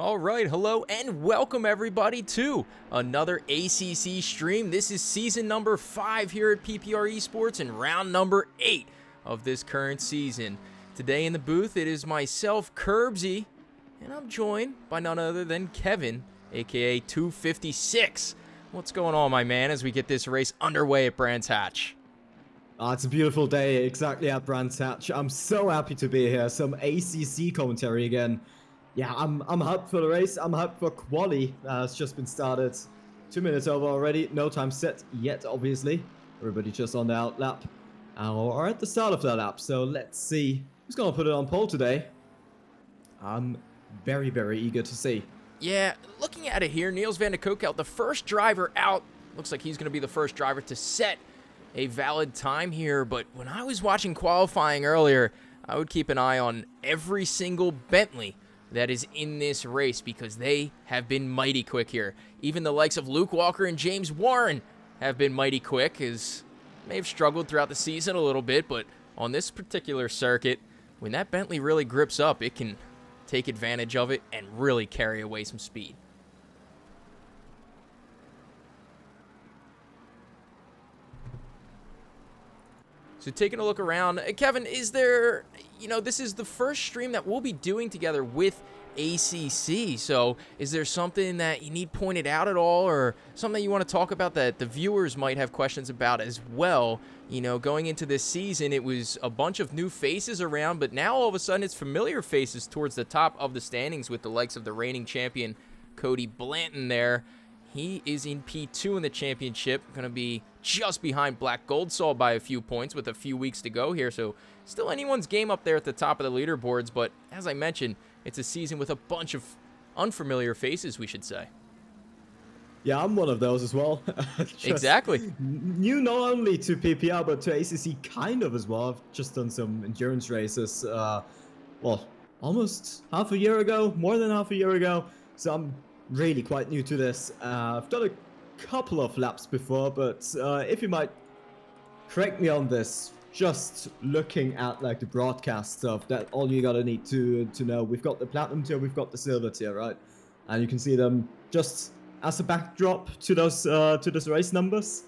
All right, hello and welcome everybody to another ACC stream. This is season number 5 here at PPResports and round number 8 of this current season. Today in the booth, it is myself, Kurbssy, and I'm joined by none other than Kevin, aka TwoFiftySix. What's going on, my man, as we get this race underway at Brands Hatch? It's a beautiful day exactly at Brands Hatch. I'm so happy to be here. Some ACC commentary again. Yeah, I'm hyped for the race. I'm hyped for quali. It's just been started. 2 minutes over already. No time set yet, obviously. Everybody just on the out lap. Or at the start of that lap. So let's see who's going to put it on pole today. I'm very, very eager to see. Yeah, looking at it here, Niels van de Koekeldt, the first driver out. Looks like he's going to be the first driver to set a valid time here. But when I was watching qualifying earlier, I would keep an eye on every single Bentley that is in this race because they have been mighty quick here. Even the likes of Luke Walker and James Warren have been mighty quick, as may have struggled throughout the season a little bit, but on this particular circuit, when that Bentley really grips up, it can take advantage of it and really carry away some speed. So taking a look around, Kevin, is there, this is the first stream that we'll be doing together with ACC, so is there something that you need pointed out at all, or something you want to talk about that the viewers might have questions about as well? Going into this season, it was a bunch of new faces around, but now all of a sudden it's familiar faces towards the top of the standings with the likes of the reigning champion, Cody Blanton there. He is in P2 in the championship, going to be just behind Black Goldsall by a few points with a few weeks to go here. So still anyone's game up there at the top of the leaderboards. But as I mentioned, it's a season with a bunch of unfamiliar faces, we should say. Yeah, I'm one of those as well. Exactly. New not only to PPR, but to ACC kind of as well. I've just done some endurance races, almost half a year ago, more than half a year ago. So I'm really quite new to this. I've done a couple of laps before, but if you might correct me on this, just looking at like the broadcast stuff, that all you gotta need to know. We've got the platinum tier, we've got the silver tier, right? And you can see them just as a backdrop to those race numbers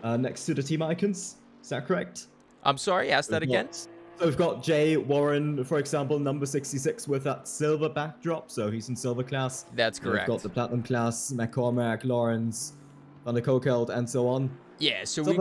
next to the team icons. Is that correct? I'm sorry, ask that again. So we've got Jay Warren, for example, number 66 with that silver backdrop. So he's in silver class. That's correct. We've got the platinum class, McCormack, Lawrence, Van de Koekeldt, and so on. Yeah, so Stuff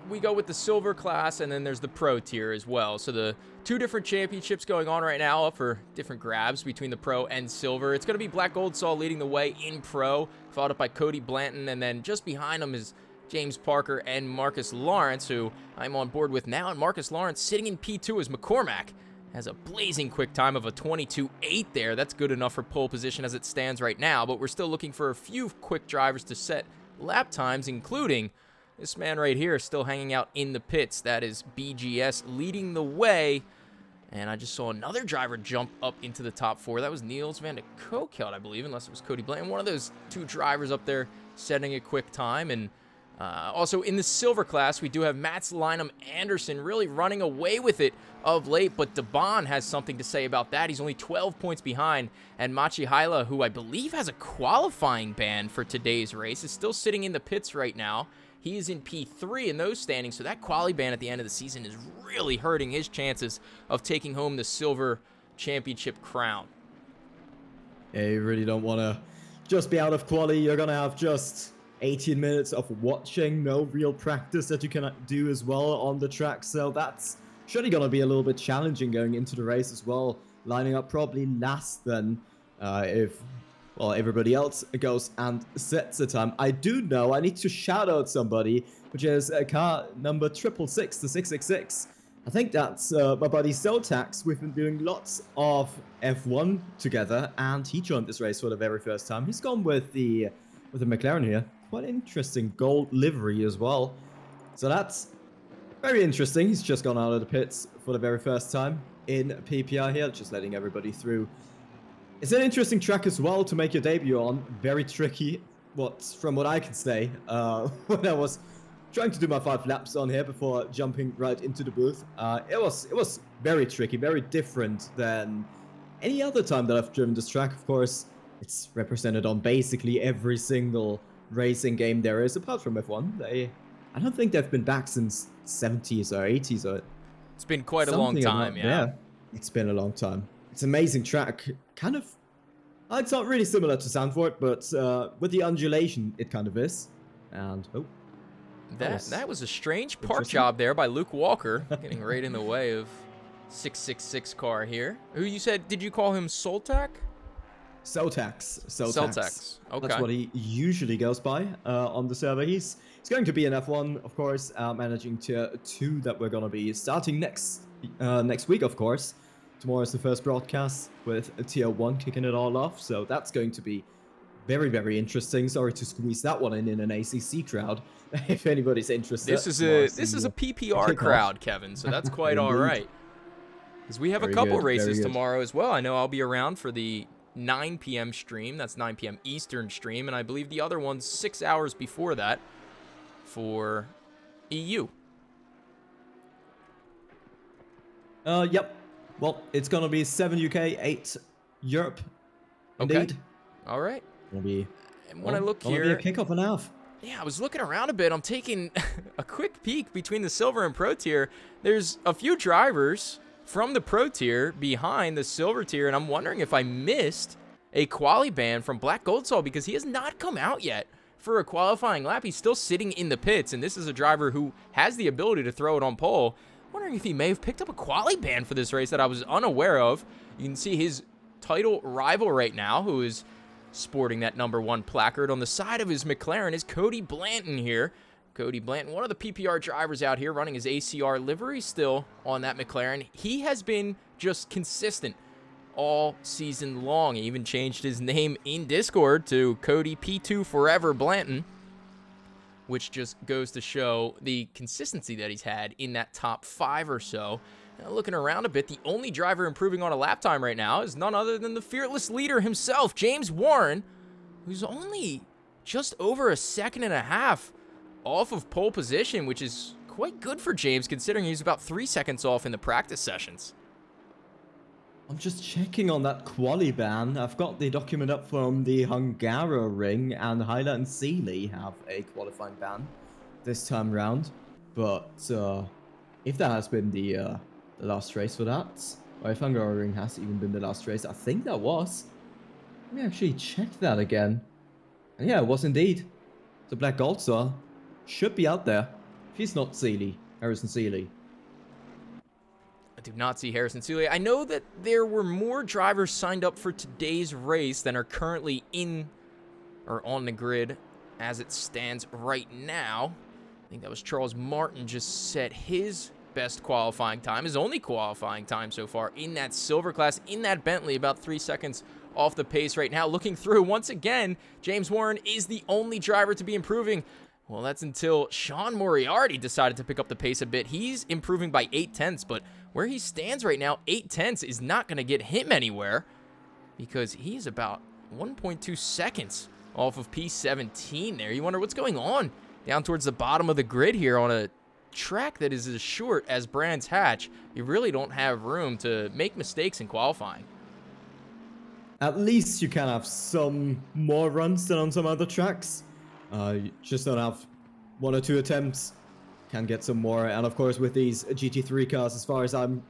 we go with the silver class, and then there's the pro tier as well. So the two different championships going on right now up for different grabs between the pro and silver. It's going to be Black Goldsall leading the way in pro, followed up by Cody Blanton, and then just behind him is James Parker and Marcus Lawrence, who I'm on board with now. And Marcus Lawrence sitting in P2 as McCormack has a blazing quick time of a 22.8 there. That's good enough for pole position as it stands right now, but we're still looking for a few quick drivers to set lap times, including this man right here still hanging out in the pits. That is BGS leading the way. And I just saw another driver jump up into the top 4. That was Niels van de Koekeldt, I believe, unless it was Cody Blanton. One of those two drivers up there setting a quick time. And also in the silver class, we do have Mats Lynam Anderson really running away with it of late, but DaBurls has something to say about that. He's only 12 points behind, and Machi Hyla, who I believe has a qualifying ban for today's race, is still sitting in the pits right now. He is in P3 in those standings, so that quali ban at the end of the season is really hurting his chances of taking home the silver championship crown. Yeah, you really don't want to just be out of quali. You're going to have just 18 minutes of watching, no real practice that you can do as well on the track. So that's surely going to be a little bit challenging going into the race as well. Lining up probably last then if everybody else goes and sets the time. I do know I need to shout out somebody, which is car number 666, the 666. I think that's my buddy Zotax. We've been doing lots of F1 together, and he joined this race for the very first time. He's gone with the McLaren here. Quite interesting gold livery as well. So that's very interesting. He's just gone out of the pits for the very first time in PPR here, just letting everybody through. It's an interesting track as well to make your debut on. Very tricky, from what I can say. When I was trying to do my 5 laps on here before jumping right into the booth, it was very tricky, very different than any other time that I've driven this track, of course, it's represented on basically every single racing game there is, apart from F1. I don't think they've been back since 70s or 80s or It's been quite a long something time, about yeah. there. It's been a long time. It's an amazing track. Kind of, it's not really similar to Sandford, but with the undulation, it kind of is. And, oh. That was a strange park job there by Luke Walker, getting right in the way of 666 car here. Who you said, did you call him Soltak? Soltax. Soltax. Okay. That's what he usually goes by on the server. He's going to be an F1, of course, managing tier 2 that we're going to be starting next week, of course. Tomorrow is the first broadcast with a tier 1 kicking it all off, so that's going to be very, very interesting. Sorry to squeeze that one in an ACC crowd, if anybody's interested. This is a PPR crowd, Kevin, so that's quite all right. Because we have a couple races tomorrow as well. I know I'll be around for the 9 p.m. stream. That's 9 p.m. Eastern stream, and I believe the other one's 6 hours before that for EU. Yep. Well, it's gonna be 7 UK, 8 Europe. Indeed. Okay. All right. Gonna be. And when I look here, be a kickoff and a half. Yeah, I was looking around a bit. I'm taking a quick peek between the silver and pro tier. There's a few drivers from the pro tier behind the silver tier, and I'm wondering if I missed a quali ban from Black Goldsall because he has not come out yet for a qualifying lap. He's still sitting in the pits, and this is a driver who has the ability to throw it on pole. I'm wondering if he may have picked up a quali ban for this race that I was unaware of. You can see his title rival right now, who is sporting that #1 placard on the side of his McLaren, is Cody Blanton here. Cody Blanton, one of the PPR drivers out here running his ACR livery still on that McLaren. He has been just consistent all season long. He even changed his name in Discord to Cody P2 Forever Blanton, which just goes to show the consistency that he's had in that top 5 or so. Now, looking around a bit, the only driver improving on a lap time right now is none other than the fearless leader himself, James Warren, who's only just over a second and a half off of pole position, which is quite good for James considering he's about 3 seconds off in the practice sessions. I'm just checking on that quali ban. I've got the document up from the Hungaroring, and Hyla and Seeley have a qualifying ban this time round. But if that has been the last race for that, or if Hungaroring has even been the last race, I think that was. Let me actually check that again. And yeah, it was indeed. The Black Goldstar should be out there. If he's not Seeley, Harrison Seeley. I do not see Harrison Seeley. I know that there were more drivers signed up for today's race than are currently in or on the grid as it stands right now. I think that was Charles Martin just set his best qualifying time, his only qualifying time so far in that silver class, in that Bentley, about 3 seconds off the pace right now. Looking through, once again, James Warren is the only driver to be improving. Well, that's until Sean Moriarty decided to pick up the pace a bit. He's improving by 0.8, but where he stands right now, 0.8 is not going to get him anywhere because he's about 1.2 seconds off of P17 there. You wonder what's going on down towards the bottom of the grid here on a track that is as short as Brands Hatch. You really don't have room to make mistakes in qualifying. At least you can have some more runs than on some other tracks. You just don't have 1 or 2 attempts. Can get some more, and of course with these GT3 cars, as far as I'm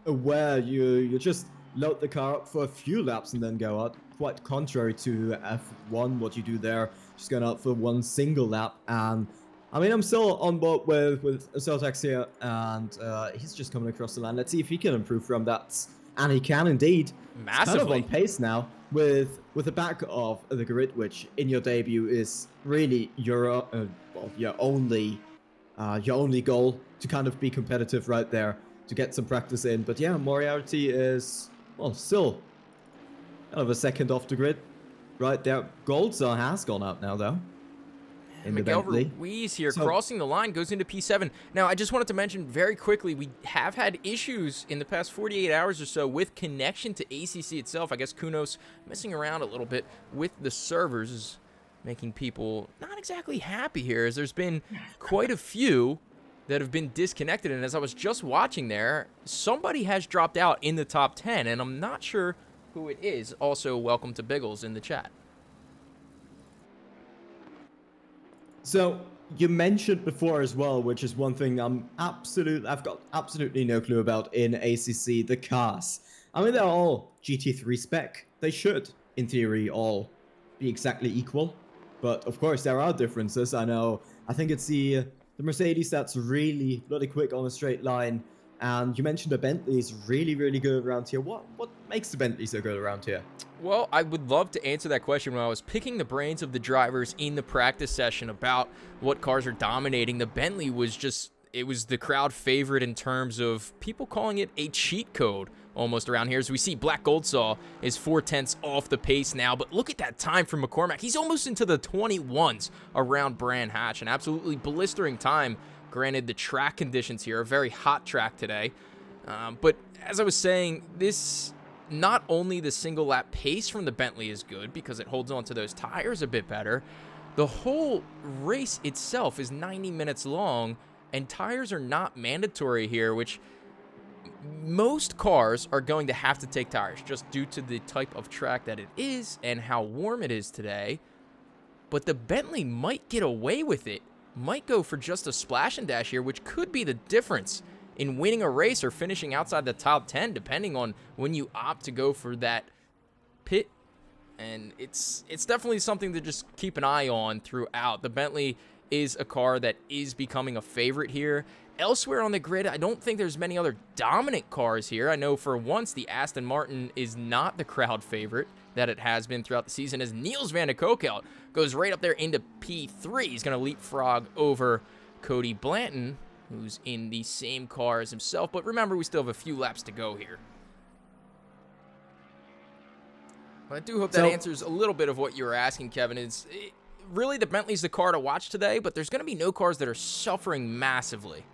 aware, you just load the car up for a few laps and then go out. Quite contrary to F1, what you do there, just going out for 1 single lap. And I mean, I'm still on board with Soltax here, and he's just coming across the line. Let's see if he can improve from that, and he can indeed. Massively. He's kind of on pace now with the back of the grid, which in your debut is really your only goal, to kind of be competitive right there, to get some practice in. But yeah, Moriarty is, well, still kind of a second off the grid right there. Goldstar has gone out now, though. Miguel Ruiz here, crossing the line, goes into P7. Now, I just wanted to mention very quickly, we have had issues in the past 48 hours or so with connection to ACC itself. I guess Kunos messing around a little bit with the servers is making people not exactly happy here, as there's been quite a few that have been disconnected. And as I was just watching there, somebody has dropped out in the top 10, and I'm not sure who it is. Also, welcome to Biggles in the chat. So you mentioned before as well, which is one thing I've got absolutely no clue about in ACC, the cars. I mean, they're all GT3 spec. They should, in theory, all be exactly equal. But of course, there are differences. I know. I think it's the Mercedes that's really bloody quick on a straight line. And you mentioned the Bentley is really, really good around here. What makes the Bentley so good around here? Well, I would love to answer that question. When I was picking the brains of the drivers in the practice session about what cars are dominating, the Bentley was just, it was the crowd favorite in terms of people calling it a cheat code almost around here. As we see, Black Goldsaw is 4/10 off the pace now, but look at that time from McCormack. He's almost into the 21s around Bran Hatch, an absolutely blistering time. Granted, the track conditions here are a very hot track today, but as I was saying, this, not only the single lap pace from the Bentley is good because it holds on to those tires a bit better, the whole race itself is 90 minutes long, and tires are not mandatory here, which most cars are going to have to take tires just due to the type of track that it is and how warm it is today. But the Bentley might get away with it, might go for just a splash and dash here, which could be the difference in winning a race or finishing outside the top 10, depending on when you opt to go for that pit. And it's definitely something to just keep an eye on throughout. The Bentley is a car that is becoming a favorite here. Elsewhere on the grid, I don't think there's many other dominant cars here. I know for once the Aston Martin is not the crowd favorite that it has been throughout the season, as Niels van de Koekeldt goes right up there into P3. He's going to leapfrog over Cody Blanton, who's in the same car as himself. But remember, we still have a few laps to go here. But I do hope that answers a little bit of what you were asking, Kevin. Really, the Bentley's the car to watch today, but there's going to be no cars that are suffering massively.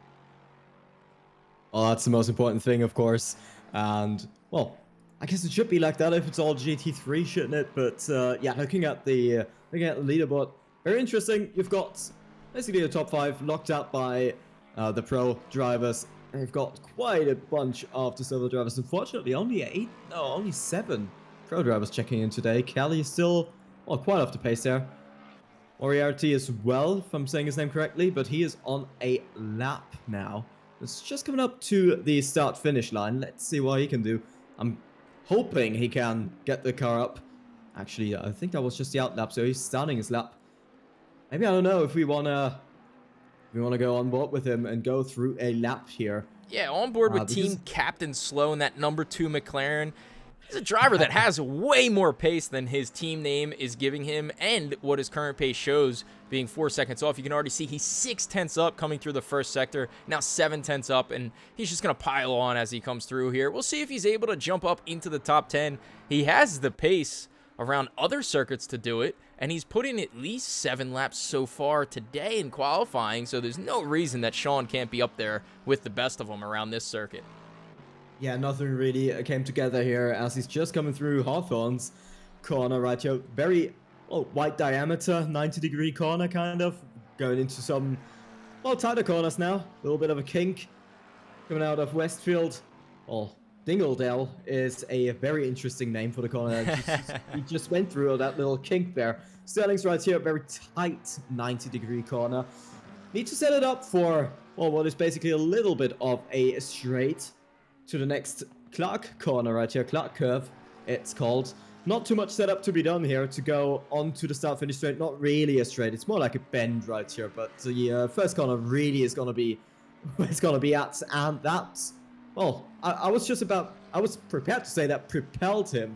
Well, that's the most important thing, of course. And, well, I guess it should be like that if it's all GT3, shouldn't it? But, yeah, looking at the leaderboard, very interesting. You've got basically the top 5 locked out by the pro drivers. And you've got quite a bunch of the silver drivers. Unfortunately, only 7 pro drivers checking in today. Kelly is still, well, quite off the pace there. Moriarty as well, if I'm saying his name correctly, but he is on a lap now. It's just coming up to the start-finish line. Let's see what he can do. I'm hoping he can get the car up. Actually, I think that was just the out lap, so he's starting his lap. Maybe, I don't know, if we wanna go on board with him and go through a lap here. Yeah, on board with team captain Sloan, that number 2 McLaren. He's a driver that has way more pace than his team name is giving him, and what his current pace shows, being 4 seconds off. You can already see he's 6/10 up coming through the first sector, now 7/10 up, and he's just going to pile on as he comes through here. We'll see if he's able to jump up into the top 10. He has the pace around other circuits to do it, and he's put in at least 7 laps so far today in qualifying, so there's no reason that Sean can't be up there with the best of them around this circuit. Yeah, nothing really came together here as he's just coming through Hawthorne's corner right here. Very, well, wide diameter, 90-degree corner kind of. Going into some, well, tighter corners now. A little bit of a kink coming out of Westfield. Well, Dingledale is a very interesting name for the corner. He just went through that little kink there. Sterling's right here, very tight 90-degree corner. Need to set it up for, well, what is basically a little bit of a straight to the next Clark corner right here, Clark curve, it's called. Not too much setup to be done here to go onto the start-finish straight. Not really a straight, it's more like a bend right here, but the first corner really is going to be where it's going to be at, and that's, well, I was prepared to say that propelled him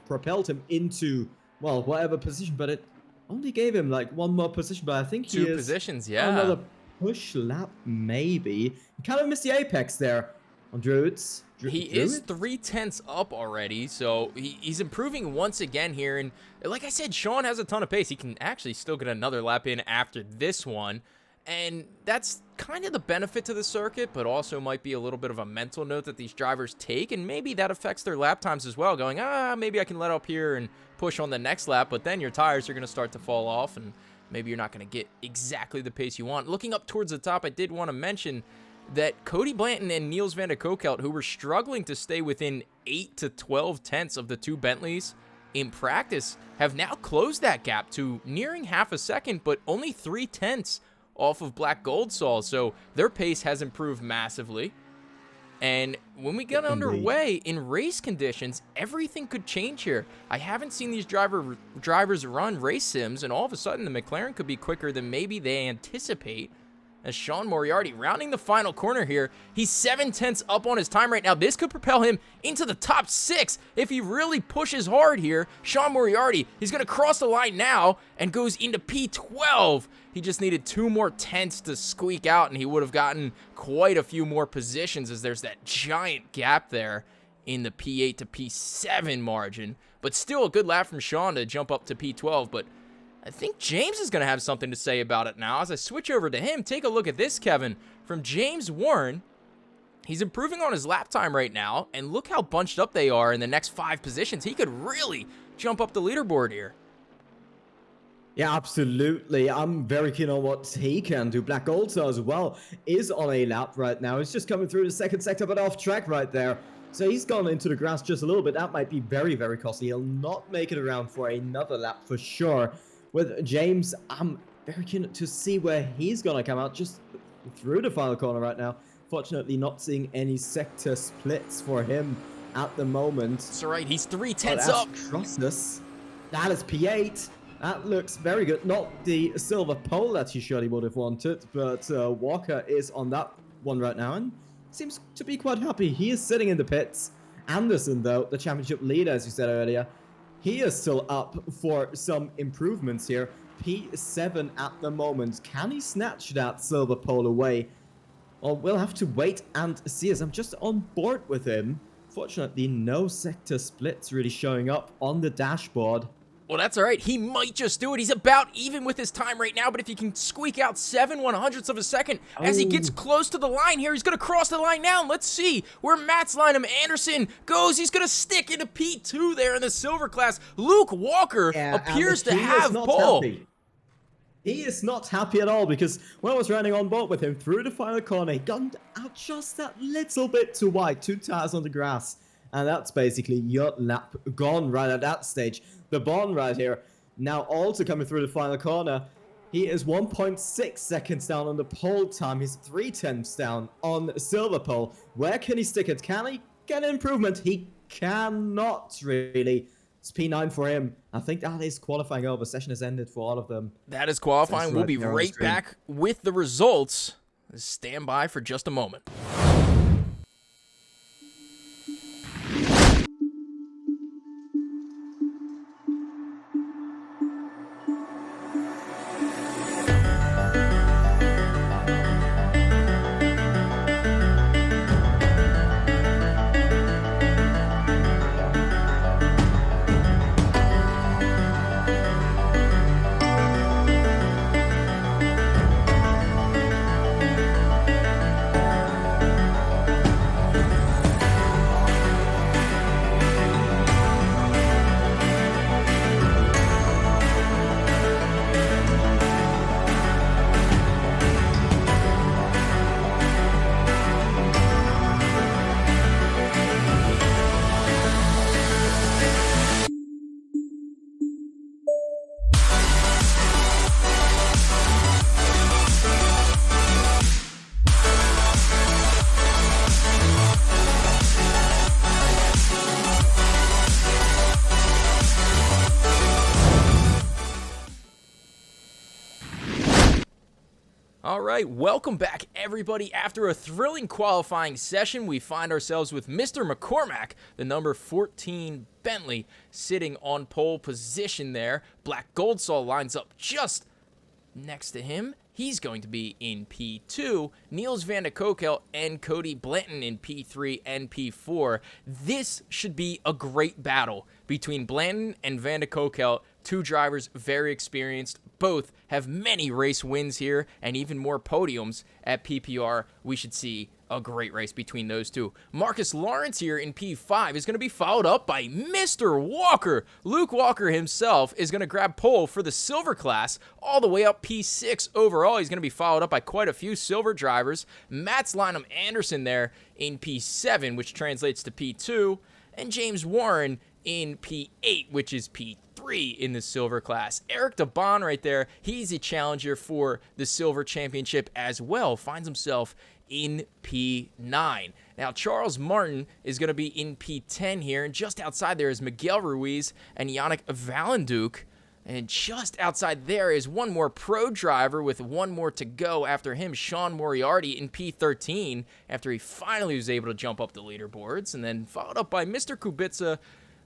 into, well, whatever position, but it only gave him like 1 more position, but I think he 2 positions, yeah. Another push lap, maybe. He kind of missed the apex there on Druids. He is 3/10 up already, so he's improving once again here. And like I said, Sean has a ton of pace. He can actually still get another lap in after this one. And that's kind of the benefit to the circuit, but also might be a little bit of a mental note that these drivers take. And maybe that affects their lap times as well, going, maybe I can let up here and push on the next lap. But then your tires are going to start to fall off, and maybe you're not going to get exactly the pace you want. Looking up towards the top, I did want to mention that Cody Blanton and Niels van de Kokelt, who were struggling to stay within 8 to 12 tenths of the two Bentleys in practice, have now closed that gap to nearing half a second, but only 3 tenths off of Black Gold Sol. So their pace has improved massively. And when we get underway in race conditions, everything could change here. I haven't seen these drivers run race sims, and all of a sudden the McLaren could be quicker than maybe they anticipate. As Sean Moriarty rounding the final corner here, he's 7 tenths up on his time right now. This could propel him into the top 6 if he really pushes hard here. Sean Moriarty, he's going to cross the line now and goes into P12. He just needed 2 more tenths to squeak out, and he would have gotten quite a few more positions, as there's that giant gap there in the P8 to P7 margin. But still a good lap from Sean to jump up to P12, but I think James is going to have something to say about it now. As I switch over to him, take a look at this, Kevin, from James Warren. He's improving on his lap time right now, and look how bunched up they are in the next 5 positions. He could really jump up the leaderboard here. Yeah, absolutely. I'm very keen on what he can do. Black Gold Sol as well is on a lap right now. He's just coming through the second sector, but off track right there. So he's gone into the grass just a little bit. That might be very, very costly. He'll not make it around for another lap for sure. With James, I'm very keen to see where he's going to come out just through the final corner right now. Fortunately, not seeing any sector splits for him at the moment. That's right. He's 3 tenths up. Crosses. That is P8. That looks very good. Not the silver pole that he surely would have wanted, but Walker is on that one right now and seems to be quite happy. He is sitting in the pits. Anderson, though, the championship leader, as you said earlier, he is still up for some improvements here. P7 at the moment. Can he snatch that silver pole away? Well, we'll have to wait and see, as I'm just on board with him. Fortunately, no sector splits really showing up on the dashboard. Well, that's all right. He might just do it. He's about even with his time right now, but if he can squeak out 7/100ths of a second as he gets close to the line here, he's going to cross the line now. And let's see where Matt's Lynham Anderson goes. He's going to stick into P2 there in the silver class. Luke Walker appears to have pole. He is not happy at all, because when I was running on board with him through the final corner, he got out just that little bit too wide. 2 tires on the grass. And that's basically your lap gone right at that stage. The Bond right here, now also coming through the final corner. He is 1.6 seconds down on the pole time. He's 3 tenths down on silver pole. Where can he stick it? Can he get an improvement? He cannot really. It's P9 for him. I think that is qualifying over. Session has ended for all of them. That is qualifying. We'll be right back with the results. Stand by for just a moment. All right, welcome back, everybody. After a thrilling qualifying session, we find ourselves with Mr. McCormack, the number 14 Bentley, sitting on pole position there. Black Gold Sol lines up just next to him. He's going to be in P2. Niels van de Kokelt and Cody Blanton in P3 and P4. This should be a great battle between Blanton and van de Kokelt. 2 drivers very experienced. Both have many race wins here and even more podiums at PPR. We should see a great race between those two. Marcus Lawrence here in P5 is going to be followed up by Mr. Walker. Luke Walker himself is going to grab pole for the silver class all the way up P6 overall. He's going to be followed up by quite a few silver drivers. Matt's Lynham Anderson there in P7, which translates to P2, and James Warren in P8, which is P3 in the silver class. Eric DeBon right there, he's a challenger for the silver championship as well, finds himself in P9. Now, Charles Martin is going to be in P10 here, and just outside there is Miguel Ruiz and Yannick Valenduc. And just outside there is one more pro driver with one more to go after him, Sean Moriarty in P13, after he finally was able to jump up the leaderboards, and then followed up by Mr. Kurbssy,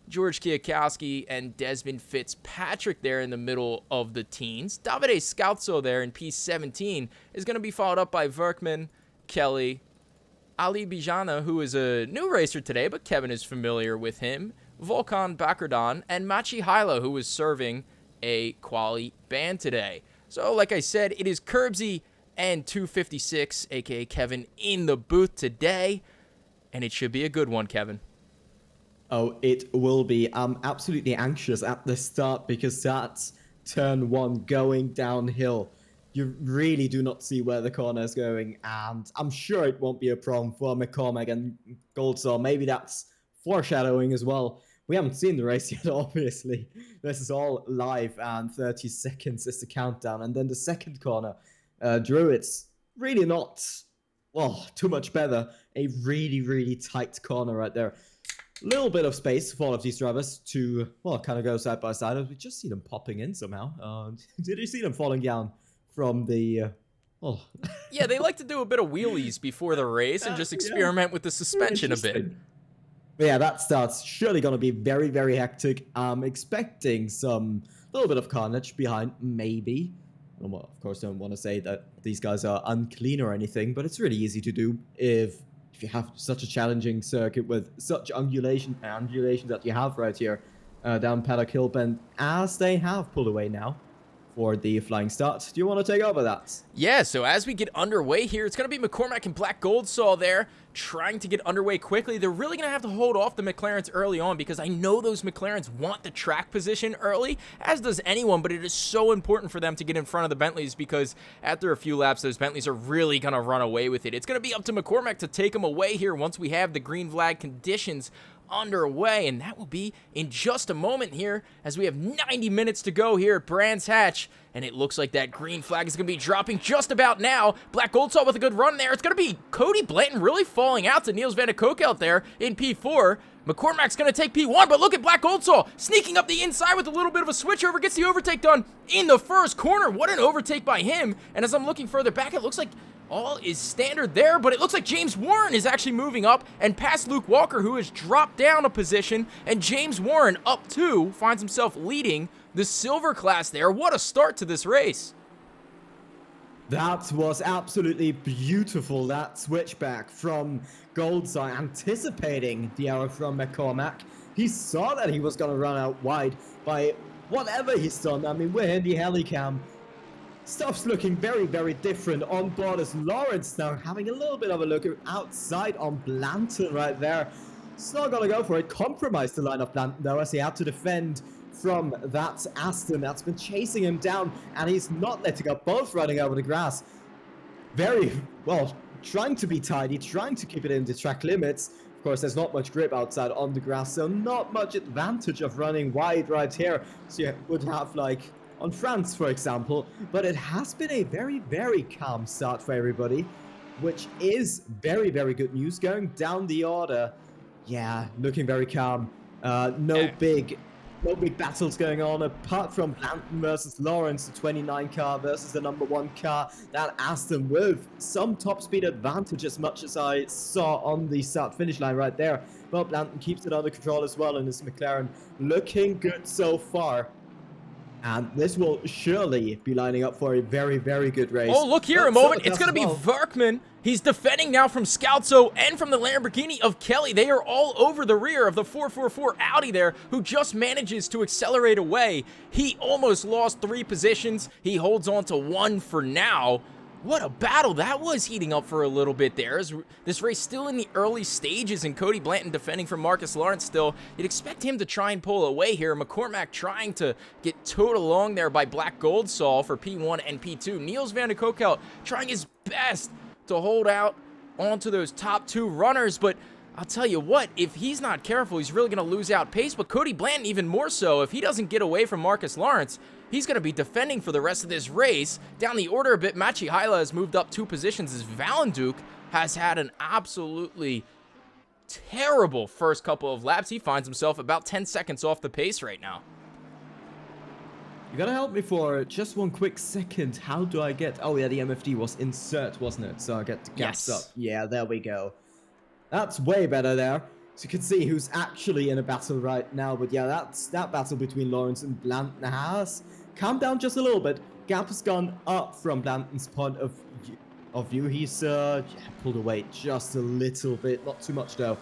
George Kiakowski, and Desmond Fitzpatrick there in the middle of the teens. Davide Scalzo there in P17 is going to be followed up by Verkman, Kelly, Ali Bijana, who is a new racer today, but Kevin is familiar with him, Volkan Bakardan, and Machi Hyla, who was serving a quali ban today. So, like I said, it is Kurbssy and TwoFiftySix, aka Kevin, in the booth today, and it should be a good one, Kevin. Oh, it will be. I'm absolutely anxious at the start because that's turn 1 going downhill. You really do not see where the corner is going, and I'm sure it won't be a problem for McCormack and Goldsall. Maybe that's foreshadowing as well. We haven't seen the race yet, obviously. This is all live, and 30 seconds is the countdown. And then the second corner, Druids, really not, well, too much better. A really, really tight corner right there. Little bit of space for all of these drivers to, well, kind of go side by side. We just see them popping in somehow. Did you see them falling down from the... Yeah, they like to do a bit of wheelies before the race and just experiment with the suspension a bit. But yeah, that start's surely going to be very, very hectic. I'm expecting some little bit of carnage behind, maybe. Well, of course, I don't want to say that these guys are unclean or anything, but it's really easy to do if you have such a challenging circuit with such undulation that you have right here down Paddock Hill Bend, as they have pulled away now for the flying start. Do you want to take over that? Yeah, so as we get underway here, it's going to be McCormack and Black Goldsall there trying to get underway quickly. They're really going to have to hold off the McLarens early on because I know those McLarens want the track position early, as does anyone, but it is so important for them to get in front of the Bentleys because after a few laps, those Bentleys are really going to run away with it. It's going to be up to McCormack to take them away here once we have the green flag conditions underway, and that will be in just a moment here as we have 90 minutes to go here at Brands Hatch, and it looks like that green flag is going to be dropping just about now. Black Goldsall with a good run there. It's going to be Cody Blanton really falling out to Niels van de Kook out there in P4. McCormack's going to take P1, but look at Black Goldsall sneaking up the inside with a little bit of a switchover, gets the overtake done in the first corner. What an overtake by him, and as I'm looking further back, it looks like all is standard there, but it looks like James Warren is actually moving up and past Luke Walker, who has dropped down a position, and James Warren up 2 finds himself leading the silver class there. What a start to this race. That was absolutely beautiful, that switchback from Goldsall, anticipating the error from McCormack. He saw that he was going to run out wide by whatever he's done. I mean, we're in the helicam. Stuff's looking very, very different. On board is Lawrence now, having a little bit of a look outside on Blanton right there. It's not going to go for it. Compromised the line of Blanton, though, as he had to defend from that Aston that's been chasing him down, and he's not letting up, both running over the grass. Very, well, trying to be tidy, trying to keep it in the track limits. Of course, there's not much grip outside on the grass, so not much advantage of running wide right here. So you would have, like, on France, for example, but it has been a very, very calm start for everybody, which is very, very good news. Going down the order, yeah, looking very calm. No big battles going on, apart from Blanton versus Lawrence, the 29 car versus the number 1 car. That Aston with some top speed advantage, as much as I saw on the start-finish line right there. But Blanton keeps it under control as well, and his McLaren looking good so far. And this will surely be lining up for a very, very good race. Oh, look here, a moment. It's going to be Verkman. He's defending now from Scalzo and from the Lamborghini of Kelly. They are all over the rear of the 444 Audi there, who just manages to accelerate away. He almost lost 3 positions. He holds on to 1 for now. What a battle that was heating up for a little bit there. As this race still in the early stages, and Cody Blanton defending from Marcus Lawrence still. You'd expect him to try and pull away here. McCormack trying to get towed along there by Black Gold Sol for P1 and P2. Niels van de Kokel trying his best to hold out onto those top 2 runners, but I'll tell you what, if he's not careful, he's really going to lose out pace. But Cody Blanton even more so. If he doesn't get away from Marcus Lawrence, he's going to be defending for the rest of this race. Down the order a bit, Machi Hyla has moved up 2 positions as Valenduke has had an absolutely terrible first couple of laps. He finds himself about 10 seconds off the pace right now. You gotta help me for just one quick second. How do I get... Oh yeah, the MFD was insert, wasn't it? So I get the gaps up. Yeah, there we go. That's way better there. So you can see who's actually in a battle right now. But yeah, that battle between Lawrence and Blanton has calmed down just a little bit. Gap has gone up from Blanton's point of view. He's pulled away just a little bit. Not too much though.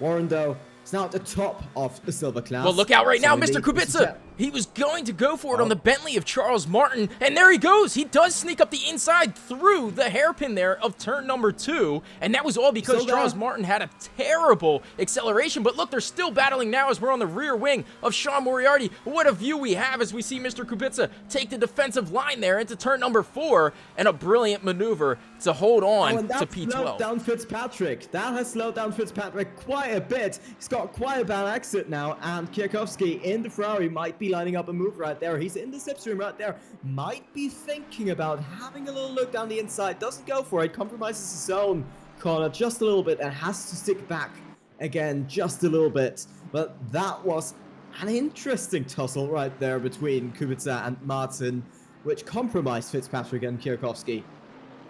Warren though is now at the top of the silver class. Well, look out right now, Mr. Kurbssy. He was going to go for it on the Bentley of Charles Martin, and there he goes. He does sneak up the inside through the hairpin there of turn number 2, and that was all because Charles Martin had a terrible acceleration. But look, they're still battling now as we're on the rear wing of Sean Moriarty. What a view we have as we see Mr. Kurbssy take the defensive line there into turn number 4, and a brilliant maneuver to hold on to P12. Slowed down Fitzpatrick. That has slowed down Fitzpatrick quite a bit. He's got quite a bad exit now, and Kierkowski in the Ferrari might be lining up a move right there. He's in the slipstream right there. Might be thinking about having a little look down the inside. Doesn't go for it. Compromises his own corner just a little bit and has to stick back again just a little bit. But that was an interesting tussle right there between Kurbssy and Martin, which compromised Fitzpatrick and Kierkowski.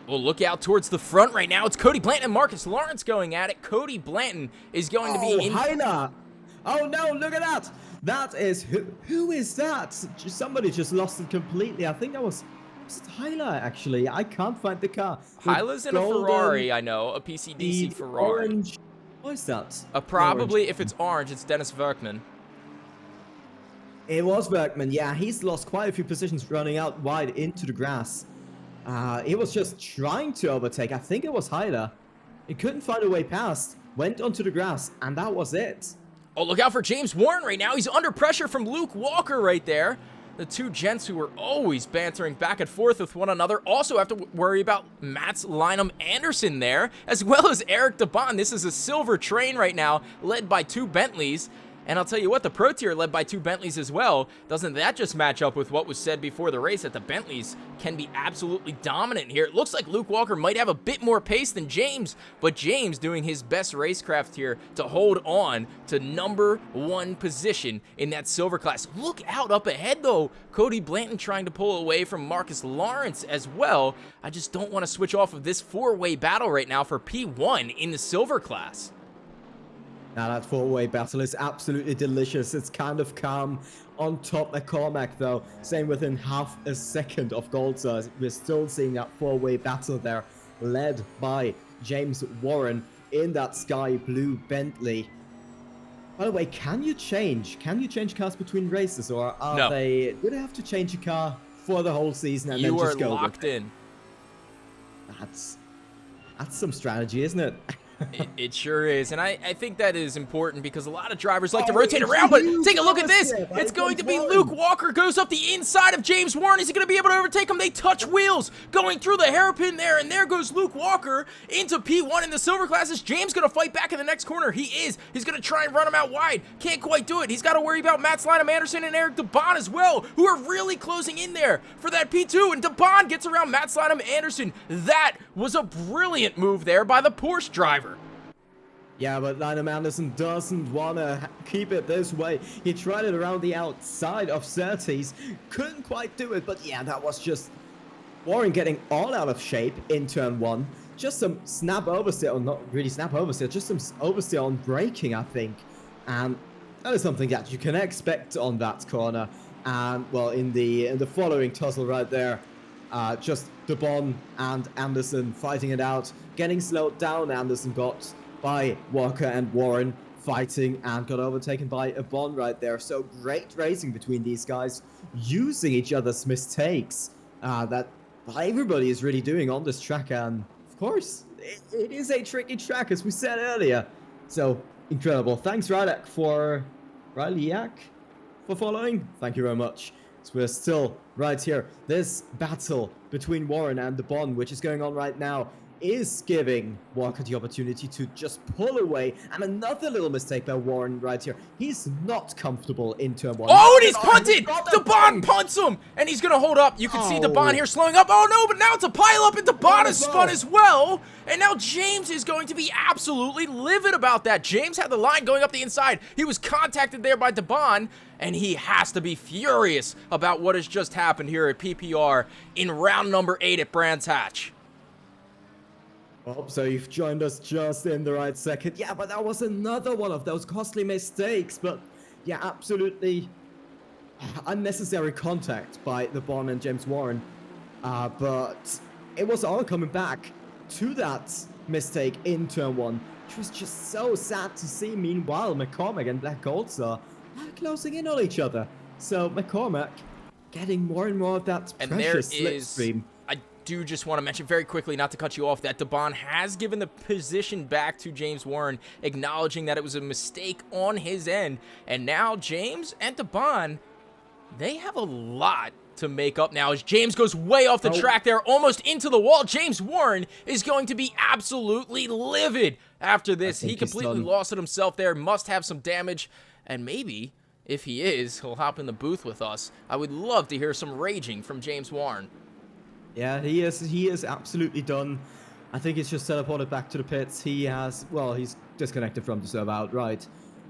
Well, look out towards the front right now. It's Cody Blanton and Marcus Lawrence going at it. Cody Blanton is going to be in... Heiner! Oh no, look at that! That is... Who is that? Somebody just lost it completely. I think that was it Hyla, actually. I can't find the car. Hyla's in a Ferrari, I know. A PCDC Ferrari. Orange... What is that? Probably, if it's orange, it's Dennis Verkman. It was Verkman, yeah. He's lost quite a few positions running out wide into the grass. He was just trying to overtake. I think it was Hyla. He couldn't find a way past. Went onto the grass, and that was it. Oh, look out for James Warren right now. He's under pressure from Luke Walker right there. The two gents who were always bantering back and forth with one another also have to worry about Mats Lynam Anderson there, as well as Eric DeBon. This is a silver train right now, led by 2 Bentleys. And I'll tell you what, the Pro Tier led by 2 Bentleys as well. Doesn't that just match up with what was said before the race, that the Bentleys can be absolutely dominant here? It looks like Luke Walker might have a bit more pace than James, but James doing his best racecraft here to hold on to number 1 position in that silver class. Look out up ahead though. Cody Blanton trying to pull away from Marcus Lawrence as well. I just don't want to switch off of this 4-way battle right now for P1 in the silver class. Now that 4-way battle is absolutely delicious. It's kind of calm on top McCormack though. Same within half a second of gold. So we're still seeing that 4-way battle there, led by James Warren in that sky blue Bentley. By the way, can you change cars between races, or are no. do they have to change a car for the whole season and then just go? You are locked in. That's some strategy, isn't it? It sure is, and I think that is important because a lot of drivers like to rotate around, but take a look at this. It's going to be Luke Walker goes up the inside of James Warren. Is he going to be able to overtake him? They touch wheels going through the hairpin there, and there goes Luke Walker into P1 in the silver classes. James going to fight back in the next corner. He is. He's going to try and run him out wide. Can't quite do it. He's got to worry about Mats Lynam Anderson and Eric DeBon as well, who are really closing in there for that P2, and DeBon gets around Mats Lynam Anderson. That was a brilliant move there by the Porsche driver. Yeah, but Lynam Anderson doesn't want to keep it this way. He tried it around the outside of Surtees. Couldn't quite do it, but yeah, that was just Warren getting all out of shape in turn 1. Just some snap oversteer, or not really snap oversteer, just some oversteer on braking, I think. And that is something that you can expect on that corner. And, well, in the following tussle right there, just DeBon and Anderson fighting it out. Getting slowed down, Anderson got by Walker and Warren fighting and got overtaken by a Bond right there. So great racing between these guys, using each other's mistakes that what everybody is really doing on this track. And of course, it is a tricky track, as we said earlier. So incredible. Thanks, Rylak, for following. Thank you very much. So we're still right here. This battle between Warren and the Bond, which is going on right now, is giving Walker the opportunity to just pull away. And another little mistake by Warren right here. He's not comfortable in turn 1. Oh, and he's punted! DaBurls punts him! And he's going to hold up. You can see DaBurls here slowing up. Oh, no, but now it's a pile up, and DaBurls is spun as well. And now James is going to be absolutely livid about that. James had the line going up the inside. He was contacted there by DaBurls, and he has to be furious about what has just happened here at PPR in round number 8 at Brands Hatch. Oh, so you've joined us just in the right second. Yeah, but that was another one of those costly mistakes. But yeah, absolutely unnecessary contact by the Bond and James Warren. But it was all coming back to that mistake in turn 1, which was just so sad to see. Meanwhile, McCormack and Black Golds are closing in on each other. So McCormack getting more and more of that precious slipstream. I do just want to mention very quickly, not to cut you off, that DaBurls has given the position back to James Warren, acknowledging that it was a mistake on his end. And now James and DaBurls, they have a lot to make up now as James goes way off the track there, almost into the wall. James Warren is going to be absolutely livid after this. He completely lost it himself there, must have some damage, and maybe, if he is, he'll hop in the booth with us. I would love to hear some raging from James Warren. Yeah, he is absolutely done. I think he's just teleported back to the pits. He's disconnected from the server outright.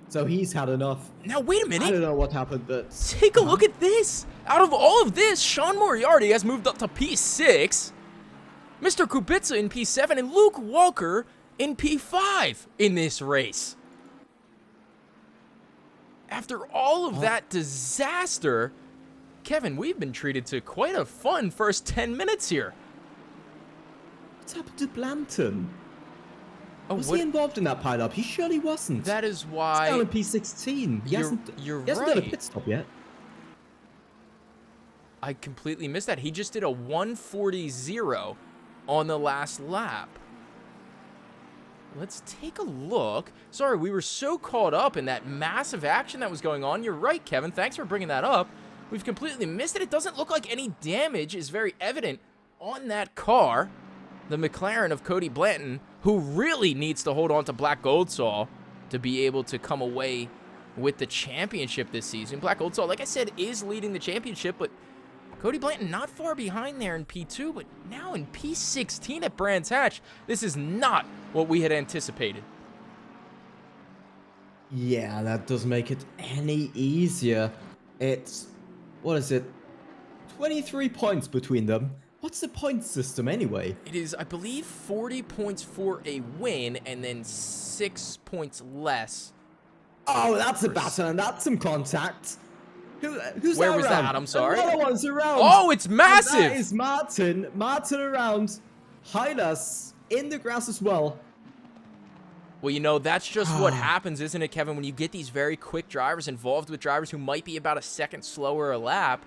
So he's had enough. Now, wait a minute. I don't know what happened, but... Take a look at this. Out of all of this, Sean Moriarty has moved up to P6, Mr. Kurbssy in P7, and Luke Walker in P5 in this race. After all of that disaster, Kevin, we've been treated to quite a fun first 10 minutes here. What's happened to Blanton? Was he involved in that pileup? He surely wasn't. That is why... He's down in P16. He hasn't done a pit stop yet. I completely missed that. He just did a 140.0 on the last lap. Let's take a look. Sorry, we were so caught up in that massive action that was going on. You're right, Kevin. Thanks for bringing that up. We've completely missed it. It doesn't look like any damage is very evident on that car. The McLaren of Cody Blanton, who really needs to hold on to Black Goldsaw to be able to come away with the championship this season. Black Goldsaw, like I said, is leading the championship, but Cody Blanton not far behind there in P2, but now in P16 at Brands Hatch. This is not what we had anticipated. Yeah, that doesn't make it any easier. It's... what is it? 23 points between them. What's the point system anyway? It is, I believe, 40 points for a win and then 6 points less. Oh, that's a battle and that's some contact. Who's Where that was around? that? I'm sorry. Another one's around. Oh, it's massive. And that is Martin. Martin around. Hylas in the grass as well. Well, you know, that's just what happens, isn't it, Kevin? When you get these very quick drivers involved with drivers who might be about a second slower a lap,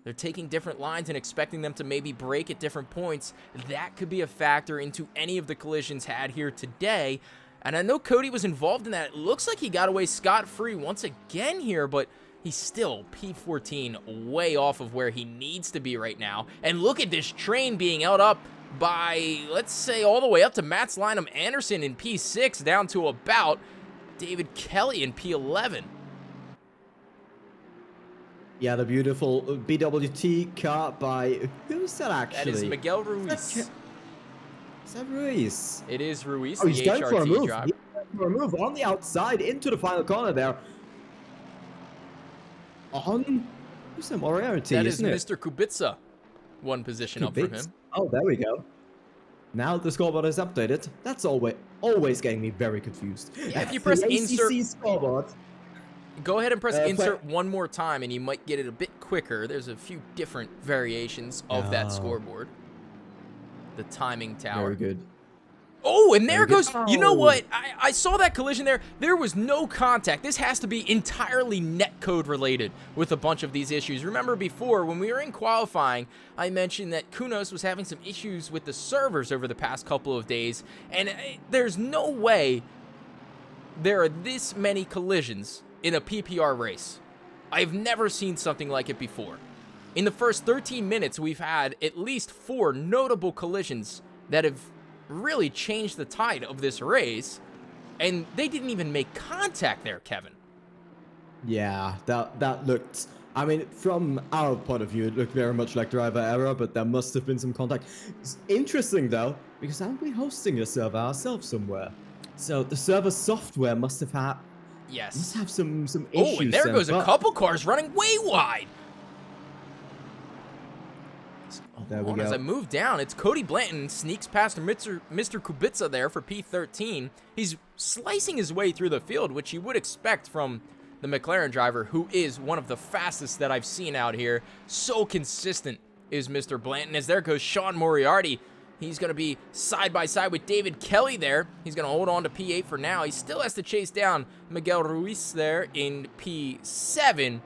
they're taking different lines and expecting them to maybe break at different points. That could be a factor into any of the collisions had here today. And I know Cody was involved in that. It looks like he got away scot-free once again here, but he's still P14 way off of where he needs to be right now. And look at this train being held up by, let's say, all the way up to Mats Lynham Anderson in P6, down to about David Kelly in P11. Yeah, the beautiful BWT car by... who's that actually? That is Miguel Ruiz. Is that Ruiz? It is Ruiz, oh, the he's going HRT for a move. driver. He's going for a move on the outside into the final corner there. On... who's that? Moriarty, That is isn't it? Mr. Kurbssy. One position up from him. Oh, there we go. Now the scoreboard is updated. That's always getting me very confused. Yeah, if you press the insert... ACC scoreboard... go ahead and press insert one more time, and you might get it a bit quicker. There's a few different variations of that scoreboard. The timing tower. Very good. Oh, and there goes, go. you know what? I saw that collision there. There was no contact. This has to be entirely netcode related with a bunch of these issues. Remember before, when we were in qualifying, I mentioned that Kunos was having some issues with the servers over the past couple of days, and there's no way there are this many collisions in a PPR race. I've never seen something like it before. In the first 13 minutes, we've had at least 4 notable collisions that have really changed the tide of this race, and they didn't even make contact there, Kevin. Yeah, that looked, I mean, from our point of view, it looked very much like driver error, but there must have been some contact. It's interesting, though, because aren't we hosting a server ourselves somewhere? So the server software must have had... Yes. Must have some issues. Oh, and there goes a couple cars running way wide. There we go. As I move down, it's Cody Blanton sneaks past Mr. Kurbssy there for P13. He's slicing his way through the field, which you would expect from the McLaren driver, who is one of the fastest that I've seen out here. So consistent is Mr. Blanton. As there goes Sean Moriarty. He's going to be side by side with David Kelly there. He's going to hold on to P8 for now. He still has to chase down Miguel Ruiz there in P7.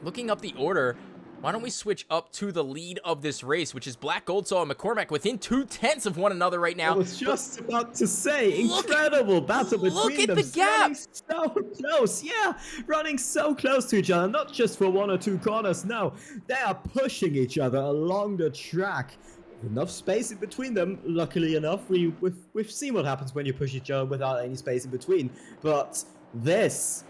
Looking up the order, why don't we switch up to the lead of this race, which is Black Goldsaw and McCormack within 2/10 of one another right now. I was just about to say, incredible battle between them. Look at the gap. Running so close, yeah, running so close to each other, not just for 1 or 2 corners, no. They are pushing each other along the track. Enough space in between them, luckily enough. We've seen what happens when you push each other without any space in between. But this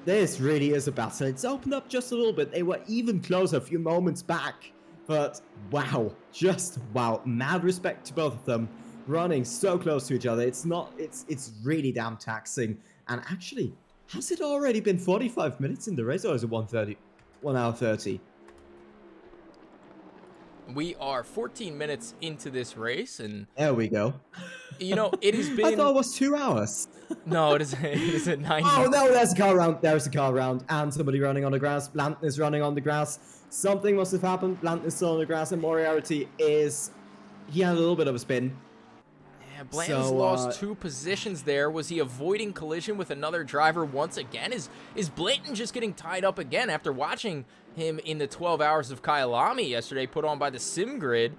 really is a battle. It's opened up just a little bit. They were even closer a few moments back. But wow, just wow. Mad respect to both of them. Running so close to each other. It's really damn taxing. And actually, has it already been 45 minutes in the race, or is it 1 hour 30? We are 14 minutes into this race, and there we go. You know, it has been... I thought it was 2 hours. No, it is at 9 Oh, no, there's a car around. There's a car around, and somebody running on the grass. Blanton is running on the grass. Something must have happened. Blanton is still on the grass, and Moriarty is... He had a little bit of a spin. Yeah, Blanton's lost 2 positions there. Was he avoiding collision with another driver once again? Is Blanton just getting tied up again after watching him in the 12 hours of Kyalami yesterday put on by the sim grid?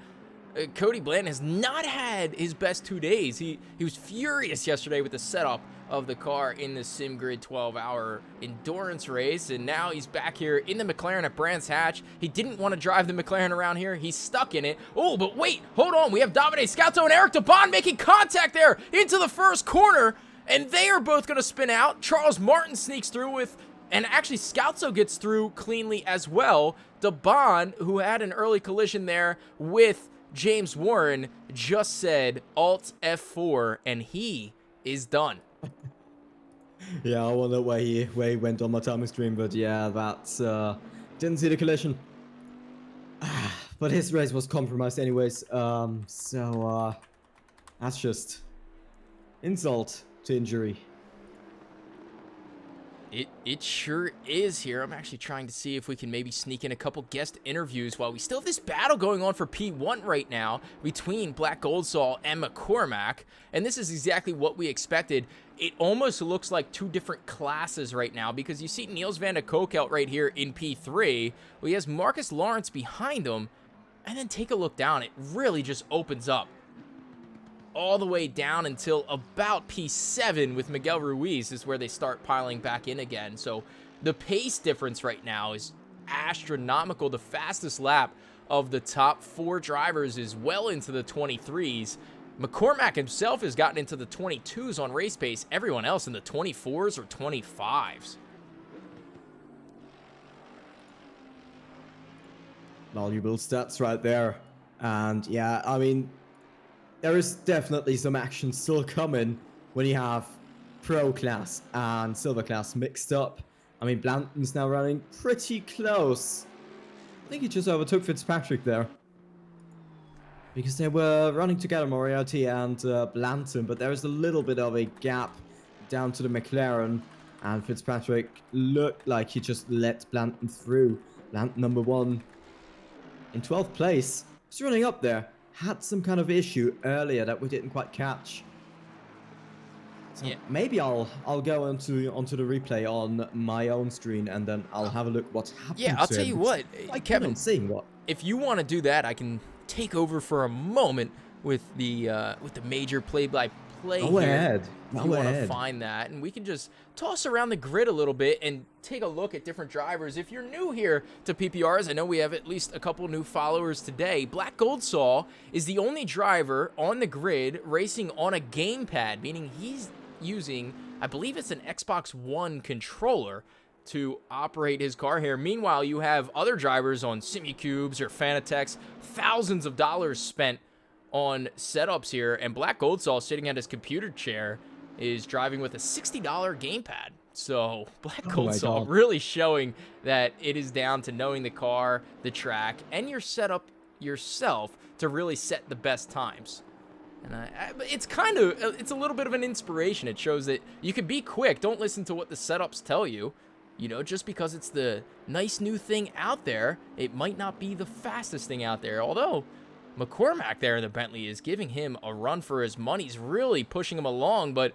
Cody Blanton has not had his best 2 days. He was furious yesterday with the setup of the car in the sim grid 12-hour endurance race, and now he's back here in the McLaren at Brands Hatch. He didn't want to drive the McLaren around here. He's stuck in it. Oh, but wait, hold on. We have Davide Scalzo and Eric DeBon making contact there into the first corner, and they are both going to spin out. Charles Martin sneaks through with... And actually, Scalzo gets through cleanly as well. DeBon, who had an early collision there with James Warren, just said Alt F4, and he is done. Yeah, I wonder where he went on my timing stream, but yeah, that's didn't see the collision. But his race was compromised anyways. So that's just insult to injury. It sure is here. I'm actually trying to see if we can maybe sneak in a couple guest interviews while we still have this battle going on for P1 right now between Black Goldsaw and McCormack. And this is exactly what we expected. It almost looks like 2 different classes right now because you see Niels van der Kolk out right here in P3. Well, he has Marcus Lawrence behind him. And then take a look down. It really just opens up all the way down until about P7 with Miguel Ruiz is where they start piling back in again. So the pace difference right now is astronomical. The fastest lap of the top 4 drivers is well into the 23s. McCormack himself has gotten into the 22s on race pace. Everyone else in the 24s or 25s. Valuable stats right there. And yeah, I mean, there is definitely some action still coming when you have Pro class and Silver class mixed up. I mean, Blanton's now running pretty close. I think he just overtook Fitzpatrick there. Because they were running together, Moriarty and Blanton, but there is a little bit of a gap down to the McLaren. And Fitzpatrick looked like he just let Blanton through. Blanton number 1 in 12th place. He's running up there. had some kind of issue earlier that we didn't quite catch. So Yeah. maybe I'll go onto the replay on my own screen, and then I'll have a look what's happened Yeah, I'll to tell him. you It's what, quite good Kevin, on seeing what. if you want to do that, I can take over for a moment with the major play-by-play Go here. ahead. If you want to find that, and we can just toss around the grid a little bit and take a look at different drivers. If you're new here to PPRs, I know we have at least a couple new followers today. Black Gold Saw is the only driver on the grid racing on a gamepad, meaning he's using, I believe it's an Xbox One controller to operate his car here. Meanwhile, you have other drivers on Simucubes or Fanatec's, thousands of dollars spent on setups here, and Black Gold Saw sitting at his computer chair is driving with a $60 gamepad. So Black Gold Saw really showing that it is down to knowing the car, the track, and your setup yourself to really set the best times. And it's a little bit of an inspiration. It shows that you can be quick. Don't listen to what the setups tell you. You know, just because it's the nice new thing out there, it might not be the fastest thing out there. Although McCormack there in the Bentley is giving him a run for his money. He's really pushing him along, but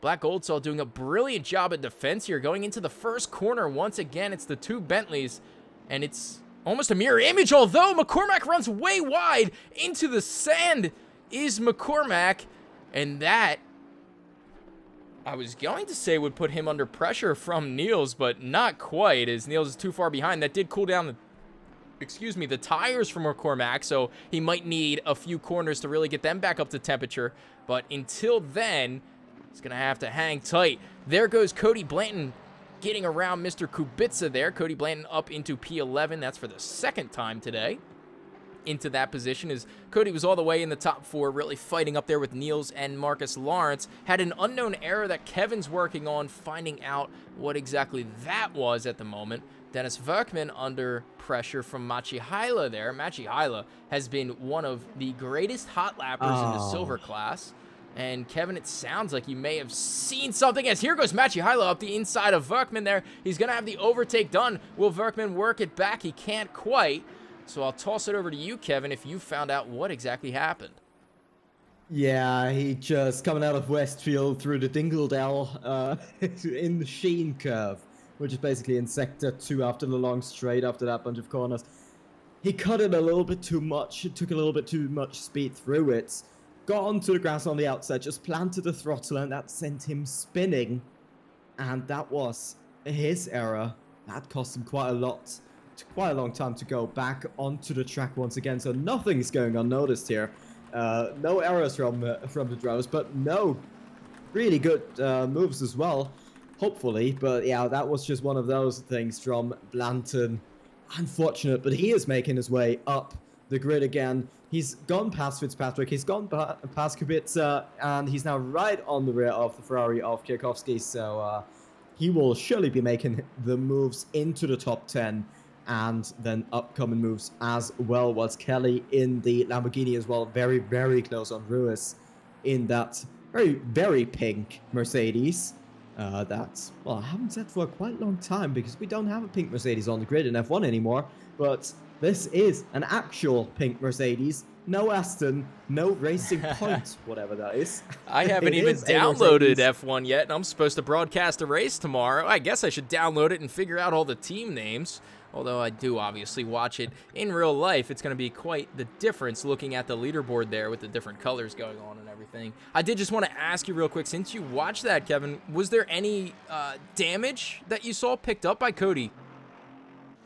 Black Gold Saw doing a brilliant job at defense here. Going into the first corner once again, it's the two Bentleys, and it's almost a mirror image, although McCormack runs way wide into the sand is McCormack, and that, I was going to say, would put him under pressure from Niels, but not quite, as Niels is too far behind. That did cool down the tires from McCormack, so he might need a few corners to really get them back up to temperature, but until then, he's going to have to hang tight. There goes Cody Blanton getting around Mr. Kurbssy there. Cody Blanton up into P11. That's for the second time today into that position, as Cody was all the way in the top 4, really fighting up there with Niels and Marcus Lawrence. Had an unknown error that Kevin's working on, finding out what exactly that was at the moment. Dennis Verkman under pressure from Machihaila there. Machihaila has been one of the greatest hot lappers in the silver class. And Kevin, it sounds like you may have seen something, as here goes Machihaila up the inside of Verkman there. He's going to have the overtake done. Will Verkman work it back? He can't quite. So I'll toss it over to you, Kevin, if you found out what exactly happened. Yeah, he just coming out of Westfield through the Dingledale in the Sheen curve, which is basically in Sector 2 after the long straight, after that bunch of corners. He cut it a little bit too much. It took a little bit too much speed through it. Got onto the grass on the outside, just planted the throttle, and that sent him spinning. And that was his error. That cost him quite a lot. Quite a long time to go back onto the track once again, so nothing's going unnoticed here. No errors from the drivers, but no really good moves as well, hopefully. But yeah, that was just one of those things from Blanton. Unfortunate, but he is making his way up the grid again. He's gone past Fitzpatrick, he's gone past Kurbssy, and he's now right on the rear of the Ferrari of Kwiatkowski, so he will surely be making the moves into the top 10. And then upcoming moves as well was Kelly in the Lamborghini as well. Very, very close on Ruiz in that very, very pink Mercedes. That's, well, I haven't said for a quite long time because we don't have a pink Mercedes on the grid in F1 anymore. But this is an actual pink Mercedes. No Aston, no Racing Point, whatever that is. I haven't even downloaded F1 yet, and I'm supposed to broadcast a race tomorrow. I guess I should download it and figure out all the team names. Although I do obviously watch it in real life, it's going to be quite the difference looking at the leaderboard there with the different colors going on and everything. I did just want to ask you real quick, since you watched that, Kevin, was there any damage that you saw picked up by Cody?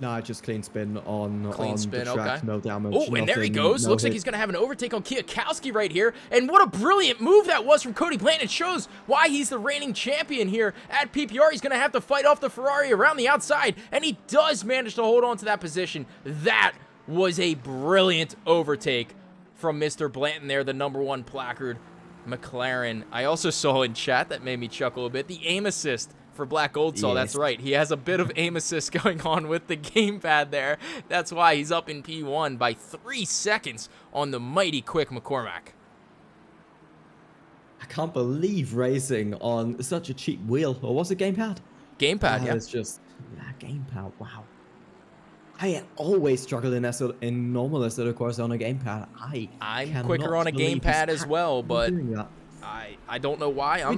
No, just clean spin on the track, okay. No damage. Oh, and there he goes. Looks like he's going to have an overtake on Kwiatkowski right here. And what a brilliant move that was from Cody Blanton. It shows why he's the reigning champion here at PPR. He's going to have to fight off the Ferrari around the outside, and he does manage to hold on to that position. That was a brilliant overtake from Mr. Blanton there, the #1 placard McLaren. I also saw in chat, that made me chuckle a bit, the aim assist for Black Gold Saw. Yes. That's right. He has a bit of aim assist going on with the gamepad there. That's why he's up in P1 by 3 seconds on the mighty quick McCormack. I can't believe racing on such a cheap wheel. Or was it gamepad? Gamepad, yeah. It's just, yeah, gamepad. Wow. I always struggle in normal Assetto Corsa on a gamepad. I'm quicker on a gamepad as well, but doing that. I don't know why. We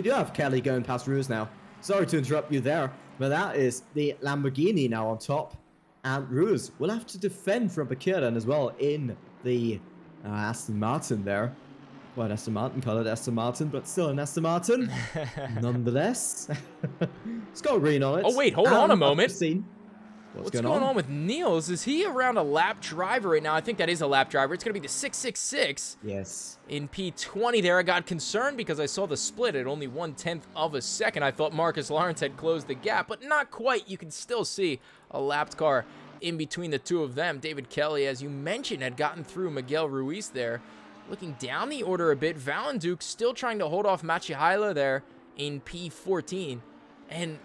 do have Kelly going past Ruse now. Sorry to interrupt you there, but that is the Lamborghini now on top. And Ruse will have to defend from Bakirden as well in the Aston Martin there. Quite Aston Martin colored Aston Martin, but still an Aston Martin. Nonetheless. It's got green on it. Oh, wait, hold on a moment. What's going on with Niels? Is he around a lap driver right now? I think that is a lap driver. It's going to be the 666. Yes. In P20 there. I got concerned because I saw the split at only 1/10 of a second. I thought Marcus Lawrence had closed the gap, but not quite. You can still see a lapped car in between the two of them. David Kelly, as you mentioned, had gotten through Miguel Ruiz there. Looking down the order a bit, Valenduke still trying to hold off Machihaila there in P14. And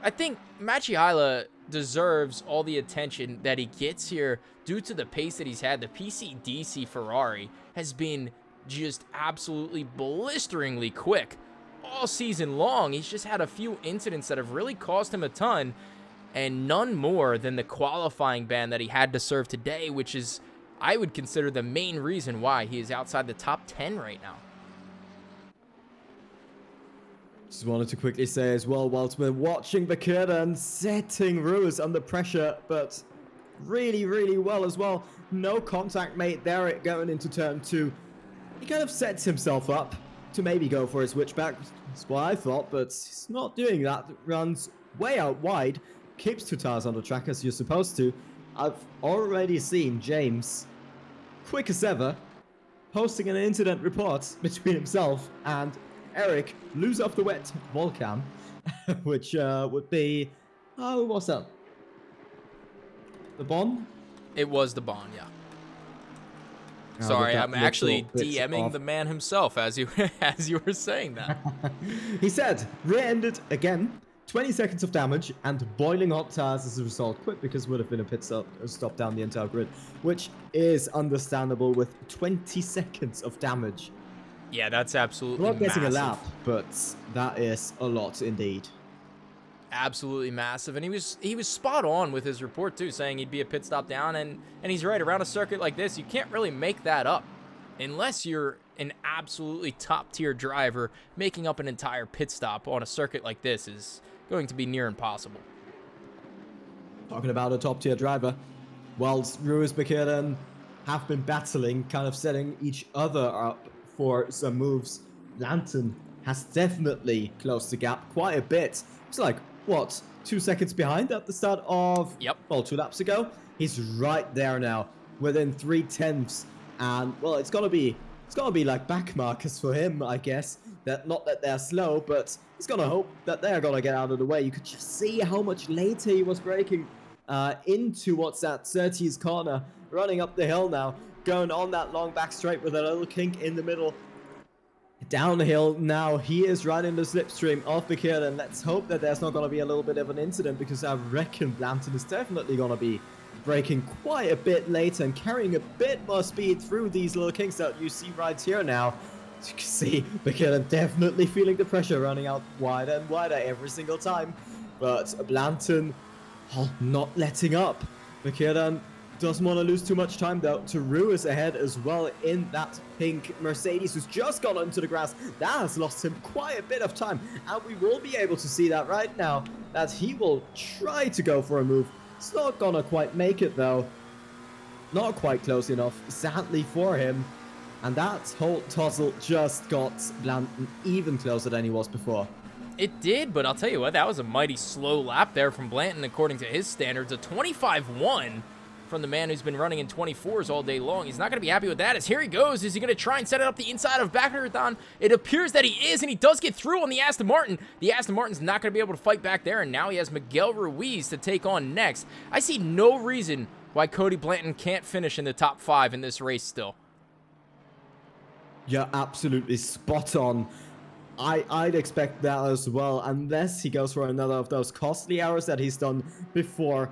I think Machihaila deserves all the attention that he gets here due to the pace that he's had. The PCDC Ferrari has been just absolutely blisteringly quick all season long. He's just had a few incidents that have really cost him a ton, and none more than the qualifying ban that he had to serve today, which is, I would consider, the main reason why he is outside the top 10 right now. Just wanted to quickly say as well, whilst we're watching Bakirden setting Ruse under pressure, but really, really well as well. No contact mate there going into turn 2. He kind of sets himself up to maybe go for a switchback. That's what I thought, but he's not doing that. Runs way out wide, keeps 2 tires on the track as you're supposed to. I've already seen James, quick as ever, posting an incident report between himself and Eric, lose off the wet Volcan, which would be, oh, what's that? The Bond? It was the Bond, yeah. Sorry, I'm actually DMing the man himself as you were saying that. He said, rear-ended again, 20 seconds of damage, and boiling hot tires as a result. Quit because it would have been a pit stop down the entire grid, which is understandable with 20 seconds of damage. Yeah, that's absolutely massive. Not getting a lap, but that is a lot indeed. Absolutely massive, and he was spot on with his report too, saying he'd be a pit stop down, and he's right. Around a circuit like this, you can't really make that up unless you're an absolutely top tier driver. Making up an entire pit stop on a circuit like this is going to be near impossible. Talking about a top tier driver, whilst Ruiz Bakirden have been battling, kind of setting each other up for some moves, Lantern has definitely closed the gap quite a bit. It's like, what, 2 seconds behind at the start of, well, 2 laps ago? He's right there now, within 3/10. And, well, it's gotta be like back markers for him, I guess. That, not that they're slow, but he's gonna hope that they're gonna get out of the way. You could just see how much later he was braking into what's that, 30's corner, running up the hill now, going on that long back straight with a little kink in the middle. Downhill now, he is right in the slipstream of Bakirden. Let's hope that there's not going to be a little bit of an incident, because I reckon Lantern is definitely going to be braking quite a bit later and carrying a bit more speed through these little kinks that you see right here now. As you can see, Bakirden definitely feeling the pressure, running out wider and wider every single time. But Lantern not letting up. Bakirden doesn't want to lose too much time though. Taru is ahead as well in that pink Mercedes, who's just gone onto the grass. That has lost him quite a bit of time, and we will be able to see that right now, that he will try to go for a move. It's not gonna quite make it though. Not quite close enough, sadly for him. And that whole tussle just got Blanton even closer than he was before. It did, but I'll tell you what, that was a mighty slow lap there from Blanton according to his standards. A 25-1 from the man who's been running in 24s all day long. He's not going to be happy with that, as here he goes. Is he going to try and set it up the inside of Bakirden? It appears that he is, and he does get through on the Aston Martin. The Aston Martin's not going to be able to fight back there, and now he has Miguel Ruiz to take on next. I see no reason why Cody Blanton can't finish in the top 5 in this race still. You're absolutely spot on. I'd expect that as well, unless he goes for another of those costly hours that he's done before.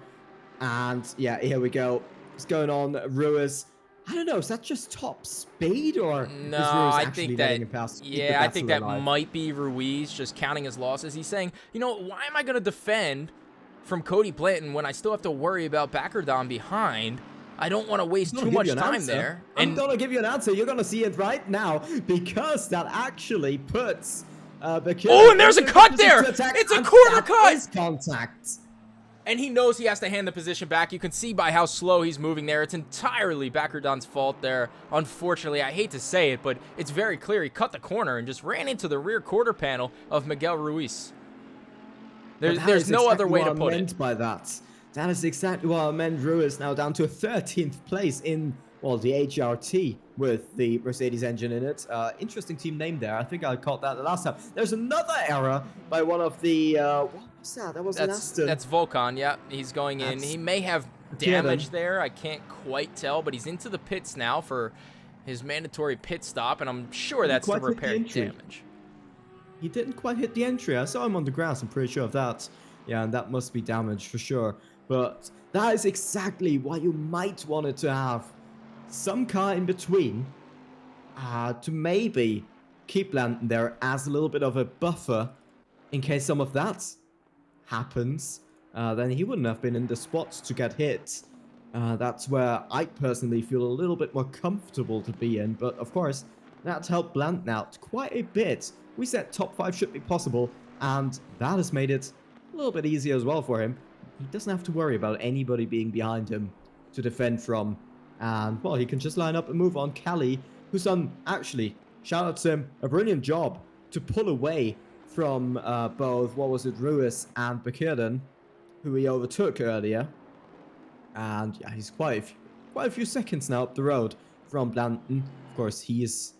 And yeah, here we go. What's going on, Ruiz? I don't know, is that just top speed, or no? Is Ruiz I actually think letting that, him pass? yeah, I think that might be Ruiz just counting his losses. He's saying, you know, why am I going to defend from Cody Blanton when I still have to worry about Bakerdon behind. I don't want to waste too much time there. I'm going to give you an answer. You're going to see it right now because that actually puts and there's a cut there. It's a corner cut. Is contact. And he knows he has to hand the position back. You can see by how slow he's moving there. It's entirely Bakerdon's fault there. Unfortunately, I hate to say it, but it's very clear he cut the corner and just ran into the rear quarter panel of Miguel Ruiz. There's no other way to put it. By that. That is exactly what I meant. Ruiz now down to 13th place in, well, the HRT with the Mercedes engine in it. Interesting team name there. I think I caught that the last time. There's another error by one of the, what was that? That was an Aston. That's Volkan, yeah. He's going in. He may have damage there. I can't quite tell, but he's into the pits now for his mandatory pit stop, and I'm sure that's to repair damage. He didn't quite hit the entry. I saw him on the grass. I'm pretty sure of that. Yeah, and that must be damage for sure. But that is exactly why you might want it to have some car in between to maybe keep Blanton there as a little bit of a buffer in case some of that happens. Then he wouldn't have been in the spots to get hit. That's where I personally feel a little bit more comfortable to be in. But of course, that's helped Blanton out quite a bit. We said top 5 should be possible, and that has made it a little bit easier as well for him. He doesn't have to worry about anybody being behind him to defend from. And, well, he can just line up and move on. Kelly, who's done, actually, shout out to him, a brilliant job to pull away from both, what was it, Ruiz and Bakirden, who he overtook earlier. And, yeah, he's quite a few seconds now up the road from Blanton. Of course, he's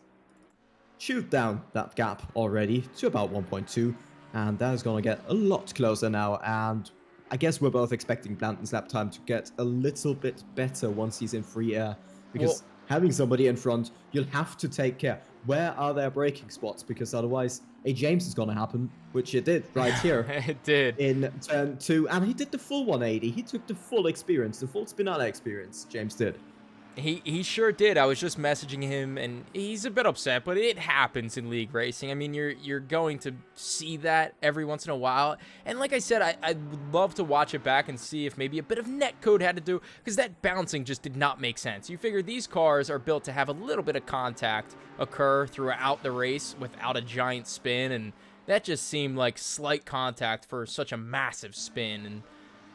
chewed down that gap already to about 1.2. And that is going to get a lot closer now. And I guess we're both expecting Blanton's lap time to get a little bit better once he's in free air. Because having somebody in front, you'll have to take care. Where are their braking spots? Because otherwise, a James is going to happen, which it did right here. It did. In turn 2. And he did the full 180. He took the full experience, the full Spinata experience, James did. He sure did. I was just messaging him, and he's a bit upset, but it happens in league racing. I mean, you're going to see that every once in a while. And like I said, I'd love to watch it back and see if maybe a bit of netcode had to do, because that bouncing just did not make sense. You figure these cars are built to have a little bit of contact occur throughout the race without a giant spin, and that just seemed like slight contact for such a massive spin. And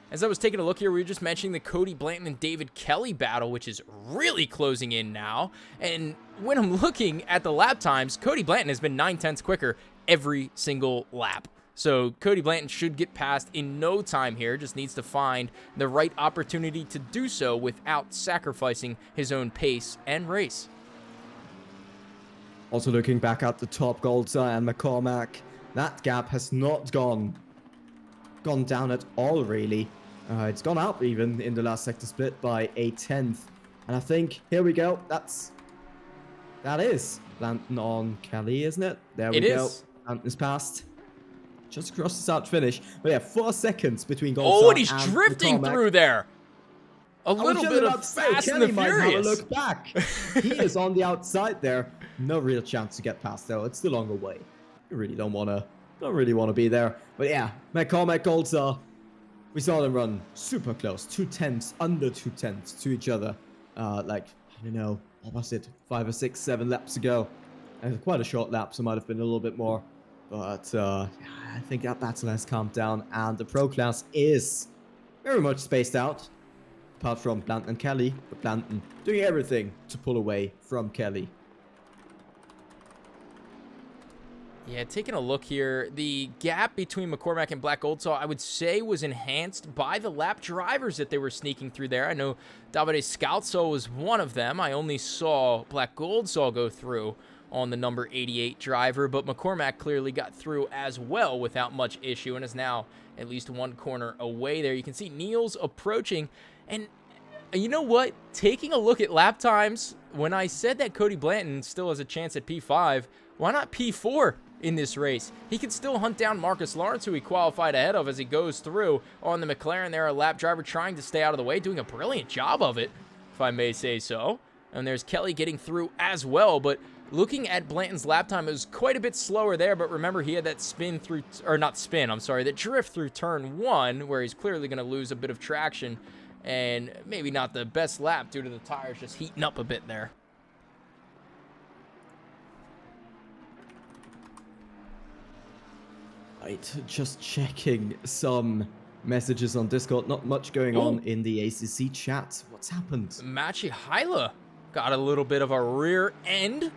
as I was taking a look here, we were just mentioning the Cody Blanton and David Kelly battle, which is really closing in now. And when I'm looking at the lap times, Cody Blanton has been 9/10 quicker every single lap. So Cody Blanton should get past in no time here, just needs to find the right opportunity to do so without sacrificing his own pace and race. Also looking back at the top, Goldstar and McCormack, that gap has not gone down at all, really. It's gone up even in the last sector split by a 1/10. And I think, here we go, that is Blanton on Kelly, isn't it? There we go. Blanton's passed. Just across the start finish. But yeah, 4 seconds between Goldstar and Oh, and he's drifting through there. A little bit of Fast and the Furious. Look back. He is on the outside there. No real chance to get past, though. It's the longer way. You really don't really want to be there. But yeah, McCormack, Goldstar, we saw them run super close. 2/10, under 2/10 to each other. Like, I don't know, what was it? 5 or 6, 7 laps ago. And quite a short lap, so might have been a little bit more. But I think that battle has calmed down. And the pro class is very much spaced out. Apart from Blanton and Kelly. But Blanton doing everything to pull away from Kelly. Yeah, taking a look here, the gap between McCormack and Black Goldsaw, I would say, was enhanced by the lap drivers that they were sneaking through there. I know Davide Scalzo was one of them. I only saw Black Goldsaw go through on the number 88 driver, but McCormack clearly got through as well without much issue and is now at least one corner away there. You can see Niels approaching, and you know what? Taking a look at lap times, when I said that Cody Blanton still has a chance at P5, why not P4? In this race, he can still hunt down Marcus Lawrence, who he qualified ahead of as he goes through on the McLaren there. A lap driver trying to stay out of the way, doing a brilliant job of it, if I may say so. And there's Kelly getting through as well, but Looking at Blanton's lap time, it was quite a bit slower there, but remember he had that spin through, or not spin, I'm sorry, that drift through turn 1, where he's clearly going to lose a bit of traction, and maybe not the best lap due to the tires just heating up a bit there. Right, just checking some messages on Discord. Not much going on in the ACC chat. What's happened? Machi Hyla got a little bit of a rear end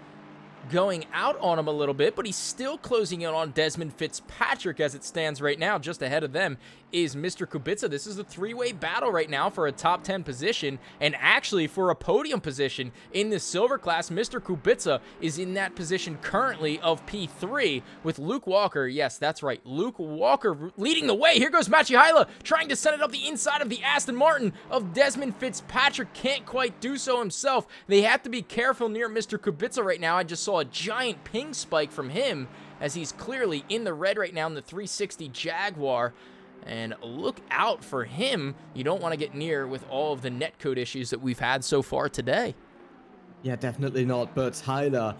going out on him a little bit, but he's still closing in on Desmond Fitzpatrick as it stands right now. Just ahead of them is Mr. Kurbssy. This is a three-way battle right now for a top 10 position, and actually for a podium position in this silver class. Mr. Kurbssy is in that position currently of P3 with Luke Walker. Yes, that's right, Luke Walker leading the way. Here goes Machi Hyla trying to send it up the inside of the Aston Martin of Desmond Fitzpatrick. Can't quite do so himself. They have to be careful near Mr. Kurbssy right now. I just saw a giant ping spike from him as he's clearly in the red right now in the 360 Jaguar. And look out for him. You don't want to get near with all of the netcode issues that we've had so far today. Yeah, definitely not. But Hyla,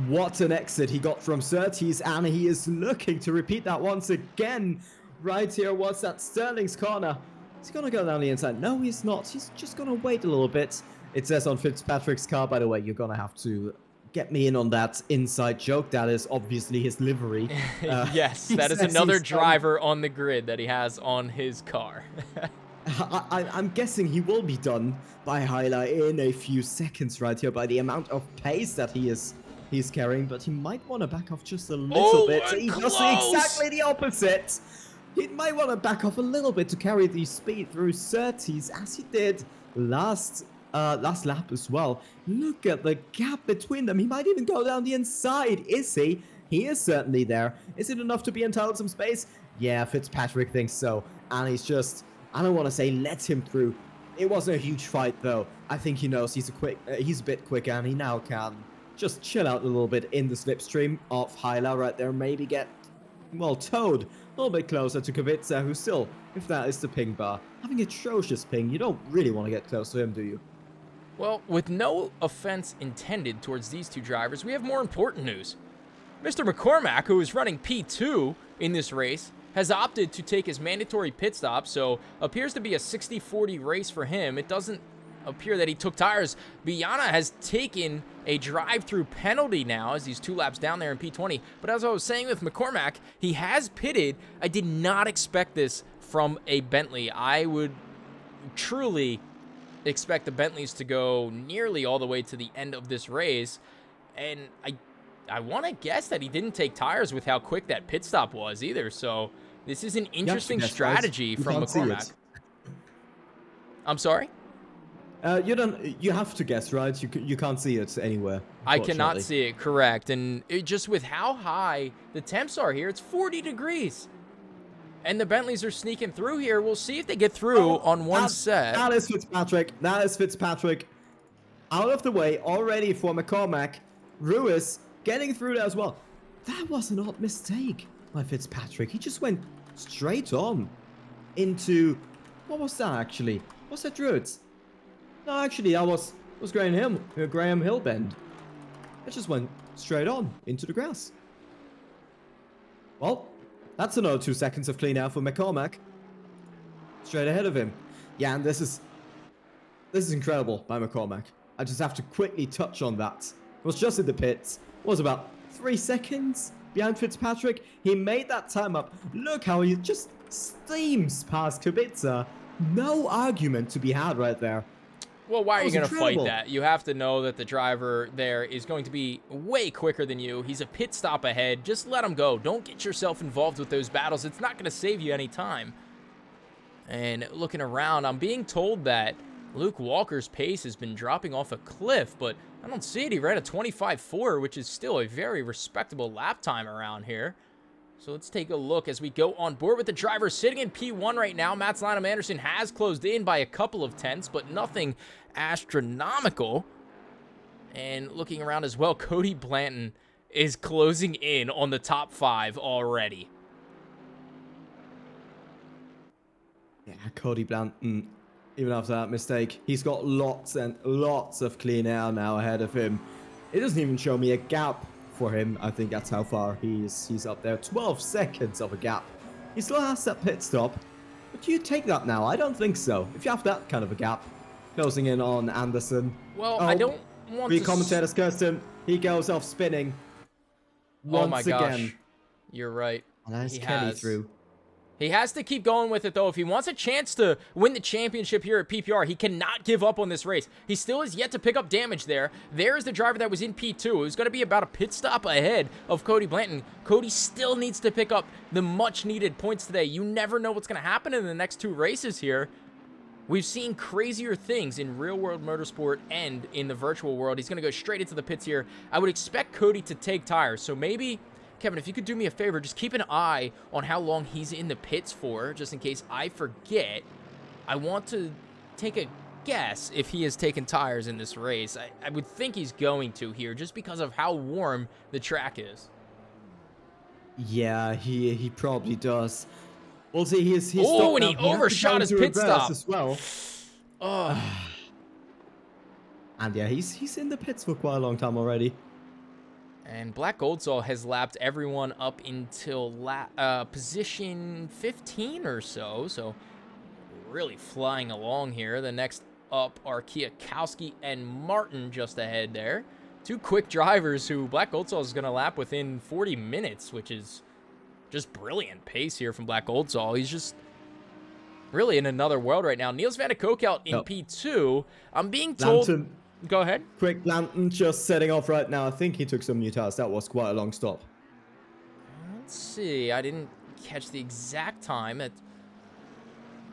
what an exit he got from Surtees, and he is looking to repeat that once again. Right here, what's that? Sterling's corner. He's going to go down the inside. No, he's not. He's just going to wait a little bit. It says on Fitzpatrick's car, by the way, you're going to have to get me in on that inside joke. That is obviously his livery. Yes, that is another driver on the grid that he has on his car. I'm guessing he will be done by Hyla in a few seconds right here by the amount of pace that he's carrying, but he might want to back off just a little bit. He does exactly the opposite. He might want to back off a little bit to carry the speed through Surtees as he did last lap as well. Look at the gap between them. He might even go down the inside. Is he? He is certainly there. Is it enough to be entitled some space? Yeah, Fitzpatrick thinks so. And he's just, I don't want to say let him through. It wasn't a huge fight though. I think he knows he's a bit quicker, and he now can just chill out a little bit in the slipstream of Hyla right there. Maybe get, well, towed a little bit closer to Kurbssy, who still, if that is the ping bar, having atrocious ping. You don't really want to get close to him, do you? Well, with no offense intended towards these two drivers, we have more important news. Mr. McCormack, who is running P2 in this race, has opted to take his mandatory pit stop, so appears to be a 60-40 race for him. It doesn't appear that he took tires. Biana has taken a drive-through penalty now as he's 2 laps down there in P20. But as I was saying with McCormack, he has pitted. I did not expect this from a Bentley. I would truly expect the Bentleys to go nearly all the way to the end of this race, and I want to guess that he didn't take tires with how quick that pit stop was either. So this is an interesting strategy from McCormack. I'm sorry? You have to guess, right? You can't see it anywhere. I cannot see it, correct. And just with how high the temps are here, it's 40 degrees. And the Bentleys are sneaking through here. We'll see if they get through on one set. That is Fitzpatrick. That is Fitzpatrick. Out of the way already for McCormack. Ruiz getting through there as well. That was an odd mistake by Fitzpatrick. He just went straight on into... What was that, actually? Was that Druids? No, actually, that was Graham Hill bend. It just went straight on into the grass. Well... That's another 2 seconds of clean out for McCormack. Straight ahead of him. Yeah, and this is incredible by McCormack. I just have to quickly touch on that. It was just in the pits. It was about 3 seconds behind Fitzpatrick. He made that time up. Look how he just steams past Kurbssy. No argument to be had right there. Well, why are you going to fight that? You have to know that the driver there is going to be way quicker than you. He's a pit stop ahead. Just let him go. Don't get yourself involved with those battles. It's not going to save you any time. And looking around, I'm being told that Luke Walker's pace has been dropping off a cliff, but I don't see it. He ran a 25.4, which is still a very respectable lap time around here. So let's take a look as we go on board with the driver sitting in P1 right now. Mats Lanham Anderson has closed in by a couple of tenths, but nothing astronomical. And looking around as well, Cody Blanton is closing in on the top 5 already. Yeah, Cody Blanton, even after that mistake, he's got lots and lots of clean air now ahead of him. It doesn't even show me a gap for him. I think that's how far he's up there. 12 seconds of a gap. He still has that pit stop. But do you take that now? I don't think so. If you have that kind of a gap, closing in on Anderson. Well, I don't want the to... commentators cursed him. He goes off spinning. Once again. You're right. And that's Kenny through. He has to keep going with it, though. If he wants a chance to win the championship here at PPR, he cannot give up on this race. He still has yet to pick up damage there. There's the driver that was in P2. It was going to be about a pit stop ahead of Cody Blanton. Cody still needs to pick up the much-needed points today. You never know what's going to happen in the next 2 races here. We've seen crazier things in real-world motorsport and in the virtual world. He's going to go straight into the pits here. I would expect Cody to take tires, so maybe... Kevin, if you could do me a favor, just keep an eye on how long he's in the pits for, just in case I forget. I want to take a guess if he has taken tires in this race. I would think he's going to here, just because of how warm the track is. Yeah, he probably does. We'll see. He's oh, and he overshot his pit stop as well. Oh. And yeah, he's in the pits for quite a long time already. And Black Goldsaw has lapped everyone up until position 15 or so. So really flying along here. The next up are Kiyakowski and Martin just ahead there. 2 quick drivers who Black Goldsaw is going to lap within 40 minutes, which is just brilliant pace here from Black Goldsaw. He's just really in another world right now. Niels van de Kook out in P2. I'm being told... Lanton. Go ahead. Quick, Blanton just setting off right now. I think he took some new tires. That was quite a long stop. Let's see. I didn't catch the exact time.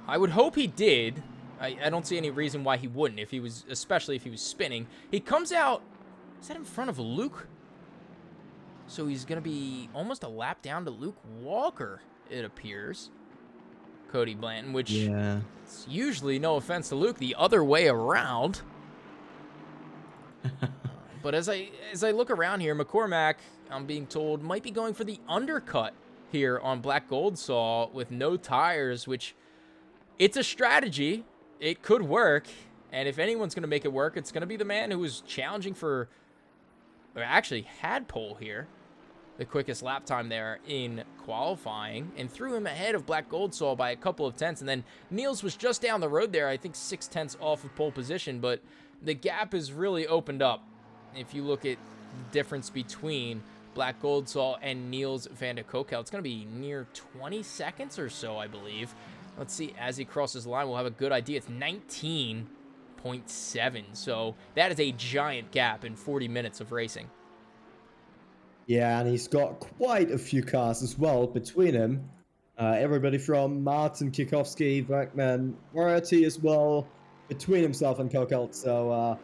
I would hope he did. I don't see any reason why he wouldn't, especially if he was spinning. He comes out. Is that in front of Luke? So he's going to be almost a lap down to Luke Walker, it appears. Cody Blanton, which it's usually, no offense to Luke, the other way around. But as I look around here, McCormack, I'm being told, might be going for the undercut here on Black Goldsaw with no tires, which it's a strategy. It could work. And if anyone's going to make it work, it's going to be the man who was challenging for, or actually had pole here, the quickest lap time there in qualifying, and threw him ahead of Black Goldsaw by a couple of tenths. And then Niels was just down the road there, I think 6 tenths off of pole position, but the gap is really opened up. If you look at the difference between Black Goldsaw and Niels van de Kook, it's going to be near 20 seconds or so, I believe. Let's see, as he crosses the line, we'll have a good idea. It's 19.7, so that is a giant gap in 40 minutes of racing. Yeah, and he's got quite a few cars as well between him. Everybody from Martin, Kiyakowski, Brackman, Moriarty as well, between himself and Kokelt. So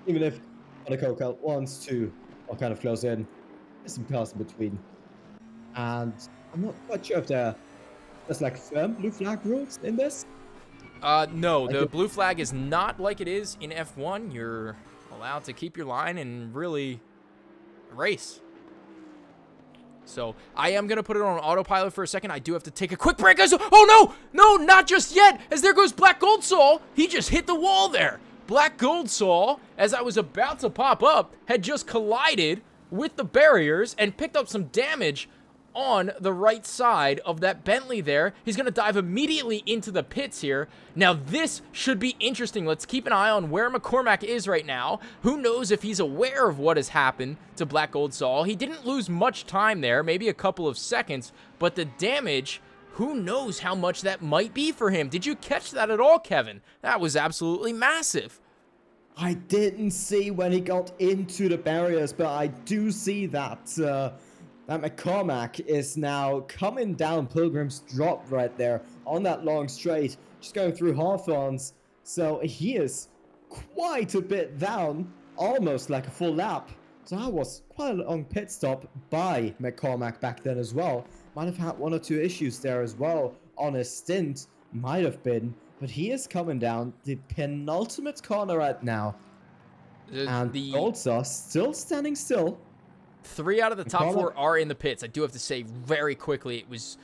even if Kokelt wants to kind of close in, there's some cars in between. And I'm not quite sure if there's like firm blue flag rules in this. No, the blue flag is not like it is in F1. You're allowed to keep your line and really race. So I am going to put it on autopilot for a second. I do have to take a quick break. Oh, no, not just yet. As there goes Black Goldsaw. He just hit the wall there. Black Goldsaw, as I was about to pop up, had just collided with the barriers and picked up some damage on the right side of that Bentley there. He's going to dive immediately into the pits here. Now, this should be interesting. Let's keep an eye on where McCormack is right now. Who knows if he's aware of what has happened to Black Goldsaw. He didn't lose much time there, maybe a couple of seconds, but the damage, who knows how much that might be for him. Did you catch that at all, Kevin? That was absolutely massive. I didn't see when he got into the barriers, but I do see that that McCormack is now coming down Pilgrim's Drop right there on that long straight, just going through Hawthorns. So he is quite a bit down, almost like a full lap. So that was quite a long pit stop by McCormack back then as well. Might have had 1 or 2 issues there as well on his stint, might have been. But he is coming down the penultimate corner right now. And Goldsaw still standing still. 3 out of the top 4 are in the pits. I do have to say very quickly, it was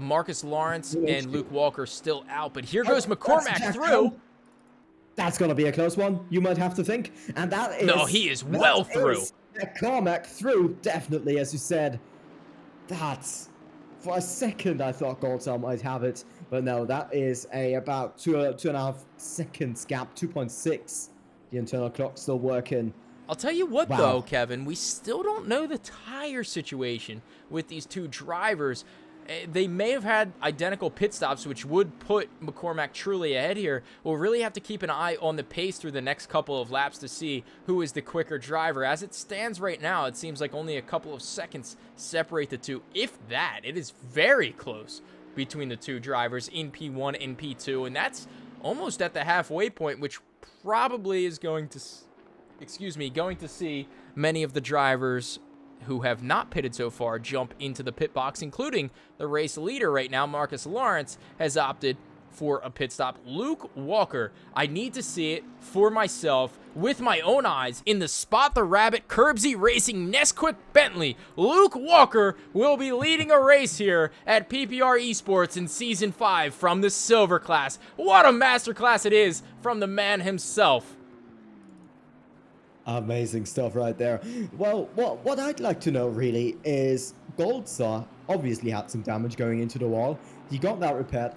Marcus Lawrence and Luke Walker still out. But here goes McCormack through. That's going to be a close one, you might have to think. And that is... No, he is well through. McCormack through, definitely, as you said. That's... For a second, I thought Goldstar might have it. But no, that is about 2.5 seconds gap, 2.6. The internal clock still working. I'll tell you what, though, Kevin, we still don't know the tire situation with these two drivers. They may have had identical pit stops, which would put McCormack truly ahead here. We'll really have to keep an eye on the pace through the next couple of laps to see who is the quicker driver. As it stands right now, it seems like only a couple of seconds separate the two. If that, it is very close between the two drivers in P1 and P2, and that's almost at the halfway point, which probably is going to see many of the drivers who have not pitted so far jump into the pit box, including the race leader right now, Marcus Lawrence, has opted for a pit stop. Luke Walker, I need to see it for myself with my own eyes in the Spot the Rabbit Kurbssy Racing Nesquik Bentley. Luke Walker will be leading a race here at PPR Esports in Season 5 from the Silver class. What a masterclass it is from the man himself. Amazing stuff right there. Well, what I'd like to know really is Goldstar obviously had some damage going into the wall. He got that repaired.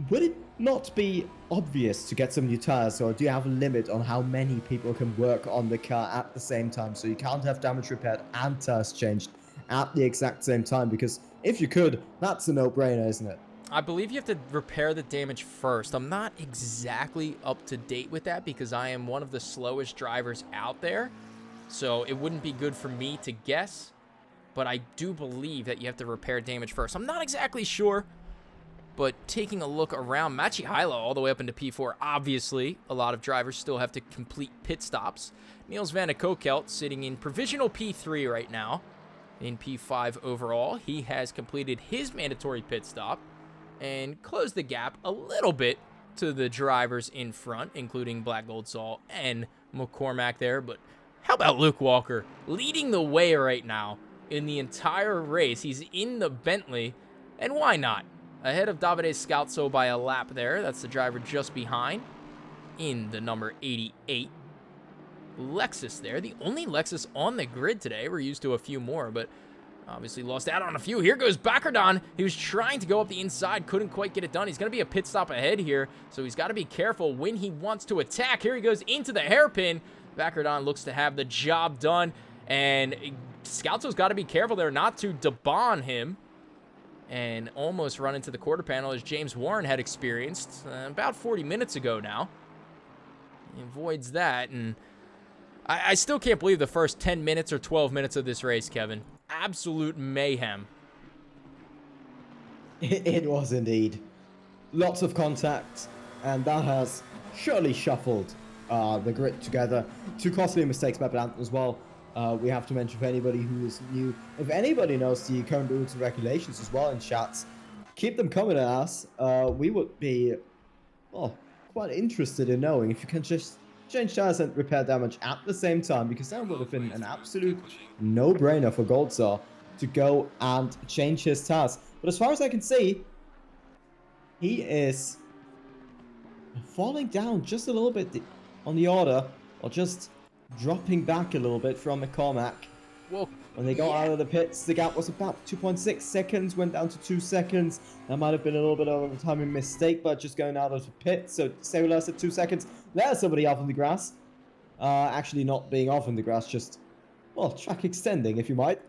Would it not be obvious to get some new tires, or do you have a limit on how many people can work on the car at the same time? So you can't have damage repaired and tires changed at the exact same time, because if you could, that's a no-brainer, isn't it? I believe you have to repair the damage first. I'm not exactly up to date with that because I am one of the slowest drivers out there. So it wouldn't be good for me to guess. But I do believe that you have to repair damage first. I'm not exactly sure. But taking a look around, Machihaila all the way up into P4. Obviously, a lot of drivers still have to complete pit stops. Niels van de Kokelt sitting in provisional P3 right now. In P5 overall, he has completed his mandatory pit stop and close the gap a little bit to the drivers in front, including Black Gold Sol and McCormack there. But how about Luke Walker leading the way right now in the entire race? He's in the Bentley, and why not? Ahead of Davide Scalzo by a lap there. That's the driver just behind in the number 88. Lexus there, the only Lexus on the grid today. We're used to a few more, but obviously lost out on a few. Here goes Bakardon. He was trying to go up the inside, couldn't quite get it done. He's going to be a pit stop ahead here, so he's got to be careful when he wants to attack. Here he goes into the hairpin. Bakardon looks to have the job done, and Scalzo's got to be careful there not to debon him and almost run into the quarter panel as James Warren had experienced about 40 minutes ago now. He avoids that, and I still can't believe the first 10 minutes or 12 minutes of this race, Kevin. Absolute mayhem. It was indeed. Lots of contact, and that has surely shuffled the grid together. Two costly mistakes by Blanton as well. We have to mention for anybody who is new, if anybody knows the current rules and regulations as well in chats, keep them coming at us. We would be, well, quite interested in knowing if you can just change tires and repair damage at the same time, because that would have been an absolute no-brainer for Goldstar to go and change his tires. But as far as I can see, he is falling down just a little bit on the order, or just dropping back a little bit from McCormack. Well, when they got out of the pits, the gap was about 2.6 seconds, went down to 2 seconds. That might have been a little bit of a timing mistake, but just going out of the pit. So say we lasted 2 seconds. There's somebody off in the grass. Actually not being off in the grass, just, well, track extending, if you might.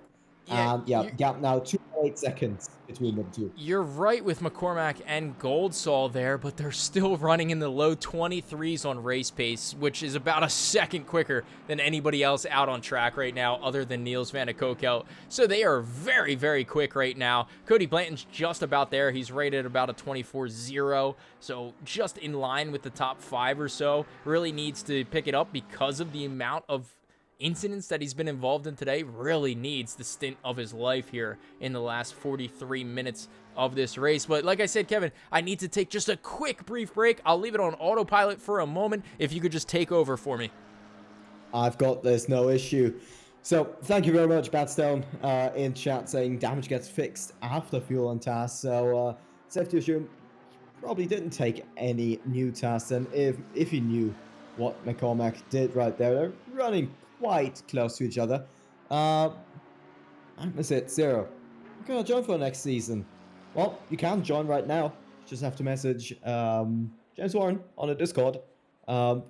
Yeah, And yeah, gap now 2.8 seconds between them two. You're right with McCormack and Goldsall there, but they're still running in the low 23s on race pace, which is about a second quicker than anybody else out on track right now, other than Niels van de Kokelt. So they are very, very quick right now. Cody Blanton's just about there. He's rated about a 24-0, so just in line with the top 5 or so. Really needs to pick it up because of the amount of incidents that he's been involved in today. Really needs the stint of his life here in the last 43 minutes of this race. But like I said, Kevin, I need to take just a quick brief break. I'll leave it on autopilot for a moment. If you could just take over for me. I've got this, no issue. So thank you very much, Badstone, in chat saying damage gets fixed after fuel and TAS. So safety issue, probably didn't take any new tasks, and if you knew what McCormack did right there, they're running quite close to each other. That's it, 0. I'm gonna join for next season. Well, you can join right now. You just have to message James Warren on the Discord.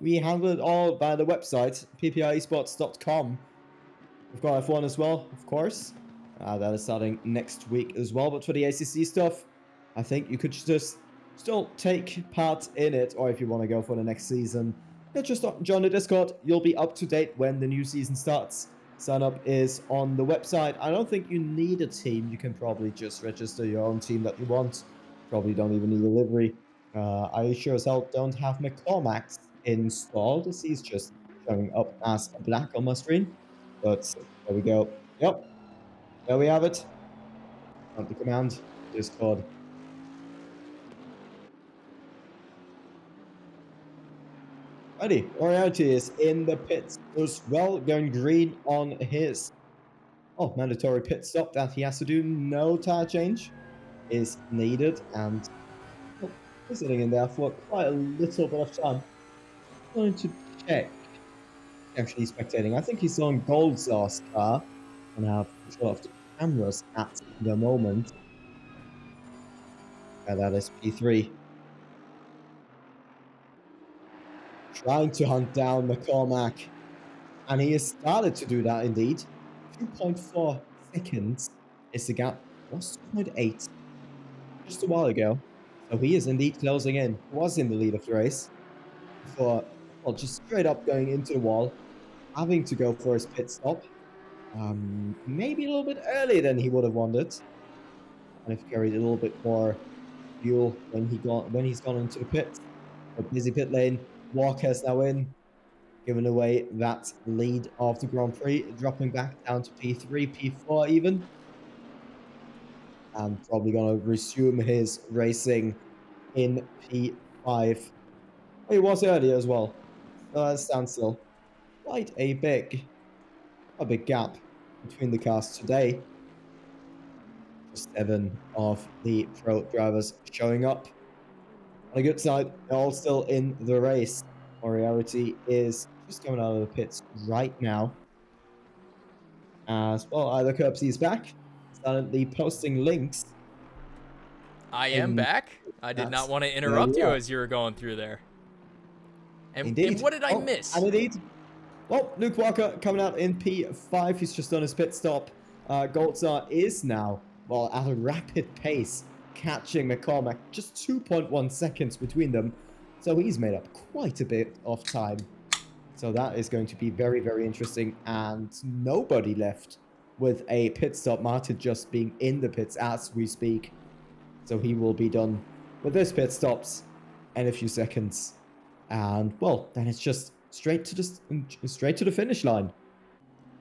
We handle it all via the website, PPResports.com. We've got F1 as well, of course. That is starting next week as well. But for the ACC stuff, I think you could just still take part in it. Or if you want to go for the next season, just join the Discord. You'll be up to date when the new season starts. Sign up is on the website. I don't think you need a team. You can probably just register your own team that you want. Probably don't even need a livery. I sure as hell don't have McCormack's installed, as he's just showing up as black on my screen. But there we go. Yep. There we have it. The command Discord. Righty. Oriarty is in the pits as well, going green on his mandatory pit stop that he has to do. No tire change is needed, and he's sitting in there for quite a little bit of time. I'm going to check. Actually spectating. I think he's on Goldstar's car and have control of the cameras at the moment. That is P3. Trying to hunt down McCormack. And he has started to do that indeed. 2.4 seconds is the gap. Was 2.8 just a while ago. So he is indeed closing in. Was in the lead of the race. Before, well, just straight up going into the wall. Having to go for his pit stop. Maybe a little bit earlier than he would have wanted. And if carried a little bit more fuel when he's gone into the pit. A busy pit lane. Walker's now in, giving away that lead of the Grand Prix, dropping back down to P3, P4 even. And probably going to resume his racing in P5. He was earlier as well. Standstill. Quite a big gap between the cars today. 7 of the pro drivers showing up. On a good side, they're all still in the race. Moriarty is just coming out of the pits right now. As well, either Kurbssy is back. Silently posting links. I am back. I did not want to interrupt you as you were going through there. And what did I miss? And indeed. Well, Luke Walker coming out in P5. He's just done his pit stop. Goldstar is now, well, at a rapid pace, catching McCormack. Just 2.1 seconds between them. So he's made up quite a bit of time. So that is going to be very, very interesting. And nobody left with a pit stop. Martin just being in the pits as we speak. So he will be done with his pit stops in a few seconds. And, well, then it's just straight to the finish line.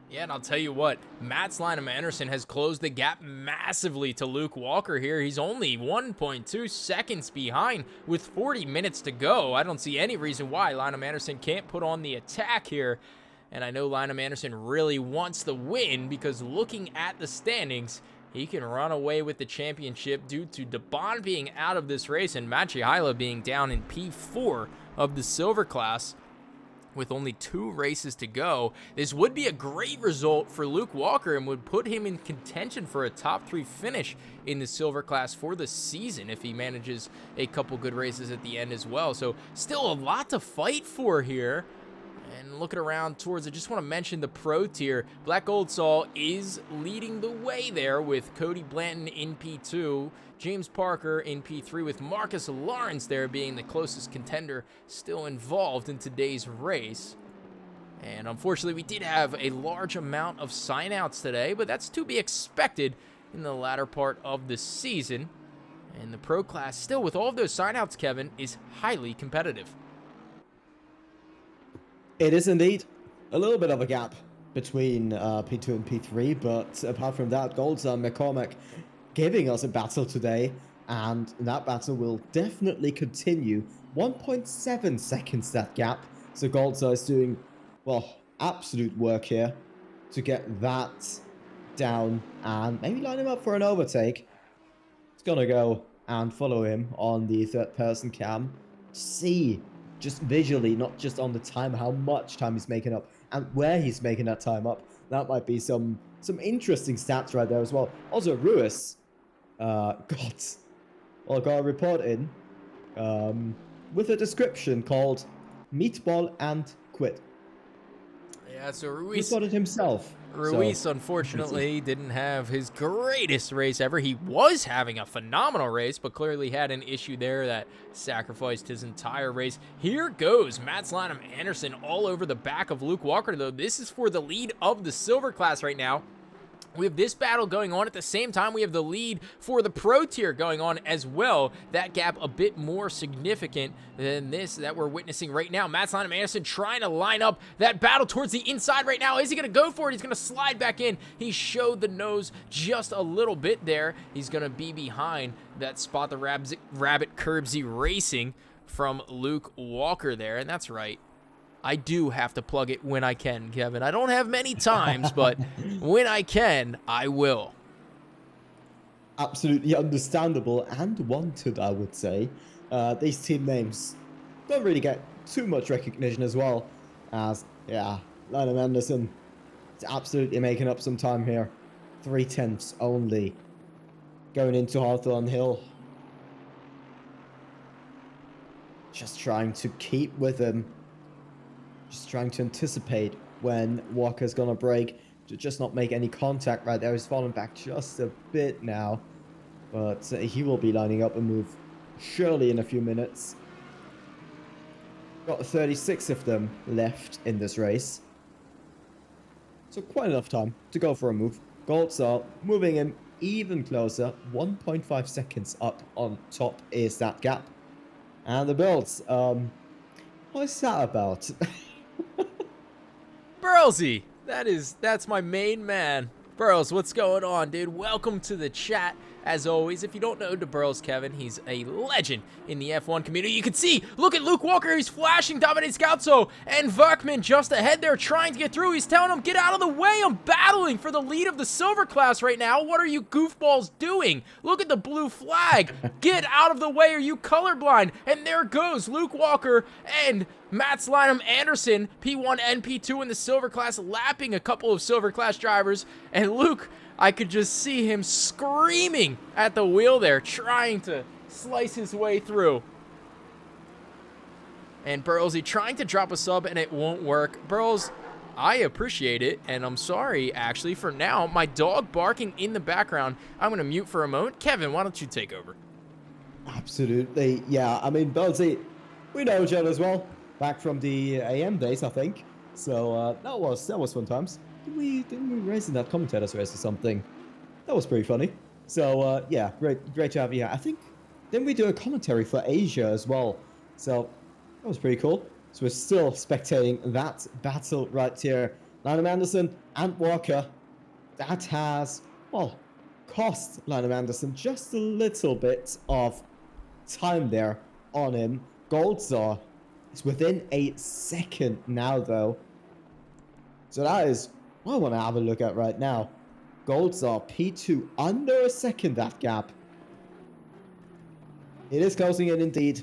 Yeah, and I'll tell you what, Mats Lynam Anderson has closed the gap massively to Luke Walker here. He's only 1.2 seconds behind with 40 minutes to go. I don't see any reason why Lynam Anderson can't put on the attack here. And I know Lynam Anderson really wants the win because looking at the standings, he can run away with the championship due to DaBurls being out of this race and Machiaila being down in P4 of the silver class. With only 2 races to go, this would be a great result for Luke Walker and would put him in contention for a top 3 finish in the silver class for the season if he manages a couple good races at the end as well. So still a lot to fight for here. And looking around towards it, just want to mention the pro tier. Black Gold Sol is leading the way there with Cody Blanton in P2, James Parker in P3, with Marcus Lawrence there being the closest contender still involved in today's race. And unfortunately, we did have a large amount of signouts today, but that's to be expected in the latter part of the season. And the pro class, still with all of those signouts, Kevin, is highly competitive. It is indeed a little bit of a gap between P2 and P3, but apart from that, Goldstar and McCormack giving us a battle today, and that battle will definitely continue. 1.7 seconds that gap, so Goldstar is doing, well, absolute work here to get that down and maybe line him up for an overtake. It's gonna go and follow him on the third-person cam to see just visually, not just on the time, how much time he's making up and where he's making that time up. That might be some interesting stats right there as well. Also, Ruiz got a report in with a description called Meatball and Quit. Yeah, so He got it himself. Ruiz, unfortunately, didn't have his greatest race ever. He was having a phenomenal race, but clearly had an issue there that sacrificed his entire race. Here goes Mats Lanham Anderson all over the back of Luke Walker, though. This is for the lead of the silver class right now. We have this battle going on at the same time. We have the lead for the pro tier going on as well. That gap a bit more significant than this that we're witnessing right now. Mats Lanham Anderson trying to line up that battle towards the inside right now. Is he going to go for it? He's going to slide back in. He showed the nose just a little bit there. He's going to be behind that Spot the Rabbit Kurbssy Racing from Luke Walker there. And that's right. I do have to plug it when I can, Kevin. I don't have many times, but when I can, I will. Absolutely understandable and wanted, I would say. These team names don't really get too much recognition as well. As, yeah, Lanham Anderson is absolutely making up some time here. 3/10 only. Going into Hawthorne Hill. Just trying to keep with him. Just trying to anticipate when Walker's going to break, to just not make any contact right there. He's fallen back just a bit now, but he will be lining up a move surely in a few minutes. Got 36 of them left in this race, so quite enough time to go for a move. Goldstar moving him even closer, 1.5 seconds up on top is that gap. And the builds, what's that about? Burlsy, that's my main man. Burls, what's going on, dude? Welcome to the chat. As always, if you don't know DaBurls, Kevin, he's a legend in the F1 community. You can see, look at Luke Walker, he's flashing Dominic Scalzo, and Verkman just ahead there trying to get through. He's telling him, get out of the way, I'm battling for the lead of the silver class right now. What are you goofballs doing? Look at the blue flag. Get out of the way, are you colorblind? And there goes Luke Walker and Mats Lanham Anderson, P1 and P2 in the silver class, lapping a couple of silver class drivers, and Luke, I could just see him screaming at the wheel there, trying to slice his way through. And Burlsy trying to drop a sub, and it won't work. Burls, I appreciate it, and I'm sorry, actually, for now. My dog barking in the background. I'm going to mute for a moment. Kevin, why don't you take over? Absolutely, yeah. I mean, Burlsy, we know each other as well. Back from the AM days, I think. So that was fun times. Didn't we race in that commentators race or something? That was pretty funny. So yeah, great to have you here. I think then we do a commentary for Asia as well. So that was pretty cool. So we're still spectating that battle right here. Lanham Anderson and Walker. That has, well, cost Lanham Anderson just a little bit of time there on him. Goldstar is within a second now, though. So that is what I want to have a look at right now. Goldstar P2 under a second, that gap. It is closing in indeed.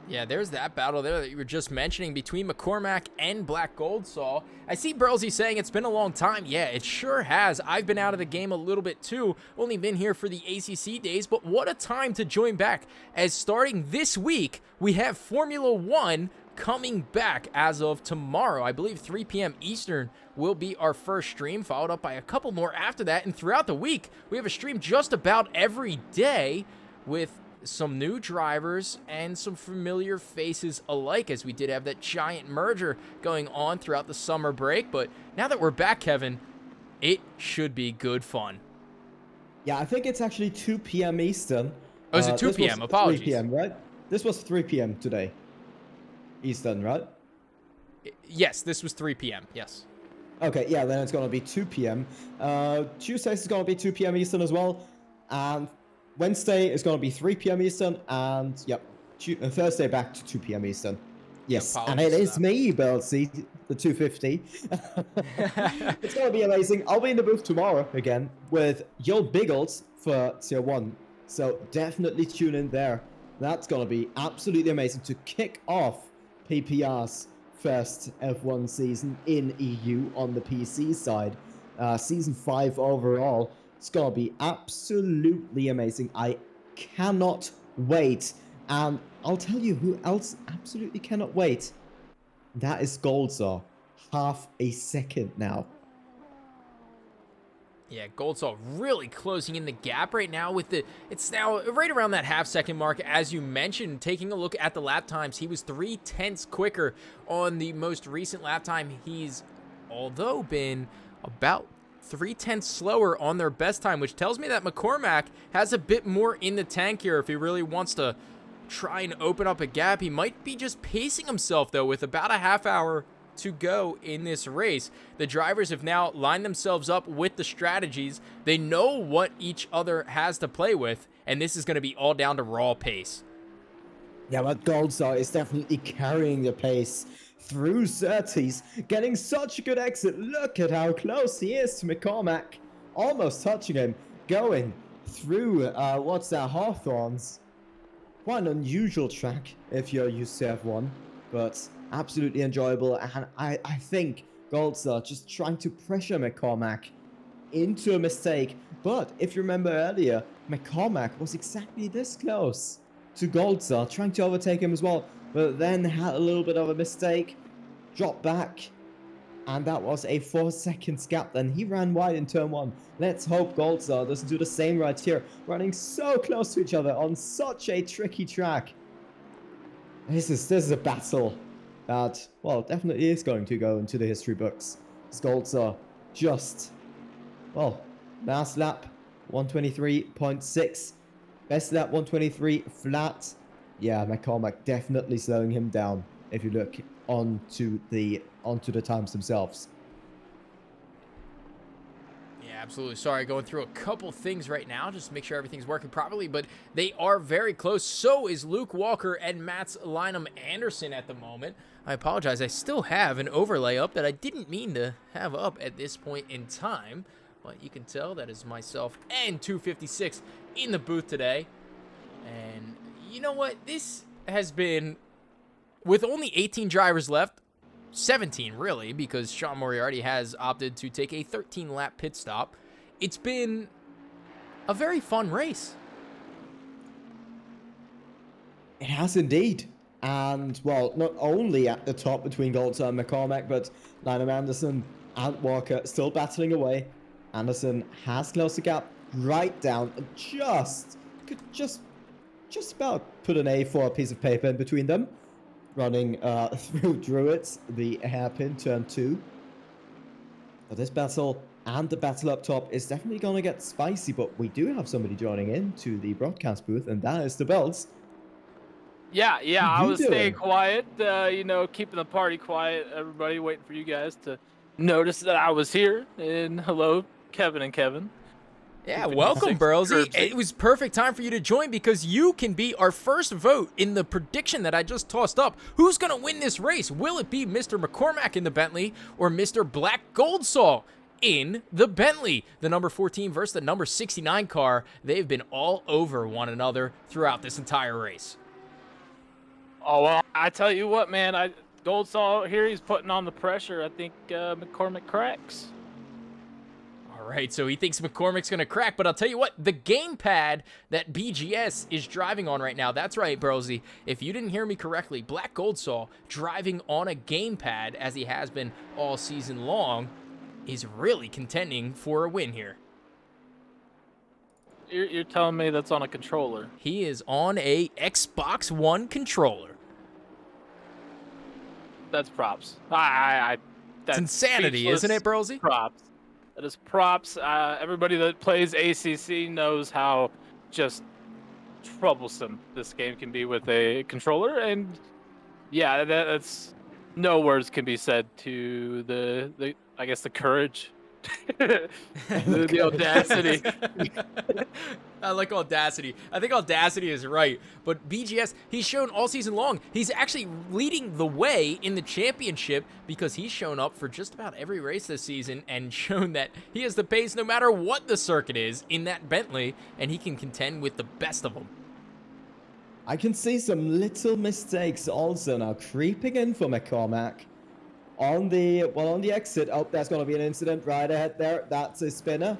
Yeah, there's that battle there that you were just mentioning between McCormack and Black Goldsaw. I see Burlsy saying it's been a long time. Yeah, it sure has. I've been out of the game a little bit too. Only been here for the ACC days, but what a time to join back. As starting this week, we have Formula One coming back as of tomorrow. I believe 3 p.m. Eastern will be our first stream, followed up by a couple more after that. And throughout the week, we have a stream just about every day with some new drivers and some familiar faces alike, as we did have that giant merger going on throughout the summer break. But now that we're back, Kevin, it should be good fun. Yeah, I think it's actually 2 p.m. Eastern. Oh, is it 2 p.m.? Apologies. 3 p.m., right? This was 3 p.m. today. Eastern, right? Yes, this was 3 p.m. Yes. Okay, yeah, then it's going to be 2 p.m. Tuesdays is going to be 2 p.m. Eastern as well. And Wednesday is going to be 3 p.m. Eastern. And, yep, Thursday back to 2 p.m. Eastern. Yes, and Apologies it for is that. me, Kurbssy, the 250. It's going to be amazing. I'll be in the booth tomorrow again with your Biggles for Tier 1. So definitely tune in there. That's going to be absolutely amazing to kick off PPR's first F1 season in EU on the PC side. Season 5 overall. It's going to be absolutely amazing. I cannot wait. And I'll tell you who else absolutely cannot wait. That is Goldsaw. Half a second now. Yeah, Goldsaw really closing in the gap right now with it's now right around that half-second mark. As you mentioned, taking a look at the lap times, he was 0.3 quicker on the most recent lap time. He's, although, been about 0.3 slower on their best time, which tells me that McCormack has a bit more in the tank here if he really wants to try and open up a gap. He might be just pacing himself, though, with about a half hour to go in this race. The drivers have now lined themselves up with the strategies. They know what each other has to play with, and this is going to be all down to raw pace. Yeah, but Goldsaw is definitely carrying the pace through 30s, getting such a good exit. Look at how close he is to McCormack, almost touching him, going through, what's that, Hawthorns. Quite an unusual track if you're used to F1, but absolutely enjoyable. And I think Goldsaw just trying to pressure McCormack into a mistake. But if you remember earlier, McCormack was exactly this close to Goldsaw, trying to overtake him as well, but then had a little bit of a mistake, dropped back, and that was a 4 seconds gap. Then he ran wide in turn 1. Let's hope Goldsaw doesn't do the same right here, running so close to each other on such a tricky track. This is a battle that, well, definitely is going to go into the history books. Goldsaw just, well, last lap 123.6, best lap 123 flat. Yeah, McCormack definitely slowing him down if you look onto the times themselves. Yeah, absolutely. Sorry, going through a couple things right now, just to make sure everything's working properly, but they are very close. So is Luke Walker and Mats Lynham Anderson at the moment. I apologize. I still have an overlay up that I didn't mean to have up at this point in time, but you can tell that is myself and 256 in the booth today. And you know what? This has been, with only 18 drivers left, 17 really, because Sean Moriarty has opted to take a 13-lap pit stop. It's been a very fun race. It has indeed. And, well, not only at the top between Goldsaw and McCormack, but Lynham Anderson and Walker still battling away. Anderson has closed the gap right down and could just about put an A for a piece of paper in between them. Running through Druids, the hairpin, turn 2. But this battle and the battle up top is definitely going to get spicy, but we do have somebody joining in to the broadcast booth, and that is DaBurls. Yeah, I was staying doing? quiet, you know, keeping the party quiet, everybody waiting for you guys to notice that I was here. And hello, Kevin and Kevin. Yeah, welcome, Burlsy. It was perfect time for you to join because you can be our first vote in the prediction that I just tossed up. Who's going to win this race? Will it be Mr. McCormack in the Bentley or Mr. Black Goldsaw in the Bentley? The number 14 versus the number 69 car. They've been all over one another throughout this entire race. Oh, well, I tell you what, man, Goldsaw here, he's putting on the pressure. I think McCormack cracks. All right, so he thinks McCormack's going to crack, but I'll tell you what, the gamepad that BGS is driving on right now, that's right, Burlsy, if you didn't hear me correctly, Black Goldsaw driving on a gamepad, as he has been all season long, is really contending for a win here. You're telling me that's on a controller? He is on a Xbox One controller. That's props. It's insanity, isn't it, Burlsy? Props. That is props. Everybody that plays ACC knows how just troublesome this game can be with a controller, and yeah, that's no words can be said to the I guess the courage The audacity. I like audacity. I think audacity is right. But BGS, he's shown all season long, he's actually leading the way in the championship because he's shown up for just about every race this season and shown that he has the pace no matter what the circuit is in that Bentley, and he can contend with the best of them. I can see some little mistakes also now creeping in for McCormack. On the exit, oh, there's going to be an incident right ahead there. That's a spinner.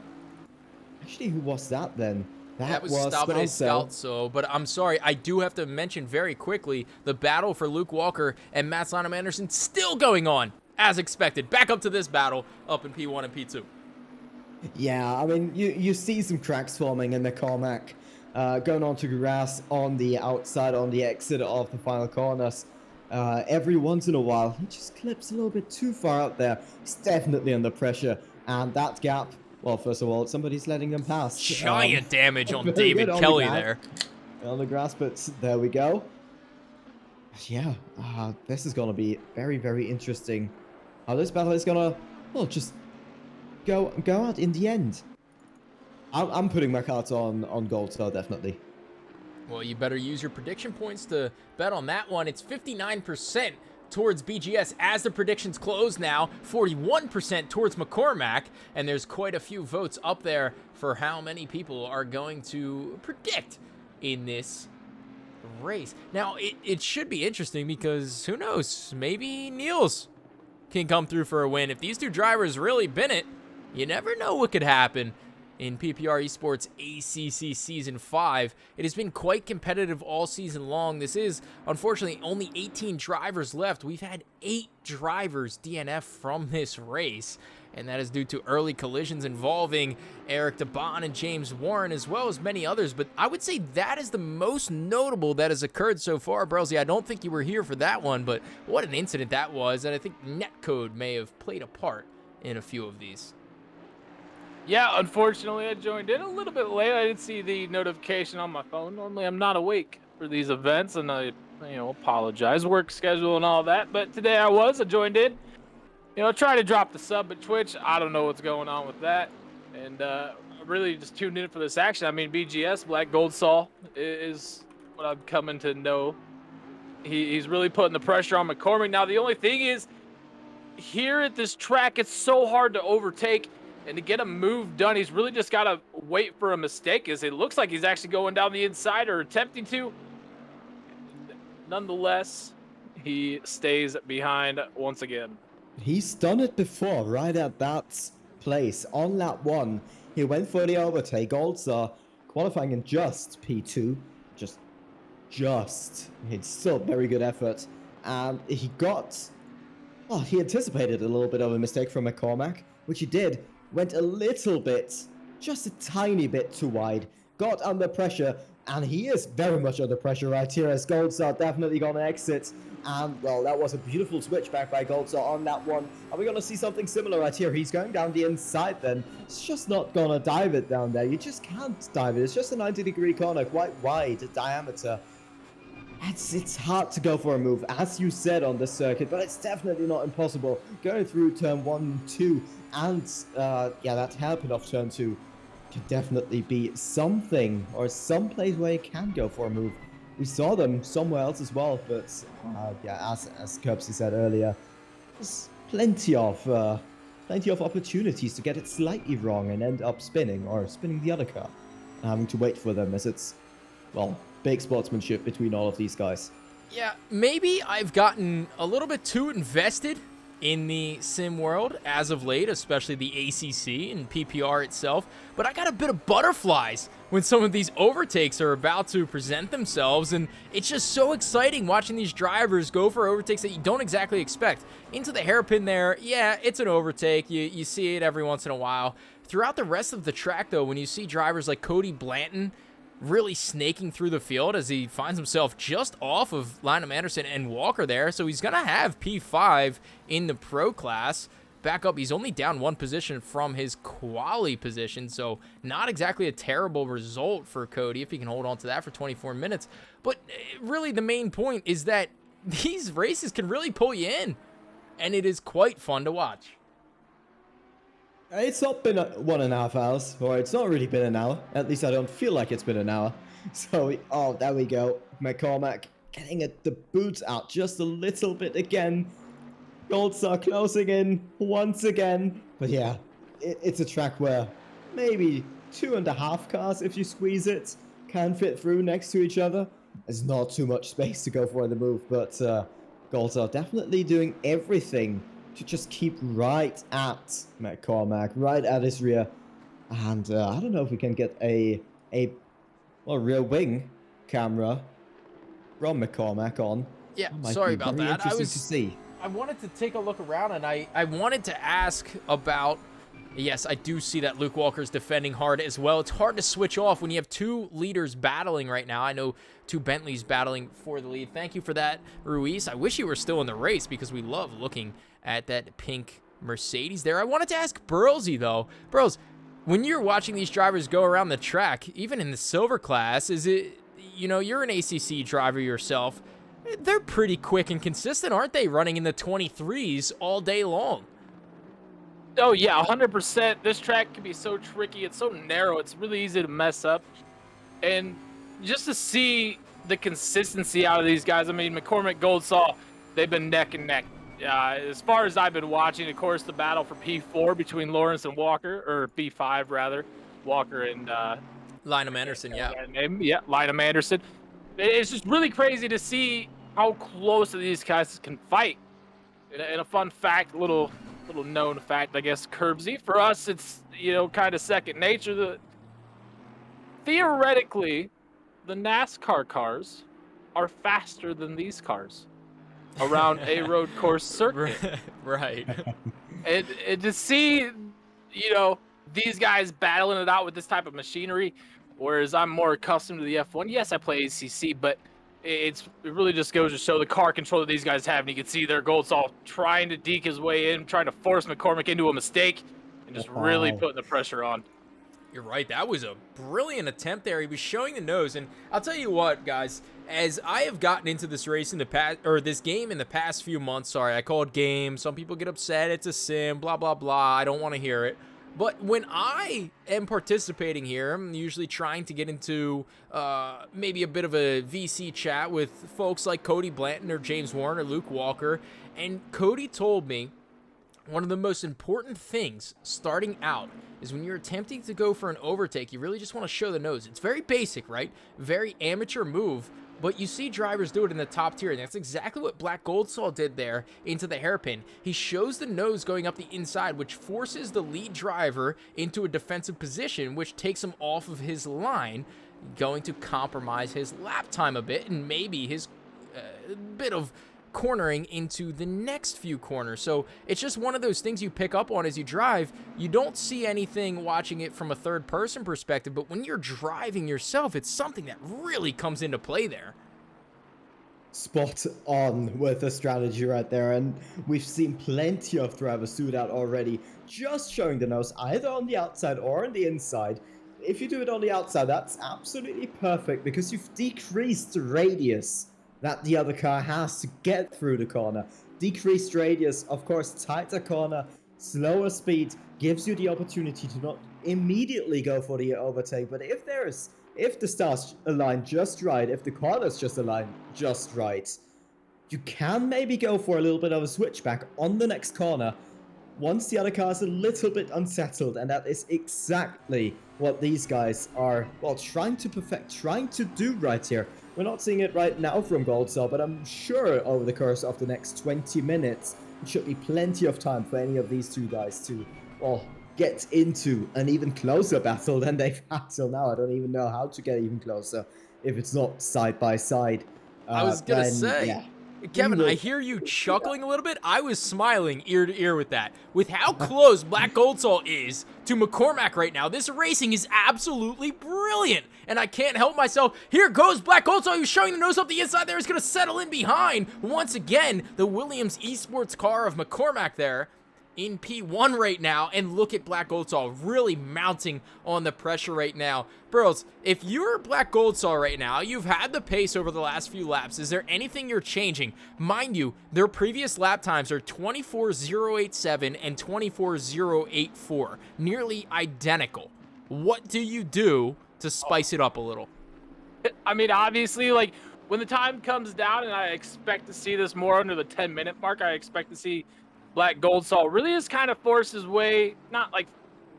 Actually, who was that then? That was Scalzo. But I'm sorry, I do have to mention very quickly the battle for Luke Walker and Matt Lanham Anderson still going on, as expected. Back up to this battle up in P1 and P2. Yeah, I mean, you see some cracks forming in McCormack. Going on to grass on the outside, on the exit of the final corners. Every once in a while, he just clips a little bit too far out there. He's definitely under pressure. And that gap, well, first of all, somebody's letting them pass. Giant damage on David Kelly there. On the grass, but there we go. Yeah, this is going to be very, very interesting. How this battle is going to, well, just go out in the end. I'm putting my cards on gold star, definitely. Well, you better use your prediction points to bet on that one. It's 59% towards BGS as the predictions close now, 41% towards McCormack, and there's quite a few votes up there for how many people are going to predict in this race. Now, it should be interesting because who knows, maybe Niels can come through for a win. If these two drivers really bin it, you never know what could happen. In PPR Esports ACC Season 5. It has been quite competitive all season long. This is, unfortunately, only 18 drivers left. We've had 8 drivers DNF from this race, and that is due to early collisions involving Eric DeBon and James Warren, as well as many others. But I would say that is the most notable that has occurred so far. Brelsy, I don't think you were here for that one, but what an incident that was, and I think netcode may have played a part in a few of these. Yeah, unfortunately, I joined in a little bit late. I didn't see the notification on my phone. Normally, I'm not awake for these events, and I, apologize. Work schedule and all that. But today I joined in. Trying to drop the sub at Twitch. I don't know what's going on with that. And really just tuned in for this action. I mean, BGS, Black Gold Saul, is what I'm coming to know. He's really putting the pressure on McCormack. Now, the only thing is, here at this track, it's so hard to overtake. And to get a move done, he's really just got to wait for a mistake, as it looks like he's actually going down the inside or attempting to. Nonetheless, he stays behind once again. He's done it before, right at that place. On lap 1, he went for the overtake. Also, qualifying in just P2. Just. It's still very good effort. And he got... Well, he anticipated a little bit of a mistake from McCormack, which he did. Went a little bit, just a tiny bit too wide, got under pressure, and he is very much under pressure right here as Goldstar definitely going to exit. And, well, that was a beautiful switchback by Goldstar on that one. Are we going to see something similar right here? He's going down the inside then. It's just not going to dive it down there. You just can't dive it. It's just a 90-degree corner, quite wide diameter. It's hard to go for a move, as you said, on this circuit, but it's definitely not impossible. Going through turn 1 and 2, and that hairpin off turn 2 can definitely be something, or some place where you can go for a move. We saw them somewhere else as well, but as Kurbssy said earlier, there's plenty of opportunities to get it slightly wrong and end up spinning the other car, and having to wait for them, as it's, well, big sportsmanship between all of these guys. Yeah, maybe I've gotten a little bit too invested in the sim world as of late, especially the ACC and PPR itself, but I got a bit of butterflies when some of these overtakes are about to present themselves, and it's just so exciting watching these drivers go for overtakes that you don't exactly expect. Into the hairpin there, yeah, it's an overtake. You see it every once in a while. Throughout the rest of the track, though, when you see drivers like Cody Blanton really snaking through the field as he finds himself just off of Lanham Anderson and Walker there, so he's going to have P5 in the pro class. Back up, he's only down 1 position from his quali position, so not exactly a terrible result for Cody if he can hold on to that for 24 minutes. But really the main point is that these races can really pull you in, and it is quite fun to watch. It's not been 1.5 hours, or it's not really been an hour. At least I don't feel like it's been an hour. So, oh, there we go. McCormack getting the boots out just a little bit again. Golds are closing in once again. But yeah, it's a track where maybe 2.5 cars, if you squeeze it, can fit through next to each other. There's not too much space to go for in the move, but Golds are definitely doing everything to just keep right at McCormack, right at his rear. And I don't know if we can get a rear wing camera from McCormack on. Yeah, sorry about that. Interesting to see. I wanted to take a look around, and I wanted to ask about... Yes, I do see that Luke Walker's defending hard as well. It's hard to switch off when you have two leaders battling right now. I know two Bentleys battling for the lead. Thank you for that, Ruiz. I wish you were still in the race because we love looking at that pink Mercedes there. I wanted to ask Burlsy, though. Burls, when you're watching these drivers go around the track, even in the silver class, is it, you know, you're an ACC driver yourself. They're pretty quick and consistent, aren't they? Running in the 23s all day long. Oh, yeah, 100%. This track can be so tricky. It's so narrow. It's really easy to mess up. And just to see the consistency out of these guys, I mean, McCormack, Goldsaw, they've been neck and neck. As far as I've been watching, of course, the battle for P4 between Lawrence and Walker, or P5, rather, Walker and... Lynam Anderson, yeah. Yeah, Lynam Anderson. It's just really crazy to see how close these guys can fight. And a fun fact, little known fact, I guess, Kurbssy. For us, it's, you know, kind of second nature. Theoretically, the NASCAR cars are faster than these cars around a road course circuit. Right. And to see, you know, these guys battling it out with this type of machinery, whereas I'm more accustomed to the F1. Yes, I play ACC, but it really just goes to show the car control that these guys have. And you can see their Goldsaw trying to deke his way in, trying to force McCormack into a mistake, and just really putting the pressure on. You're right. That was a brilliant attempt there. He was showing the nose, and I'll tell you what, guys. As I have gotten into this race in the past, or this game in the past few months, sorry, I call it game. Some people get upset. It's a sim, blah, blah, blah. I don't want to hear it. But when I am participating here, I'm usually trying to get into maybe a bit of a VC chat with folks like Cody Blanton or James Warren or Luke Walker. And Cody told me one of the most important things starting out is when you're attempting to go for an overtake, you really just want to show the nose. It's very basic, right? Very amateur move. But you see drivers do it in the top tier, and that's exactly what Black Goldsaw did there into the hairpin. He shows the nose going up the inside, which forces the lead driver into a defensive position, which takes him off of his line, going to compromise his lap time a bit, and maybe his bit of cornering into the next few corners. So it's just one of those things you pick up on as you drive. You don't see anything watching it from a third person perspective, but when you're driving yourself, it's something that really comes into play there. Spot on with the strategy right there, and we've seen plenty of drivers do that already, just showing the nose either on the outside or on the inside. If you do it on the outside, that's absolutely perfect because you've decreased the radius that the other car has to get through the corner. Decreased radius, of course, tighter corner, slower speed, gives you the opportunity to not immediately go for the overtake. But if the stars align just right, if the corners just align just right, you can maybe go for a little bit of a switchback on the next corner once the other car is a little bit unsettled. And that is exactly what these guys are, well, trying to perfect, trying to do right here. We're not seeing it right now from Goldsaw, but I'm sure over the course of the next 20 minutes, it should be plenty of time for any of these two guys to, well, get into an even closer battle than they've had till now. I don't even know how to get even closer if it's not side by side. I was going to say... Yeah. Kevin, I hear you chuckling a little bit. I was smiling ear to ear with that. With how close Black Goldsaw is to McCormack right now, this racing is absolutely brilliant. And I can't help myself. Here goes Black Goldsaw, who's showing the nose up the inside there. He's going to settle in behind. Once again, the Williams Esports car of McCormack there. in P1 right now, and look at Black Goldsaw really mounting on the pressure right now. Burls, if you're Black Goldsaw right now, you've had the pace over the last few laps. Is there anything you're changing? Mind you, their previous lap times are 24.087 and 24.084, nearly identical. What do you do to spice it up a little? I mean, obviously, like, when the time comes down, and I expect to see this more under the 10-minute mark, I expect to see Black Goldsaw really just kind of force his way, not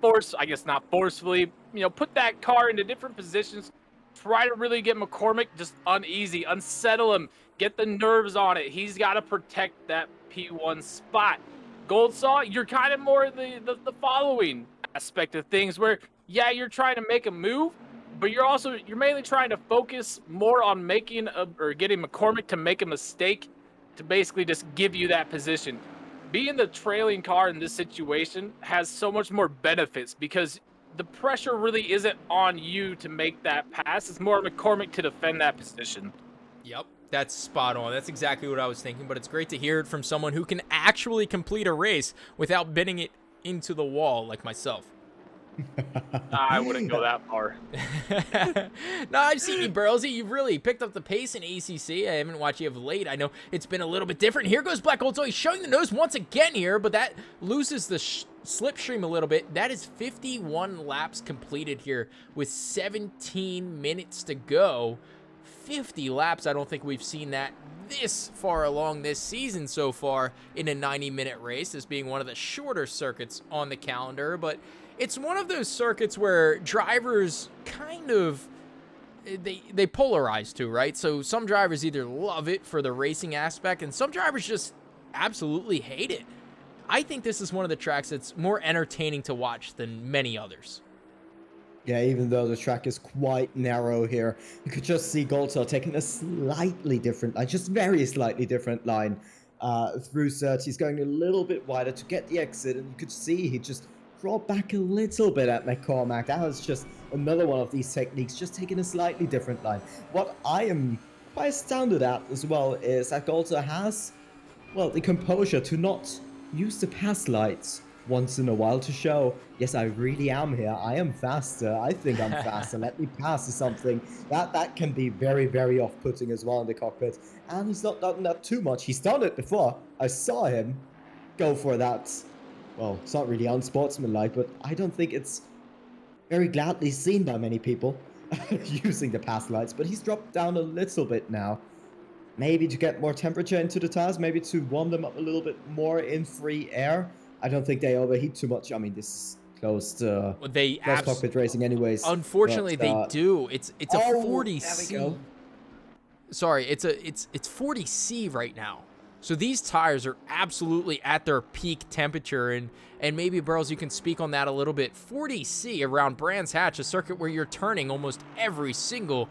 forcefully, put that car into different positions, try to really get McCormick just uneasy, unsettle him, get the nerves on it. He's got to protect that P1 spot. Goldsaw, you're kind of more the following aspect of things where, yeah, you're trying to make a move, but you're mainly trying to focus more on getting McCormick to make a mistake to basically just give you that position. Being the trailing car in this situation has so much more benefits because the pressure really isn't on you to make that pass. It's more McCormick to defend that position. Yep, that's spot on. That's exactly what I was thinking, but it's great to hear it from someone who can actually complete a race without bending it into the wall like myself. I wouldn't go that far. No, I've seen you, Burlsy. You've really picked up the pace in ACC. I haven't watched you of late. I know it's been a little bit different. Here goes Black Goldsaw. He's showing the nose once again here, but that loses the slipstream a little bit. That is 51 laps completed here with 17 minutes to go. 50 laps. I don't think we've seen that this far along this season so far in a 90-minute race, as being one of the shorter circuits on the calendar, but it's one of those circuits where drivers kind of, they polarize to, right? So some drivers either love it for the racing aspect, and some drivers just absolutely hate it. I think this is one of the tracks that's more entertaining to watch than many others. Yeah, even though the track is quite narrow here, you could just see Goldsaw taking a slightly different line, just very slightly different line through Cert. He's going a little bit wider to get the exit, and you could see he just brought back a little bit at McCormack. That was just another one of these techniques, just taking a slightly different line. What I am quite astounded at as well is that Goldsaw has, well, the composure to not use the pass lights once in a while to show, yes, I really am here. I am faster. I think I'm faster. Let me pass or something. That can be very, very off-putting as well in the cockpit. And he's not done that too much. He's done it before. I saw him go for that. Well, it's not really unsportsmanlike, but I don't think it's very gladly seen by many people using the pass lights. But he's dropped down a little bit now. Maybe to get more temperature into the tires, maybe to warm them up a little bit more in free air. I don't think they overheat too much. I mean, this is closed cockpit racing anyways. Unfortunately, they do. It's a 40C. There we go. Sorry, it's 40C right now. So these tires are absolutely at their peak temperature, and maybe, Burls, you can speak on that a little bit. 40C around Brands Hatch, a circuit where you're turning almost every single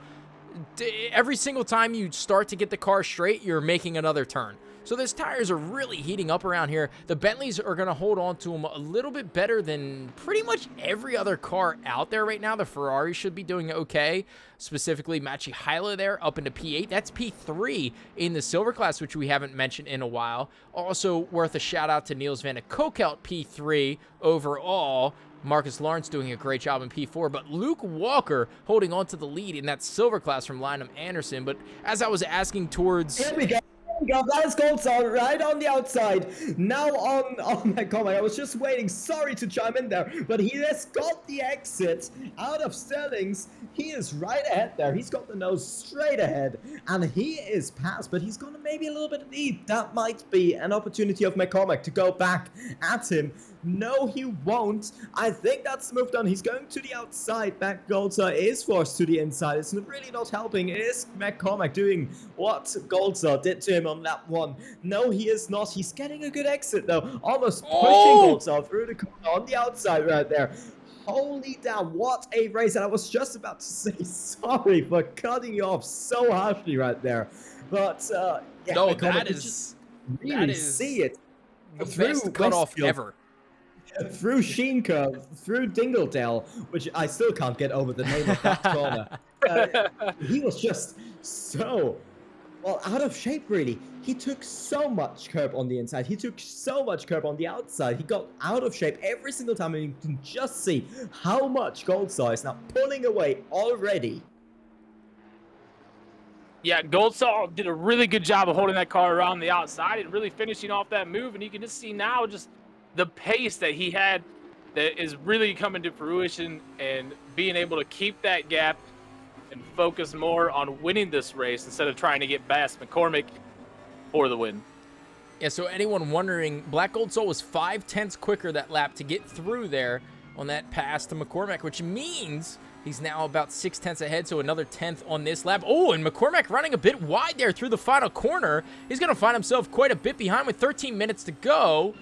time you start to get the car straight, you're making another turn. So those tires are really heating up around here. The Bentleys are going to hold on to them a little bit better than pretty much every other car out there right now. The Ferrari should be doing okay, specifically Machi Hyla there up into P8. That's P3 in the silver class, which we haven't mentioned in a while. Also worth a shout out to Niels van de Kokeldt, P3 overall. Marcus Lawrence doing a great job in P4, but Luke Walker holding on to the lead in that silver class from Lynham Anderson. But as I was asking towards... Here we go. That is Goldsaw right on the outside. Now on my comment. I was just waiting. Sorry to chime in there, but he has got the exit out of Sterling's. He is right ahead there. He's got the nose straight ahead, and he is past, but he's gonna maybe a little bit of lead. That might be an opportunity of McCormack to go back at him. No, he won't. I think that's moved on. He's going to the outside. Back Goldsaw is forced to the inside. It's really not helping. It is McCormack doing what Goldsaw did to him on lap 1. No, he is not. He's getting a good exit, though. Almost pushing Goldsaw through the corner on the outside right there. Holy damn, what a race. And I was just about to say sorry for cutting you off so harshly right there. But, yeah, no, that is see it. The best cutoff ever. Through Sheen Curve, through Dingledale, which I still can't get over the name of that corner. He was just so well, out of shape, really. He took so much curb on the inside. He took so much curb on the outside. He got out of shape every single time, and you can just see how much Goldstar is now pulling away already. Yeah, Goldstar did a really good job of holding that car around the outside and really finishing off that move. And you can just see now just the pace that he had that is really coming to fruition and being able to keep that gap and focus more on winning this race instead of trying to get past McCormick for the win. Yeah, so anyone wondering, Black Gold Soul was 5/10 quicker that lap to get through there on that pass to McCormick, which means he's now about 6/10 ahead, so another 10th on this lap. Oh, and McCormick running a bit wide there through the final corner. He's going to find himself quite a bit behind with 13 minutes to go.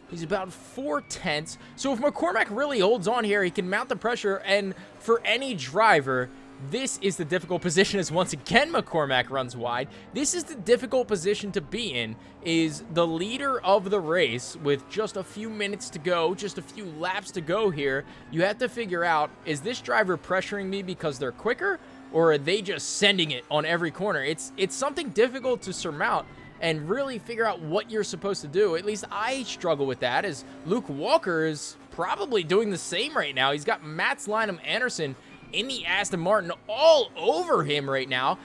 He's about 4/10. So if McCormick really holds on here, he can mount the pressure, and for any driver, this is the difficult position as once again McCormick runs wide. This is the difficult position to be in, is the leader of the race with just a few minutes to go, just a few laps to go here. You have to figure out, is this driver pressuring me because they're quicker, or are they just sending it on every corner? It's something difficult to surmount and really figure out what you're supposed to do. At least I struggle with that, as Luke Walker is probably doing the same right now. He's got Mats Lynam Anderson in the Aston Martin all over him right now.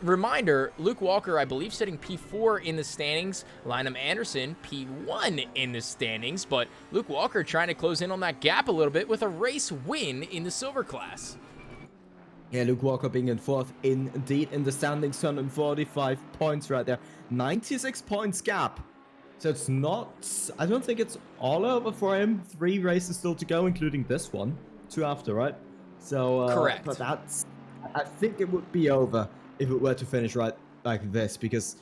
Reminder, Luke Walker, I believe, sitting P4 in the standings. Lynam Anderson, P1 in the standings. But Luke Walker trying to close in on that gap a little bit with a race win in the silver class. Yeah, Luke Walker being in fourth indeed in the standings, 145 points right there. 96 points gap. So it's not, I don't think it's all over for him. 3 races still to go, including this one. 2 after, right? So, correct. But I think it would be over if it were to finish right like this, because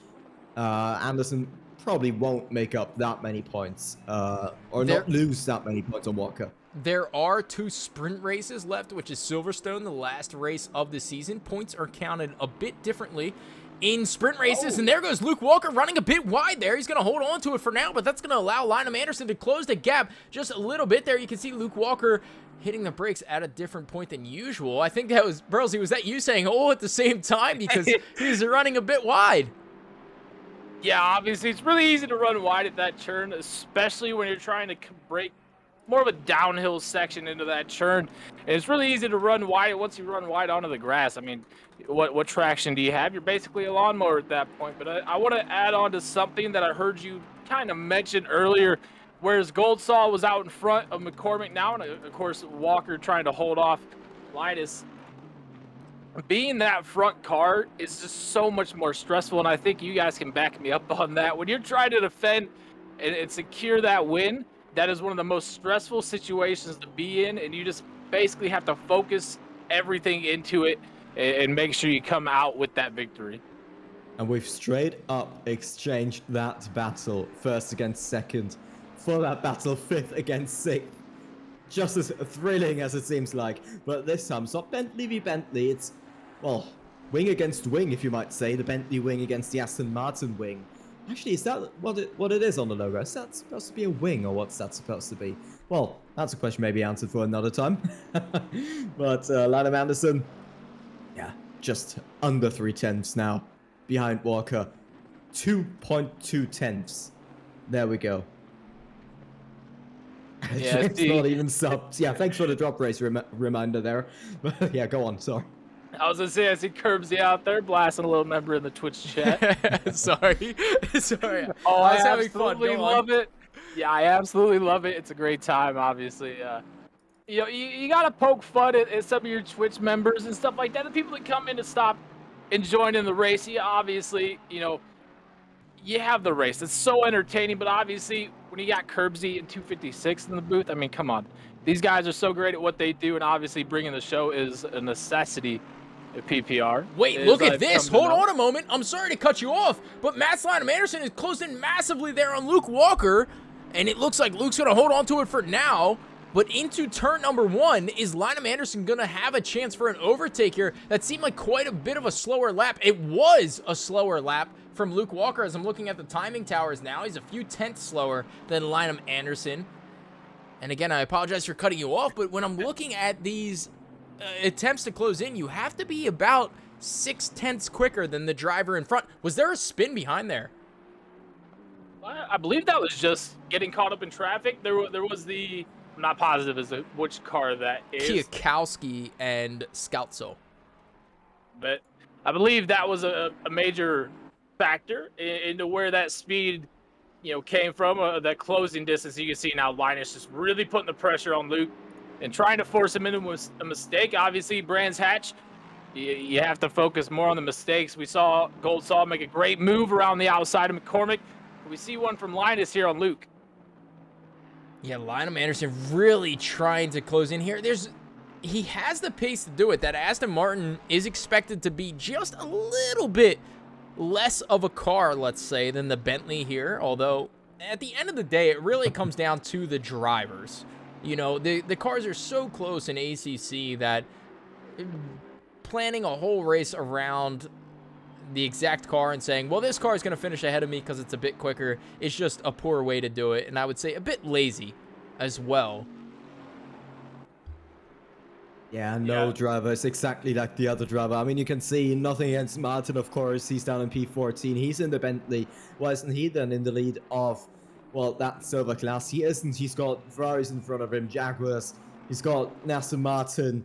Anderson probably won't make up that many points, or not lose that many points on Walker. There are 2 sprint races left, which is Silverstone, the last race of the season. Points are counted a bit differently in sprint races, and there goes Luke Walker running a bit wide there. He's going to hold on to it for now, but that's going to allow Lynam Anderson to close the gap just a little bit there. You can see Luke Walker hitting the brakes at a different point than usual. I think that was, Burlsy, was that you saying, oh, at the same time? Because he's running a bit wide. Yeah, obviously, it's really easy to run wide at that turn, especially when you're trying to break more of a downhill section into that turn. And it's really easy to run wide once you run wide onto the grass. I mean, what traction do you have? You're basically a lawnmower at that point. But I want to add on to something that I heard you kind of mention earlier, whereas Goldstar was out in front of McCormick now, and of course Walker trying to hold off Linus. Being that front car is just so much more stressful, and I think you guys can back me up on that. When you're trying to defend and secure that win, that is one of the most stressful situations to be in, and you just basically have to focus everything into it and make sure you come out with that victory. And we've straight up exchanged that battle, first against second, for that battle, 5th against 6th. Just as thrilling as it seems like, but this time it's not Bentley v Bentley, it's, well, wing against wing, if you might say, the Bentley wing against the Aston Martin wing. Actually, is that what it is on the logo? Is that supposed to be a wing, or what's that supposed to be? Well, that's a question maybe answered for another time. But Lynam Anderson, yeah, just under 3/10 now, behind Walker. 2.2 tenths. There we go. Yeah, it's not even subs. Yeah, thanks for the drop race reminder there. Yeah, go on, sorry. I was gonna say, I see Kurbssy out there blasting a little member in the Twitch chat. Sorry. Oh, I was I having fun. absolutely love it. Yeah, I absolutely love it. It's a great time, obviously. You know, you gotta poke fun at some of your Twitch members and stuff like that. The people that come in to stop and join in the race. Yeah, obviously, you know, you have the race. It's so entertaining, but obviously, when you got Kurbssy and 256 in the booth, I mean, come on. These guys are so great at what they do, and obviously bringing the show is a necessity. PPR. Wait, look at this. Hold on a moment. I'm sorry to cut you off, but Mats Lynam Anderson is closed in massively there on Luke Walker, and it looks like Luke's going to hold on to it for now. But into turn number 1, is Lynam Anderson going to have a chance for an overtake here? That seemed like quite a bit of a slower lap. It was a slower lap from Luke Walker as I'm looking at the timing towers now. He's a few tenths slower than Lynam Anderson. And again, I apologize for cutting you off, but when I'm looking at these attempts to close in, you have to be about 0.6 quicker than the driver in front. Was there a spin behind there? I believe that was just getting caught up in traffic. There was the, I'm not positive as to which car that is. Kwiatkowski and Scalzo. But I believe that was a major factor into where that speed, came from. That closing distance. You can see now Linus just really putting the pressure on Luke and trying to force him into a mistake. Obviously, Brands Hatch, you have to focus more on the mistakes. We saw Gold Saw make a great move around the outside of McCormick. We see one from Linus here on Luke. Yeah, Lionel Anderson really trying to close in here. He has the pace to do it. That Aston Martin is expected to be just a little bit less of a car, let's say, than the Bentley here. Although, at the end of the day, it really comes down to the drivers. The cars are so close in ACC that planning a whole race around the exact car and saying, well, this car is going to finish ahead of me because it's a bit quicker, is just a poor way to do it. And I would say a bit lazy as well. Yeah, no driver. It's exactly like the other driver. I mean, you can see nothing against Martin, of course. He's down in P14. He's in the Bentley. Why isn't he then in the lead of, well, that silver class? He isn't. He's got Ferraris in front of him, Jaguars. He's got Aston Martin,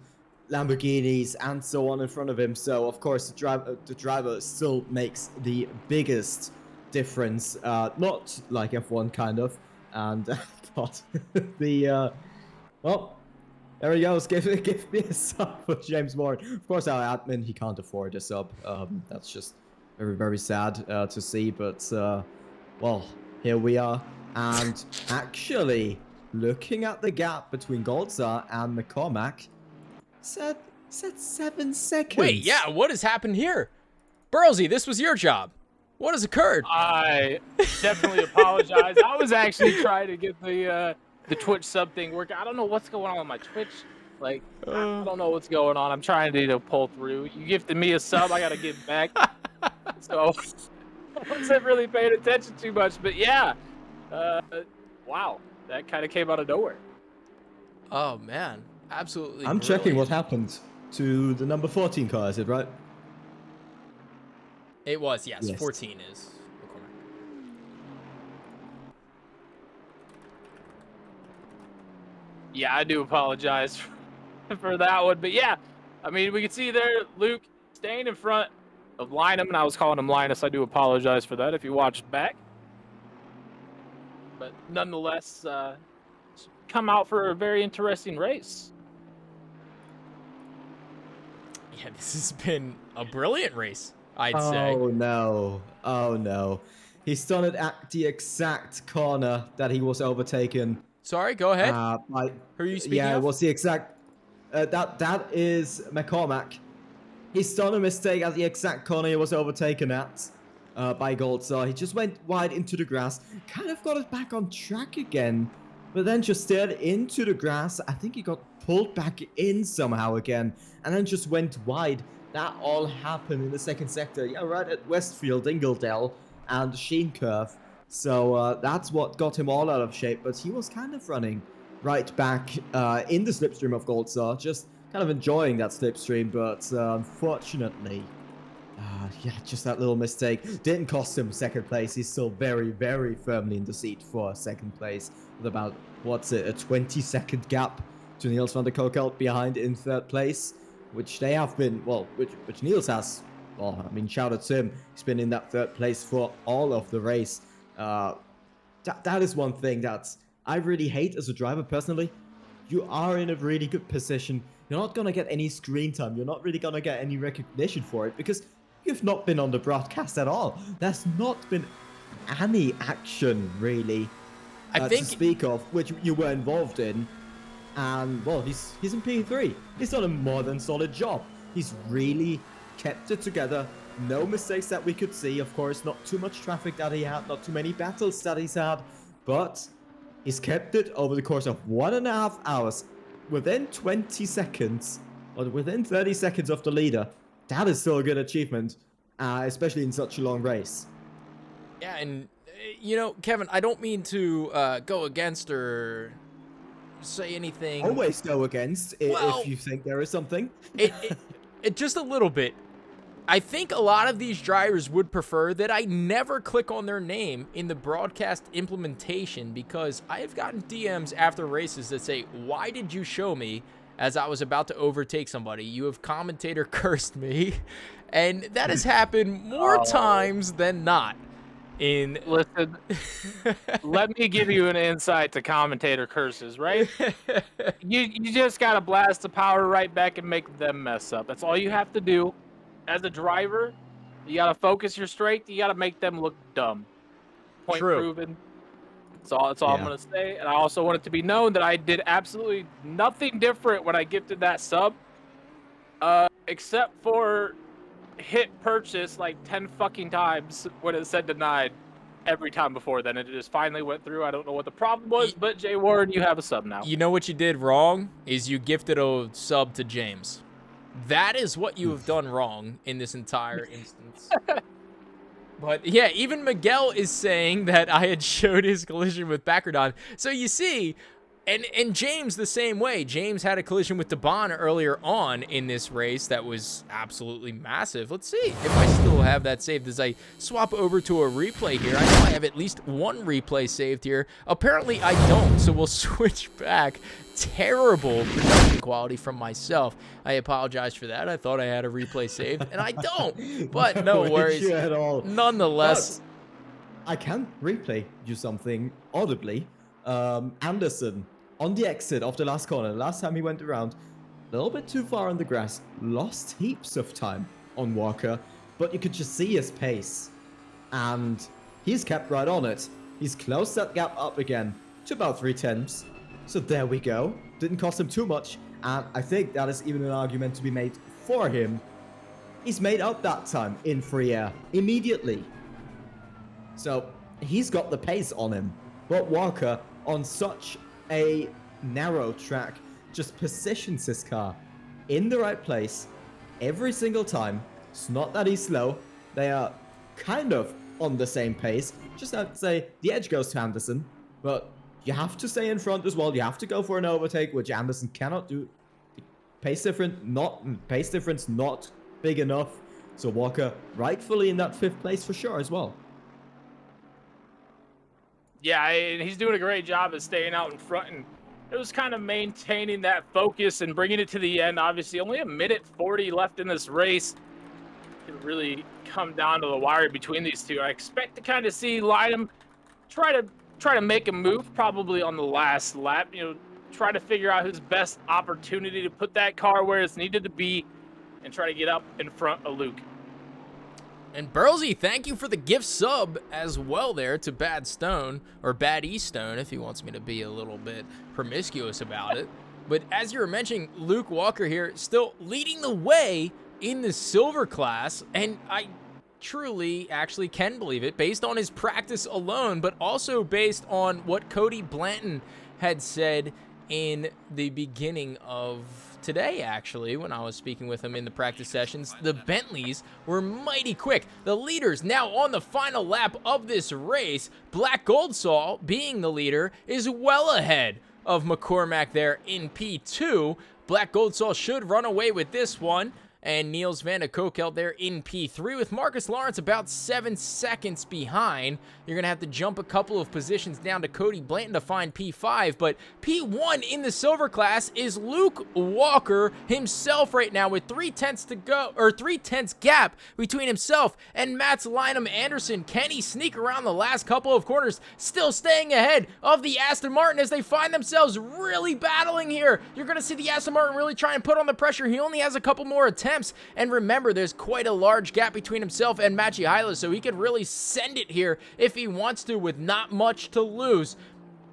Lamborghinis, and so on in front of him. So, of course, the driver still makes the biggest difference. Not like F1, kind of. And but well, there he goes. Give me a sub for James Moore. Of course, our admin, he can't afford a sub. That's just very, very sad to see. But, well, here we are. And actually, looking at the gap between Goldstar and McCormack, said 7 seconds. Wait, yeah, what has happened here? Burlsy, this was your job. What has occurred? I definitely apologize. I was actually trying to get the Twitch sub thing working. I don't know what's going on with my Twitch. Like, I don't know what's going on. I'm trying to pull through. You gifted me a sub. I got to give back. So I wasn't really paying attention too much. But yeah, wow, that kind of came out of nowhere. Oh, man. Absolutely. I'm checking what happened to the number 14 car, is it right? It was, yes. 14 is McCormack. Yeah, I do apologize for that one. But yeah, I mean, we can see there Luke staying in front of Linus, and I was calling him Linus. I do apologize for that if you watched back. But nonetheless, come out for a very interesting race. Yeah, this has been a brilliant race, I'd say. Oh, no. Oh, no. He's done it at the exact corner that he was overtaken. Sorry, go ahead. Who are you speaking of? of? What's the exact... that is McCormack. He's done a mistake at the exact corner he was overtaken at by Goldstar. He just went wide into the grass. Kind of got it back on track again. But then just stared into the grass. I think he got pulled back in somehow again. And then just went wide. That all happened in the second sector. Yeah, right at Westfield, Ingledale, and Sheen Curve. So that's what got him all out of shape. But he was kind of running right back in the slipstream of Goldstar. Just kind of enjoying that slipstream. But unfortunately, yeah, just that little mistake didn't cost him second place. He's still very, very firmly in the seat for second place. With about, what's it, a 20-second gap to Niels van der Kokelt behind in third place. Which they have been, well, which Niels has, well, I mean, shout out to him. He's been in that third place for all of the race. That is one thing that I really hate as a driver personally. You are in a really good position. You're not going to get any screen time. You're not really going to get any recognition for it because you've not been on the broadcast at all. There's not been any action, really, to speak of, which you were involved in. And, well, he's in P3. He's done a more than solid job. He's really kept it together. No mistakes that we could see. Of course, not too much traffic that he had. Not too many battles that he's had. But he's kept it over the course of 1.5 hours. Within 20 seconds, or within 30 seconds of the leader. That is still a good achievement, especially in such a long race. Yeah, and, you know, Kevin, I don't mean to go against or say anything. Always go against if you think there is something. It just a little bit. I think a lot of these drivers would prefer that I never click on their name in the broadcast implementation, because I have gotten DMs after races that say, why did you show me as I was about to overtake somebody? You have commentator cursed me. And that has happened more times than not. Listen, let me give you an insight to commentator curses, right? You just got to blast the power right back and make them mess up. That's all you have to do. As a driver, you got to focus your strength. You got to make them look dumb. Point proven. That's all I'm going to say. And I also want it to be known that I did absolutely nothing different when I gifted that sub, except for hit purchase like 10 fucking times when it said denied every time before then. It just finally went through. I don't know what the problem was, but Jay Warren, you have a sub now. You know what you did wrong is you gifted a sub to James. That is what you have done wrong in this entire instance. But yeah, even Miguel is saying that I had showed his collision with Backerdon. So you see, and James the same way. James had a collision with DaBurls earlier on in this race that was absolutely massive. Let's see if I still have that saved as I swap over to a replay here. I know I have at least one replay saved here. Apparently I don't, so we'll switch back. Terrible production quality from myself. I apologize for that. I thought I had a replay saved, and I don't. But no worries. At all. Nonetheless, but I can replay you something audibly. Anderson on the exit of the last corner. Last time he went around, a little bit too far on the grass, lost heaps of time on Walker, but you could just see his pace, and he's kept right on it. He's closed that gap up again to about 3/10. So there we go. Didn't cost him too much, and I think that is even an argument to be made for him. He's made up that time in free air immediately. So he's got the pace on him. But Walker, on such a narrow track, just positions his car in the right place every single time. It's not that he's slow. They are kind of on the same pace. Just have to say the edge goes to Anderson, but you have to stay in front as well. You have to go for an overtake, which Anderson cannot do. Pace difference not big enough. So Walker rightfully in that 5th place for sure as well. Yeah, and he's doing a great job of staying out in front, and it was kind of maintaining that focus and bringing it to the end. Obviously, only a minute 40 left in this race. It could really come down to the wire between these two. I expect to kind of see Lynham try to make a move probably on the last lap. You know, try to figure out his best opportunity to put that car where it's needed to be and try to get up in front of Luke. And Burlsy, thank you for the gift sub as well there to Bad Stone, or Bad E Stone if he wants me to be a little bit promiscuous about it. But as you were mentioning, Luke Walker here still leading the way in the silver class, and I truly actually can believe it based on his practice alone, but also based on what Cody Blanton had said in the beginning of today, actually, when I was speaking with him in the practice sessions. The Bentleys were mighty quick. The leaders now on the final lap of this race. Black Goldsaw, being the leader, is well ahead of McCormack there in P2. Black Goldsaw should run away with this one. And Niels van de Kokel there in P3 with Marcus Lawrence about 7 seconds behind. You're going to have to jump a couple of positions down to Cody Blanton to find P5, but P1 in the silver class is Luke Walker himself right now with 3/10 to go, or 3/10 gap between himself and Mats Lynham Anderson. Can he sneak around the last couple of corners, still staying ahead of the Aston Martin as they find themselves really battling here? You're going to see the Aston Martin really try and put on the pressure. He only has a couple more attempts. And remember, there's quite a large gap between himself and Machi Hyla, so he could really send it here if he wants to with not much to lose,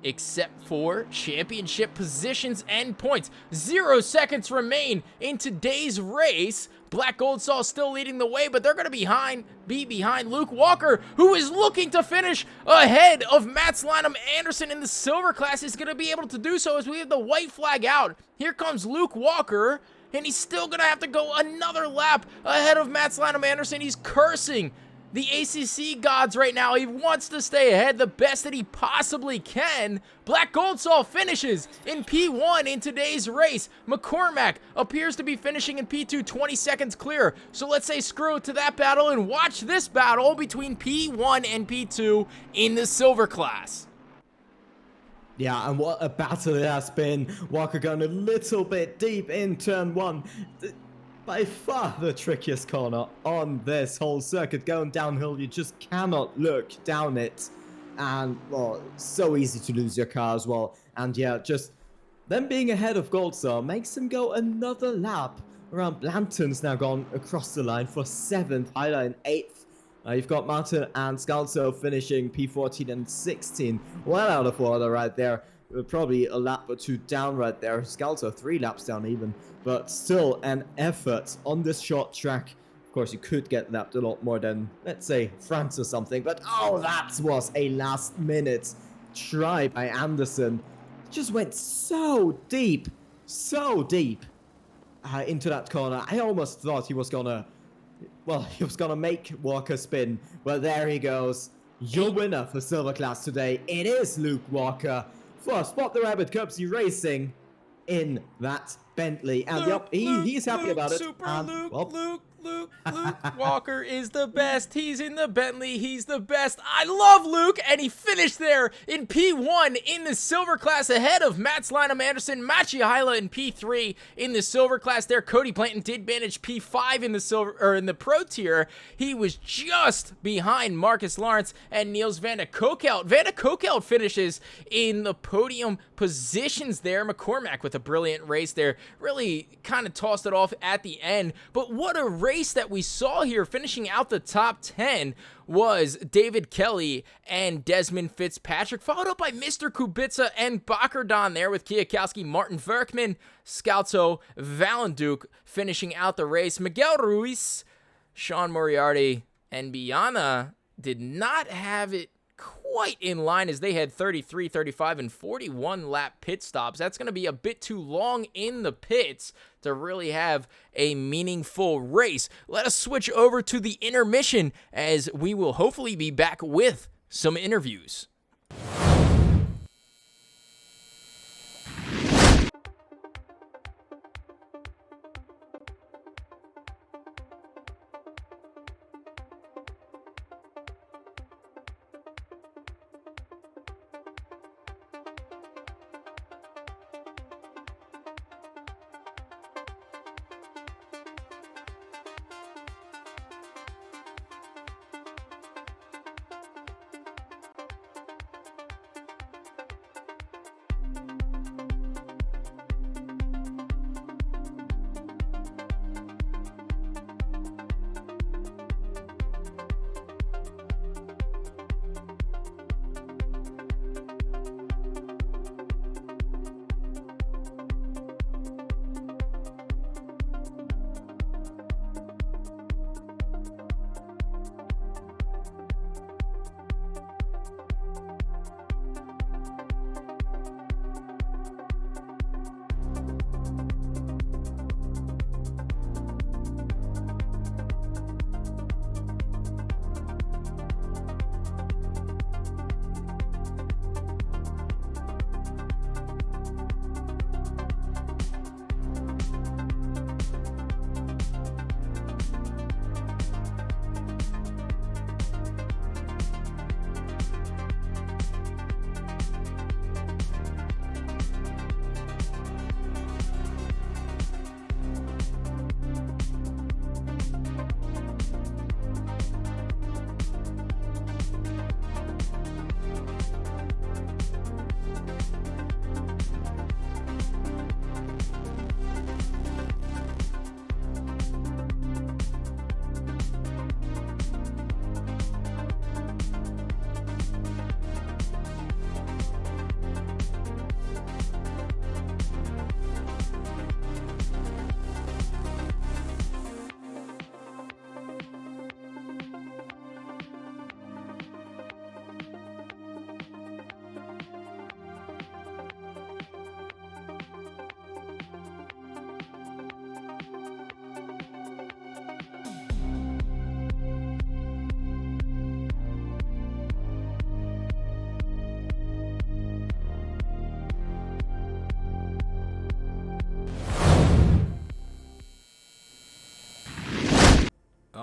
except for championship positions and points. 0 seconds remain in today's race. Black Goldsaw still leading the way, but they're going to be behind Luke Walker, who is looking to finish ahead of Mats Lynham Anderson in the silver class. Is going to be able to do so as we have the white flag out. Here comes Luke Walker, and he's still going to have to go another lap ahead of Mats Lynham Anderson. He's cursing the ACC gods right now. He wants to stay ahead the best that he possibly can. Black Gold Saw finishes in P1 in today's race. McCormack appears to be finishing in P2 20 seconds clear. So let's say screw it to that battle and watch this battle between P1 and P2 in the silver class. Yeah, and what a battle it has been. Walker going a little bit deep in turn 1. By far the trickiest corner on this whole circuit. Going downhill, you just cannot look down it. And, well, so easy to lose your car as well. And yeah, just them being ahead of Goldstar makes them go another lap around. Blanton's now gone across the line for 7th, Hyla in 8th. You've got Martin and Scalzo finishing P14 and 16. Well out of order right there. Probably a lap or 2 down right there. Scalzo 3 laps down even. But still an effort on this short track. Of course, you could get lapped a lot more than, let's say, France or something. But oh, that was a last minute try by Anderson. Just went so deep into that corner. I almost thought he was gonna make Walker spin. But there he goes. Your winner for silver class today. It is Luke Walker for Spot the Rabbit Kurbssy Racing in that Bentley. And Luke, he's happy about it. Super And, Luke, well, Luke Walker is the best. He's in the Bentley. He's the best. I love Luke, and he finished there in P1 in the silver class ahead of Mats Lynam Anderson, Machi Hyla in P3 in the silver class there. Cody Blanton did manage P5 in the silver or in the pro tier. He was just behind Marcus Lawrence and Niels van de Kokeldt. Van de Kokeldt finishes in the podium positions there. McCormack with a brilliant race there. Really kind of tossed it off at the end. But what a race that we saw here. Finishing out the top 10 was David Kelly and Desmond Fitzpatrick, followed up by Mr. Kurbssy and Bakardon there with Kiyakowski, Martin Verkman, Scalzo, Valenduke finishing out the race. Miguel Ruiz, Sean Moriarty, and Biana did not have it quite in line as they had 33, 35, and 41 lap pit stops. That's going to be a bit too long in the pits to really have a meaningful race. Let us switch over to the intermission as we will hopefully be back with some interviews.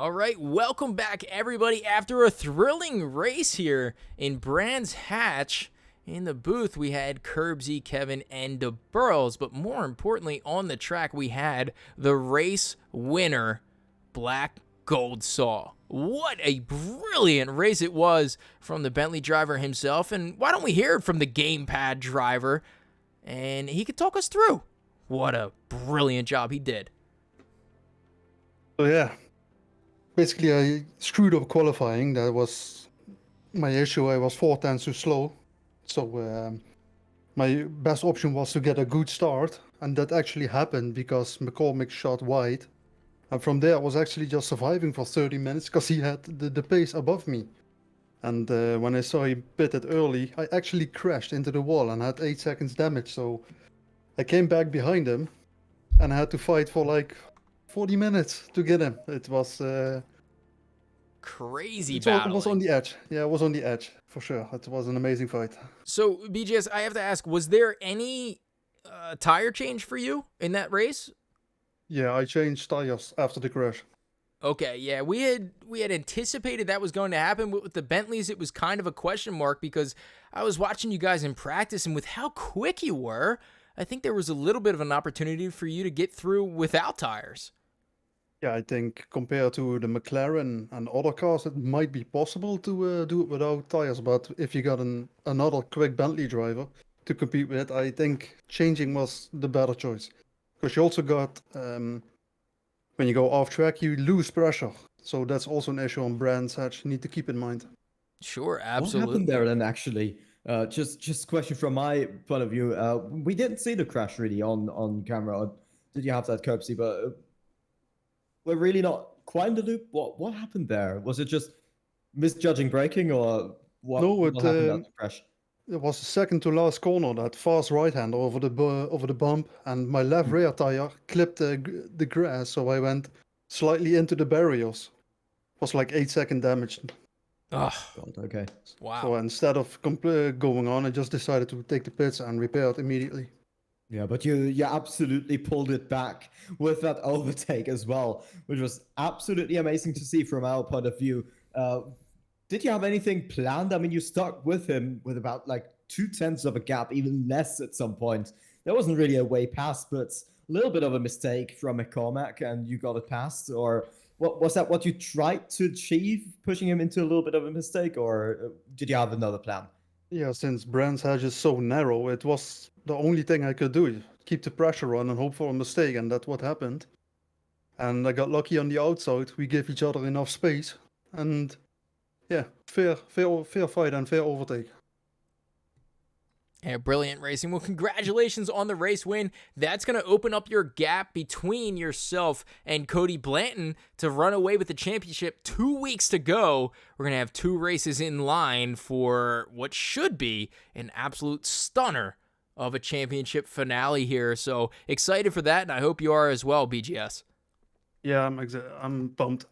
All right, welcome back, everybody. After a thrilling race here in Brands Hatch, in the booth, we had Kurbssy, Kevin, and DaBurls, but more importantly, on the track, we had the race winner, Black Gold Saw. What a brilliant race it was from the Bentley driver himself, and why don't we hear it from the gamepad driver, and he could talk us through what a brilliant job he did. So yeah, basically I screwed up qualifying. That was my issue. I was 4 tenths too slow. So my best option was to get a good start, and that actually happened because McCormick shot wide. And from there I was actually just surviving for 30 minutes because he had the pace above me. And when I saw he pitted early, I actually crashed into the wall and had 8 seconds damage. So I came back behind him and I had to fight for like 40 minutes to get him. It was crazy it battle. was on the edge. Yeah, it was on the edge for sure. It was an amazing fight. So, BGS, I have to ask, was there any tire change for you in that race? Yeah, I changed tires after the crash. Okay, yeah, we had anticipated that was going to happen, but with the Bentleys, it was kind of a question mark because I was watching you guys in practice, and with how quick you were, I think there was a little bit of an opportunity for you to get through without tires. Yeah, I think compared to the McLaren and other cars, it might be possible to do it without tires. But if you got another quick Bentley driver to compete with, I think changing was the better choice. Because you also got, when you go off track, you lose pressure. So that's also an issue on Brands Hatch you need to keep in mind. Sure, What absolutely. happened there then, actually? Just a question from my point of view. We didn't see the crash really on camera. Or did you have that, Kurbssy? But we're really not quite in the loop. What happened there? Was it just misjudging braking, or what? No, what happened at the crash? It was the second to last corner, that fast right-hander over the bump, and my left rear tire clipped the grass, so I went slightly into the barriers. It was like 8-second damage. Oh, God, okay. wow. So instead of going on, I just decided to take the pits and repair it immediately. Yeah, but you absolutely pulled it back with that overtake as well, which was absolutely amazing to see from our point of view. Did you have anything planned? I mean, you stuck with him with about like 2/10 of a gap, even less at some point. There wasn't really a way past, but a little bit of a mistake from McCormack, and you got it past. Or what was that? What you tried to achieve, pushing him into a little bit of a mistake, or did you have another plan? Yeah, since Brands Hatch is so narrow, it was the only thing I could do. Keep the pressure on and hope for a mistake, and that's what happened. And I got lucky on the outside. We gave each other enough space, and yeah, fair fight and fair overtake. Yeah, brilliant racing. Well, congratulations on the race win. That's going to open up your gap between yourself and Cody Blanton to run away with the championship. 2 weeks to go. We're going to have 2 races in line for what should be an absolute stunner of a championship finale here. So excited for that, and I hope you are as well, BGS. Yeah, I'm pumped.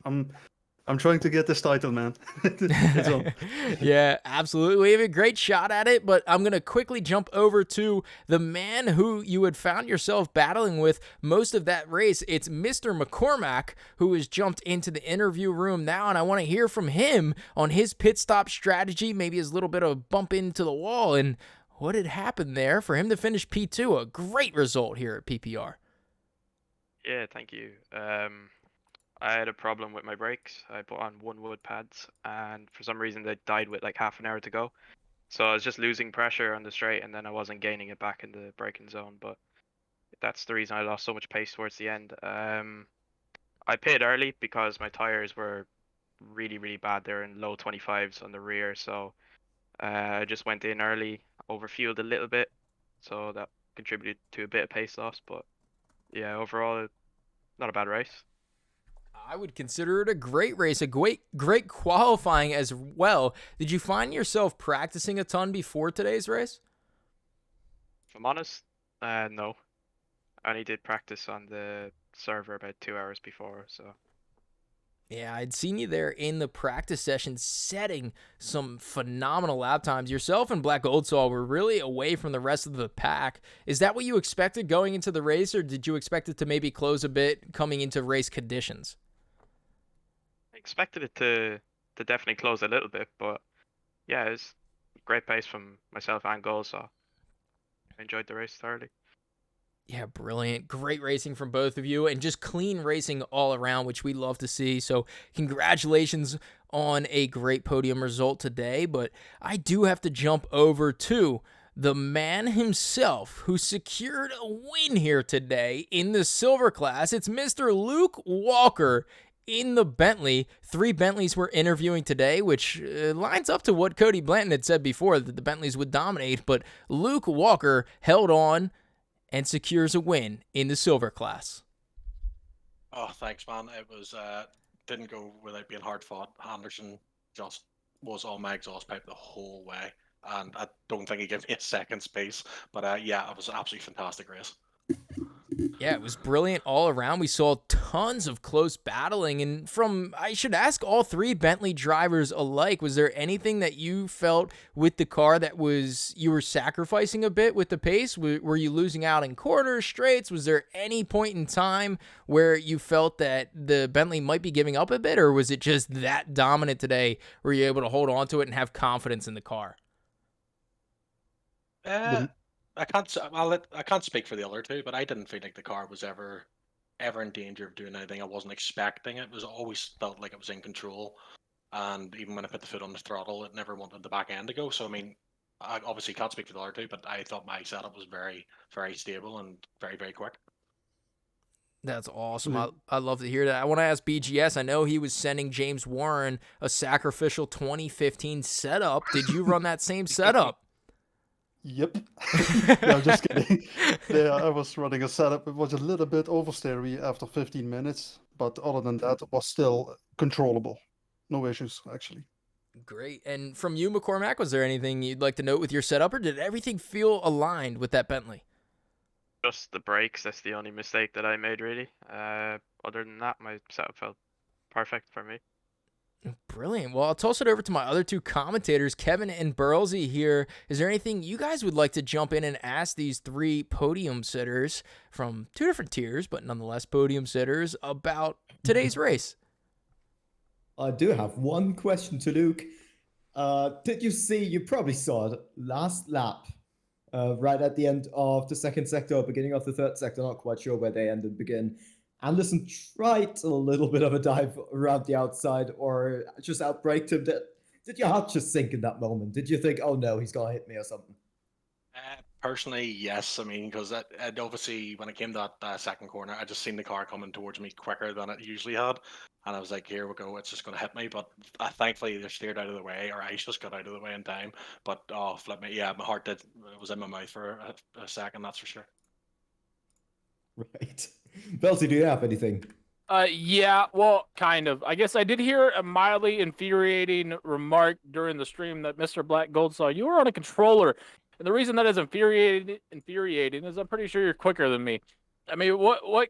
I'm trying to get this title, man. It's on. Yeah, absolutely. We have a great shot at it, but I'm going to quickly jump over to the man who you had found yourself battling with most of that race. It's Mr. McCormack, who has jumped into the interview room now, and I want to hear from him on his pit stop strategy, maybe his little bit of bump into the wall, and what had happened there for him to finish P2. A great result here at PPR. Yeah, thank you. I had a problem with my brakes. I put on 1 wood pads, and for some reason they died with like half an hour to go. So I was just losing pressure on the straight, and then I wasn't gaining it back in the braking zone. But that's the reason I lost so much pace towards the end. I pitted early because my tires were really, really bad. They're in low 25s on the rear, so I just went in early, overfueled a little bit, so that contributed to a bit of pace loss. But yeah, overall, not a bad race. I would consider it a great race, a great qualifying as well. Did you find yourself practicing a ton before today's race? If I'm honest, no. I only did practice on the server about 2 hours before, so. Yeah, I'd seen you there in the practice session setting some phenomenal lap times. Yourself and Black Goldsaw were really away from the rest of the pack. Is that what you expected going into the race, or did you expect it to maybe close a bit coming into race conditions? expected it to definitely close a little bit, but yeah, it was great pace from myself and goals, so I enjoyed the race thoroughly. Yeah, brilliant. Great racing from both of you and just clean racing all around, which we love to see. So congratulations on a great podium result today. But I do have to jump over to the man himself who secured a win here today in the silver class. It's Mr. Luke Walker in the Bentley. 3 Bentleys we're interviewing today, which lines up to what Cody Blanton had said before, that the Bentleys would dominate. But Luke Walker held on and secures a win in the silver class. Oh, thanks, man. It was didn't go without being hard fought. Anderson just was on my exhaust pipe the whole way, and I don't think he gave me a second space. But yeah, it was an absolutely fantastic race. Yeah, it was brilliant all around. We saw tons of close battling. And I should ask all 3 Bentley drivers alike, was there anything that you felt with the car that you were sacrificing a bit with the pace? Were you losing out in corners, straights? Was there any point in time where you felt that the Bentley might be giving up a bit, or was it just that dominant today? Were you able to hold on to it and have confidence in the car? I can't speak for the other 2, but I didn't feel like the car was ever in danger of doing anything I wasn't expecting. It was always felt like it was in control, and even when I put the foot on the throttle, it never wanted the back end to go. So I mean, I obviously can't speak for the other 2, but I thought my setup was very, very stable and very, very quick. That's awesome. I love to hear that. I want to ask BGS. I know he was sending James Warren a sacrificial 2015 setup. Did you run that same setup? Yep. No, just kidding. Yeah, I was running a setup. It was a little bit oversteery after 15 minutes, but other than that, it was still controllable. No issues, actually. Great. And from you, McCormack, was there anything you'd like to note with your setup, or did everything feel aligned with that Bentley? Just the brakes, that's the only mistake that I made, really. Other than that, my setup felt perfect for me. Brilliant. Well, I'll toss it over to my other 2 commentators, Kevin and Burlsy here. Is there anything you guys would like to jump in and ask these 3 podium sitters from 2 different tiers, but nonetheless podium sitters, about today's race? I do have one question to Luke. You probably saw it last lap, right at the end of the 2nd sector, beginning of the 3rd sector, not quite sure where they end and begin. Anderson tried a little bit of a dive around the outside, or just outbraked him. Did your heart just sink in that moment? Did you think, oh no, he's going to hit me or something? Personally, yes. I mean, because obviously when it came to that 2nd corner, I just seen the car coming towards me quicker than it usually had. And I was like, here we go, it's just going to hit me. But thankfully, they steered out of the way, or I just got out of the way in time. But, oh, flip me. Yeah, my heart it was in my mouth for a second, that's for sure. Right. Belty, do you have anything? Yeah, well, kind of. I guess I did hear a mildly infuriating remark during the stream that Mr. Black Gold saw. You were on a controller, and the reason that is infuriating is I'm pretty sure you're quicker than me. I mean, what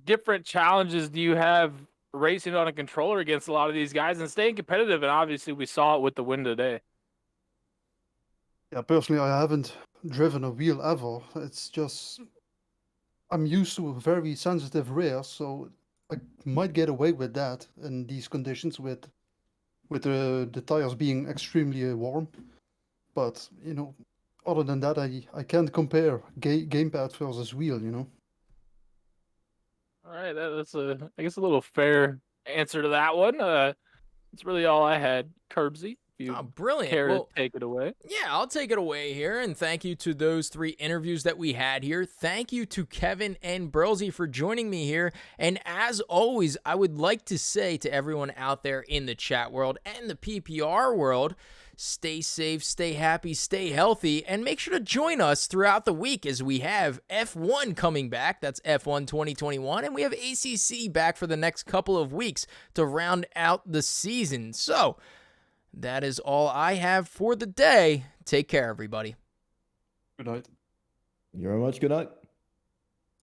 different challenges do you have racing on a controller against a lot of these guys and staying competitive? And obviously, we saw it with the win today. Yeah, personally, I haven't driven a wheel ever. It's just I'm used to very sensitive rears, so I might get away with that in these conditions with the tires being extremely warm. But other than that, I can't compare gamepad versus wheel. All right, that's I guess a little fair answer to that one. That's really all I had. Kurbssy, if you brilliant. care to take it away. Yeah, I'll take it away here, and thank you to those 3 interviews that we had here. Thank you to Kevin and Burlsy for joining me here. And as always, I would like to say to everyone out there in the chat world and the PPR world, stay safe, stay happy, stay healthy, and make sure to join us throughout the week as we have F1 coming back. That's F1 2021, and we have ACC back for the next couple of weeks to round out the season. So that is all I have for the day. Take care, everybody. Good night. You're very much. Good night.